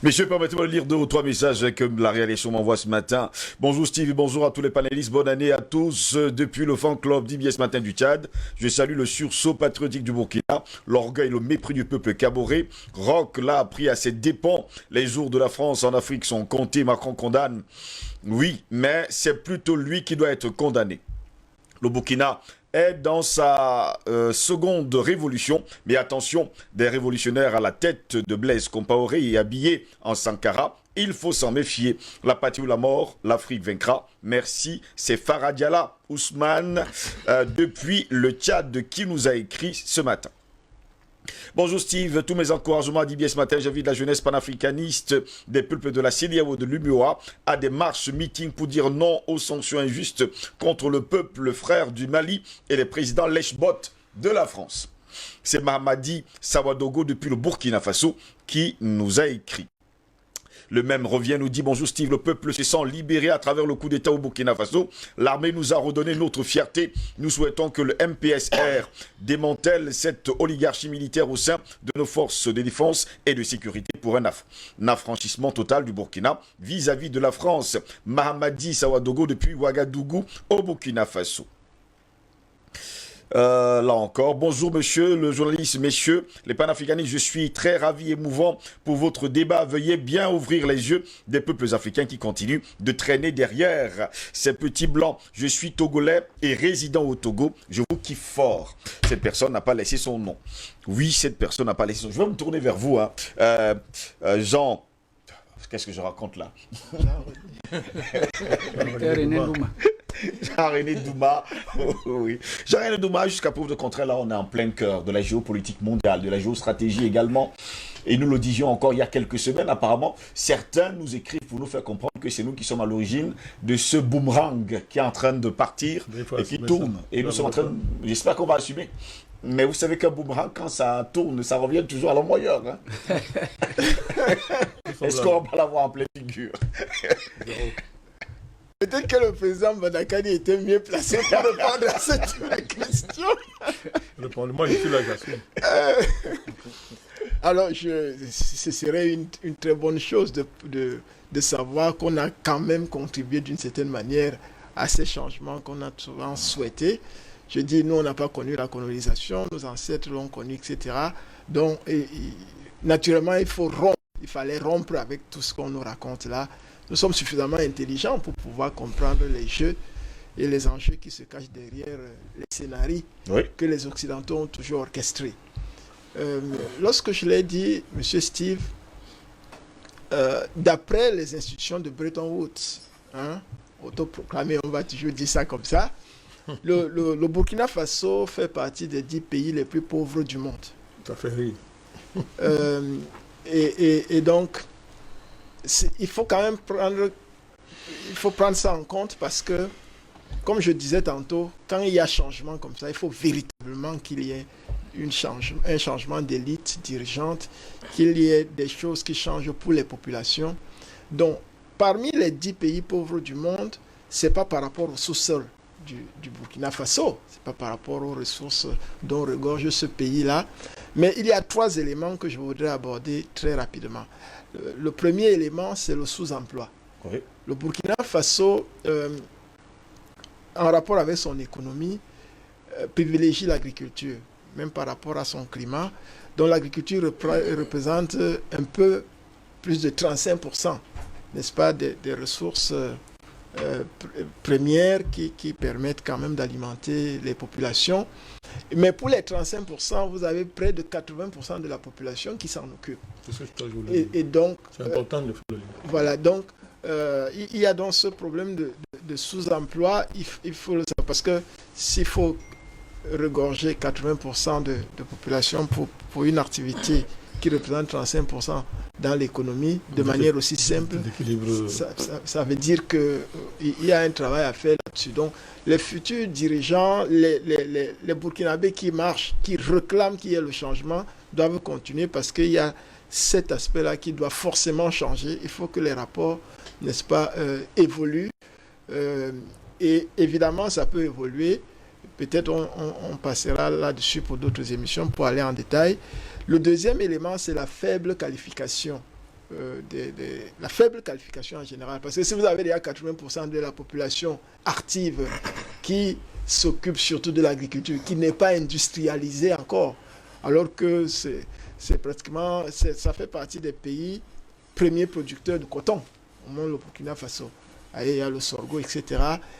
Messieurs, permettez-moi de lire 2 ou 3 messages que la réalisation m'envoie ce matin. Bonjour Steve et bonjour à tous les panélistes. Bonne année à tous depuis le fan club d'IBS Matin du Tchad. Je salue le sursaut patriotique du Burkina, l'orgueil, le mépris du peuple caboré. Roch l'a appris à ses dépens. Les jours de la France en Afrique sont comptés. Macron condamne. Oui, mais c'est plutôt lui qui doit être condamné. Le Burkina est dans sa seconde révolution. Mais attention, des révolutionnaires à la tête de Blaise Compaoré et habillés en Sankara, il faut s'en méfier. La patrie ou la mort, l'Afrique vaincra. Merci, c'est Farah Diala Ousmane depuis le Tchad qui nous a écrit ce matin. Bonjour Steve, tous mes encouragements à DBS ce matin. J'invite la jeunesse panafricaniste des peuples de la CEDEAO de l'UMOA à des marches, meetings pour dire non aux sanctions injustes contre le peuple frère du Mali et les présidents lèche-bot de la France. C'est Mahamadi Sawadogo depuis le Burkina Faso qui nous a écrit. Le même revient, nous dit bonjour Steve, le peuple se sent libéré à travers le coup d'État au Burkina Faso. L'armée nous a redonné notre fierté. Nous souhaitons que le MPSR démantèle cette oligarchie militaire au sein de nos forces de défense et de sécurité pour un affranchissement total du Burkina vis-à-vis de la France. Mahamadi Sawadogo depuis Ouagadougou au Burkina Faso. Là encore, bonjour monsieur le journaliste, messieurs les panafricanistes, je suis très ravi et émouvant pour votre débat. Veuillez bien ouvrir les yeux des peuples africains qui continuent de traîner derrière ces petits blancs. Je suis togolais et résident au Togo, je vous kiffe fort. Cette personne n'a pas laissé son nom. Oui, cette personne n'a pas laissé son nom. Je vais me tourner vers vous, hein. Jean, qu'est-ce que je raconte là? Jean-René Douma, oui. Jean-René Douma, jusqu'à preuve de contraire, là, on est en plein cœur de la géopolitique mondiale, de la géostratégie également. Et nous le disions encore il y a quelques semaines, apparemment, certains nous écrivent pour nous faire comprendre que c'est nous qui sommes à l'origine de ce boomerang qui est en train de partir et qui tourne. Et nous sommes en train de... J'espère qu'on va assumer. Mais vous savez qu'un boomerang, quand ça tourne, ça revient toujours à l'envoyeur. Hein. Est-ce qu'on va l'avoir en pleine figure? Peut-être que le président Badakani était mieux placé pour répondre à cette question. Répondez-moi, je suis là, j'assume. Alors, ce serait une très bonne chose de savoir qu'on a quand même contribué d'une certaine manière à ces changements qu'on a souvent souhaités. Je dis, nous, on n'a pas connu la colonisation, nos ancêtres l'ont connu, etc. Donc, naturellement, il fallait rompre avec tout ce qu'on nous raconte là. Nous sommes suffisamment intelligents pour pouvoir comprendre les jeux et les enjeux qui se cachent derrière les scénarios que les Occidentaux ont toujours orchestrés. Lorsque je l'ai dit, M. Steve, d'après les institutions de Bretton Woods, autoproclamé, on va toujours dire ça comme ça, le Burkina Faso fait partie des 10 pays les plus pauvres du monde. Ça fait rire. Et donc, il faut quand même prendre ça en compte parce que, comme je disais tantôt, quand il y a changement comme ça, il faut véritablement qu'il y ait un changement d'élite dirigeante, qu'il y ait des choses qui changent pour les populations. Donc, parmi les 10 pays pauvres du monde, ce n'est pas par rapport au sous-sol du Burkina Faso, ce n'est pas par rapport aux ressources dont regorge ce pays-là, mais il y a 3 éléments que je voudrais aborder très rapidement. Le premier élément, c'est le sous-emploi. Oui. Le Burkina Faso, en rapport avec son économie, privilégie l'agriculture, même par rapport à son climat, dont l'agriculture représente un peu plus de 35%, n'est-ce pas, des ressources premières qui permettent quand même d'alimenter les populations. Mais pour les 35%, vous avez près de 80% de la population qui s'en occupe. Et donc, c'est important de faire le lien. Voilà, donc il y a donc ce problème de sous-emploi, il faut le savoir, parce que s'il faut regorger 80% de population pour une activité qui représente 35% dans l'économie, de manière aussi simple, ça veut dire qu'il y a un travail à faire là-dessus. Donc, les futurs dirigeants, les Burkinabés qui marchent, qui réclament qu'il y ait le changement, doivent continuer parce qu'il y a cet aspect-là qui doit forcément changer. Il faut que les rapports, n'est-ce pas, évoluent. Et évidemment, ça peut évoluer. Peut-être on passera là-dessus pour d'autres émissions pour aller en détail. Le deuxième élément, c'est la faible qualification. La faible qualification en général. Parce que si vous avez déjà 80% de la population active qui s'occupe surtout de l'agriculture, qui n'est pas industrialisée encore, alors que c'est pratiquement, ça fait partie des pays premiers producteurs de coton, au moins le Burkina Faso. Il y a le sorgho, etc.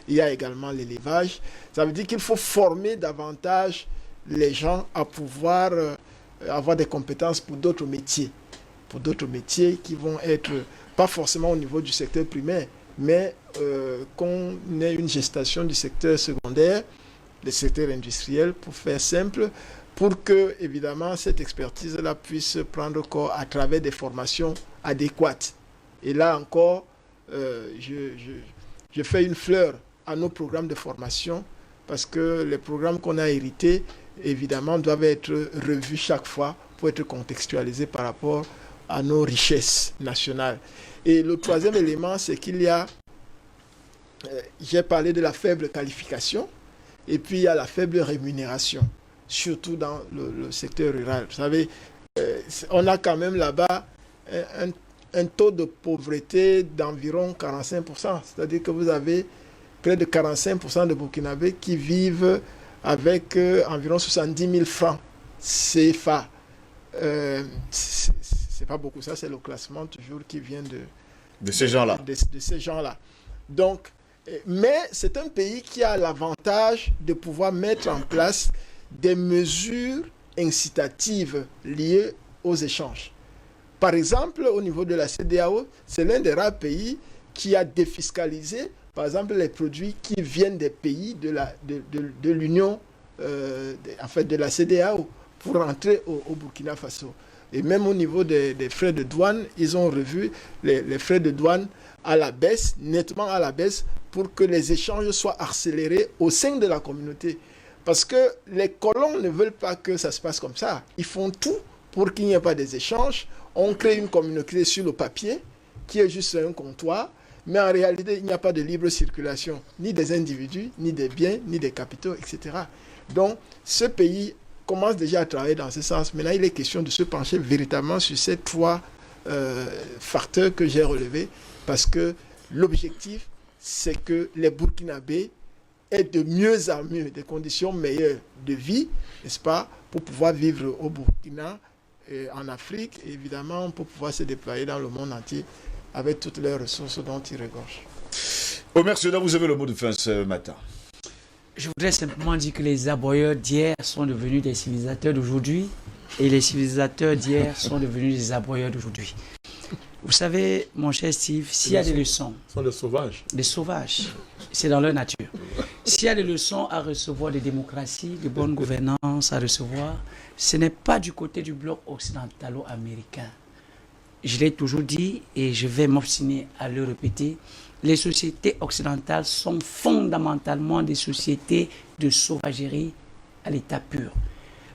Il y a également l'élevage. Ça veut dire qu'il faut former davantage les gens à pouvoir avoir des compétences pour d'autres métiers. Pour d'autres métiers qui vont être, pas forcément au niveau du secteur primaire, mais qu'on ait une gestation du secteur secondaire, du secteur industriel, pour faire simple, pour que, évidemment, cette expertise-là puisse prendre corps à travers des formations adéquates. Et là encore, je fais une fleur à nos programmes de formation parce que les programmes qu'on a hérités, évidemment, doivent être revus chaque fois pour être contextualisés par rapport à nos richesses nationales. Et le troisième élément, c'est qu'il y a, j'ai parlé de la faible qualification, et puis il y a la faible rémunération, surtout dans le secteur rural. Vous savez, on a quand même là-bas un taux de pauvreté d'environ 45%. C'est-à-dire que vous avez près de 45% de Burkinabés qui vivent avec environ 70 000 francs CFA. C'est pas beaucoup, ça c'est le classement toujours qui vient de ces gens-là. De ces gens-là. Donc, mais c'est un pays qui a l'avantage de pouvoir mettre en place des mesures incitatives liées aux échanges. Par exemple, au niveau de la CEDEAO, c'est l'un des rares pays qui a défiscalisé, par exemple, les produits qui viennent des pays de l'Union, en fait, de la CEDEAO, pour rentrer au Burkina Faso. Et même au niveau des frais de douane, ils ont revu les frais de douane à la baisse, nettement à la baisse, pour que les échanges soient accélérés au sein de la communauté. Parce que les colons ne veulent pas que ça se passe comme ça. Ils font tout pour qu'il n'y ait pas des échanges. On crée une communauté sur le papier, qui est juste un comptoir, mais en réalité, il n'y a pas de libre circulation, ni des individus, ni des biens, ni des capitaux, etc. Donc, ce pays commence déjà à travailler dans ce sens. Maintenant, il est question de se pencher véritablement sur ces trois facteurs que j'ai relevés, parce que l'objectif, c'est que les Burkinabés aient de mieux en mieux des conditions meilleures de vie, n'est-ce pas, pour pouvoir vivre au Burkina, et en Afrique, et évidemment, pour pouvoir se déployer dans le monde entier avec toutes les ressources dont ils regorgent. Omer Sena, vous avez le mot de fin ce matin. Je voudrais simplement dire que les aboyeurs d'hier sont devenus des civilisateurs d'aujourd'hui et les civilisateurs d'hier sont devenus des aboyeurs d'aujourd'hui. Vous savez, mon cher Steve, s'il y a des leçons... Ce sont des sauvages. Des sauvages. C'est dans leur nature. S'il y a des leçons à recevoir de démocratie, de bonne gouvernance à recevoir, ce n'est pas du côté du bloc occidentalo-américain. Je l'ai toujours dit et je vais m'obstiner à le répéter. Les sociétés occidentales sont fondamentalement des sociétés de sauvagerie à l'état pur.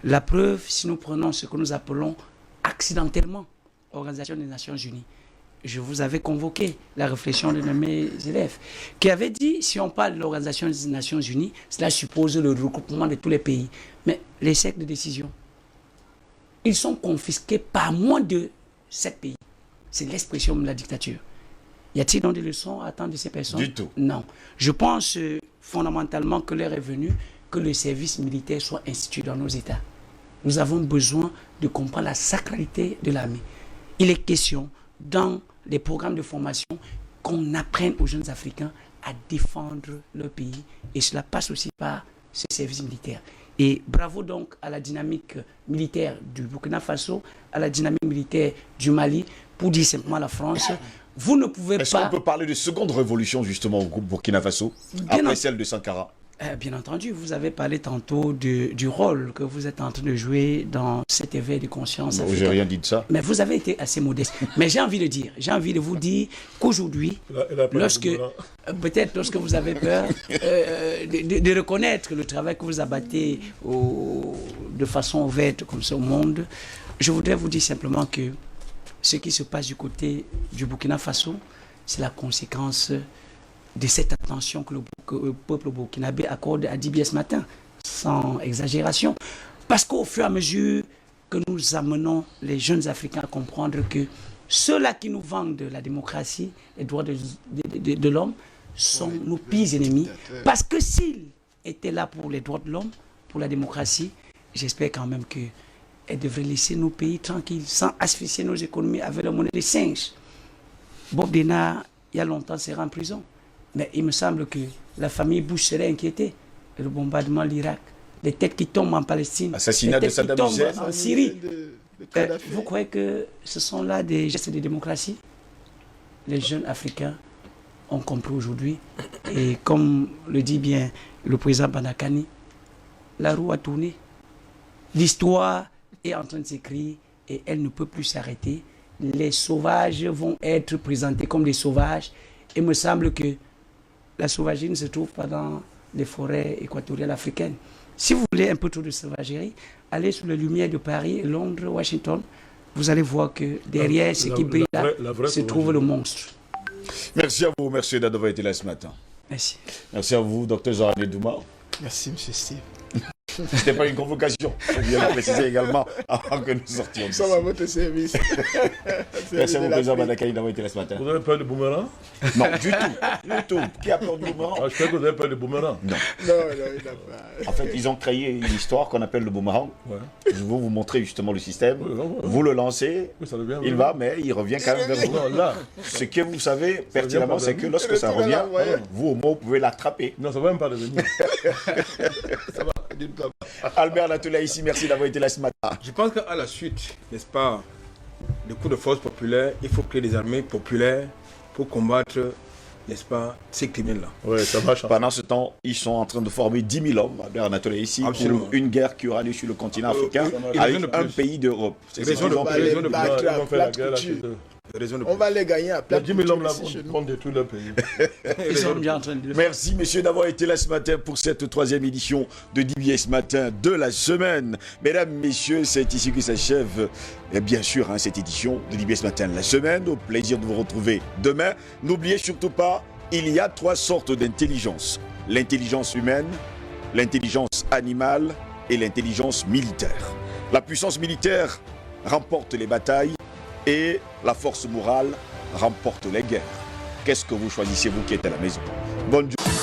La preuve, si nous prenons ce que nous appelons accidentellement l'Organisation des Nations Unies, je vous avais convoqué la réflexion de mes élèves, qui avait dit, si on parle de l'Organisation des Nations Unies, cela suppose le regroupement de tous les pays. Mais les cercles de décision, ils sont confisqués par moins de 7 pays. C'est l'expression de la dictature. Y a-t-il donc des leçons à attendre de ces personnes? Du tout. Non. Je pense fondamentalement que l'heure est venue que le service militaire soit institué dans nos États. Nous avons besoin de comprendre la sacralité de l'armée. Il est question, dans les programmes de formation, qu'on apprenne aux jeunes Africains à défendre leur pays. Et cela passe aussi par ce service militaire. Et bravo donc à la dynamique militaire du Burkina Faso, à la dynamique militaire du Mali, pour dire simplement à la France, vous ne pouvez pas... Est-ce qu'on peut parler de seconde révolution justement au groupe Burkina Faso, après celle de Sankara? Bien entendu, vous avez parlé tantôt du rôle que vous êtes en train de jouer dans cet éveil de conscience. Je n'ai rien dit de ça. Mais vous avez été assez modeste. Mais j'ai envie de vous dire qu'aujourd'hui, lorsque vous avez peur de reconnaître le travail que vous abattez de façon ouverte comme ça au monde, je voudrais vous dire simplement que ce qui se passe du côté du Burkina Faso, c'est la conséquence de cette attention que le peuple burkinabé accorde à Dibier ce matin, sans exagération. Parce qu'au fur et à mesure que nous amenons les jeunes Africains à comprendre que ceux-là qui nous vendent la démocratie, les droits de l'homme, sont nos pires ennemis. Parce que s'ils étaient là pour les droits de l'homme, pour la démocratie, j'espère quand même qu'elles devraient laisser nos pays tranquilles, sans asphyxier nos économies avec la monnaie des singes. Bob Denard, il y a longtemps, sera en prison. Mais il me semble que la famille Bush serait inquiétée. Le bombardement de l'Irak, les têtes qui tombent en Palestine, assassinat de Saddam Hussein en Syrie. Vous croyez que ce sont là des gestes de démocratie? Les jeunes Africains ont compris aujourd'hui. Et comme le dit bien le président Banakani, la roue a tourné. L'histoire est en train de s'écrire et elle ne peut plus s'arrêter. Les sauvages vont être présentés comme des sauvages. Il me semble que la sauvagerie ne se trouve pas dans les forêts équatoriales africaines. Si vous voulez un peu trop de sauvagerie, allez sous les lumières de Paris, Londres, Washington. Vous allez voir que derrière ce qui brille là, se trouve le monstre. Merci à vous, merci d'avoir été là ce matin. Merci. Merci à vous, Dr Jean-René Douma. Merci, M. Steve. C'était pas une convocation. Je viens de préciser également avant que nous sortions. Nous sommes à votre service. Merci à vous, président Badakaï, d'avoir été là ce matin. Vous avez peur de boomerang? Non, du tout. Qui a peur du boomerang? Je crois que vous avez peur de boomerang. Non. Non, il n'a pas. En fait, ils ont créé une histoire qu'on appelle le boomerang. Ouais. Je vais vous montrer justement le système. Ouais. Vous le lancez, Oui, ça devient il va, mais il revient quand même vers vous. Non, là. Ce que vous savez pertinemment, c'est que lorsque ça revient, vous, au moins, vous pouvez l'attraper. Non, ça ne va même pas devenir. Ça va. Albert Latoula ici, merci d'avoir été là ce matin. Je pense qu'à la suite, n'est-ce pas, des coups de force populaires, il faut créer des armées populaires pour combattre, n'est-ce pas, ces criminels-là. Oui, ça va changer. Pendant ce temps, ils sont en train de former 10 000 hommes, Albert Latoula ici, Absolument. pour une guerre qui aura lieu sur le continent africain avec un pays d'Europe. C'est ce qu'ils ont On va prévu. les battre Ils à vont faire la plate guerre. couture. Raison de On va les gagner à plate Les 10 000 hommes là couture ici chez nous. vont détruire leur pays. Ils sont bien en train de le faire. Merci messieurs d'avoir été là ce matin pour cette troisième édition de DBS Matin de la semaine. Mesdames, messieurs, c'est ici que s'achève bien sûr cette édition de DBS Matin de la semaine. Au plaisir de vous retrouver demain. N'oubliez surtout pas, il y a 3 sortes d'intelligence. L'intelligence humaine, l'intelligence animale et l'intelligence militaire. La puissance militaire remporte les batailles et la force morale remporte les guerres. Qu'est-ce que vous choisissez, vous qui êtes à la maison? Bonne journée.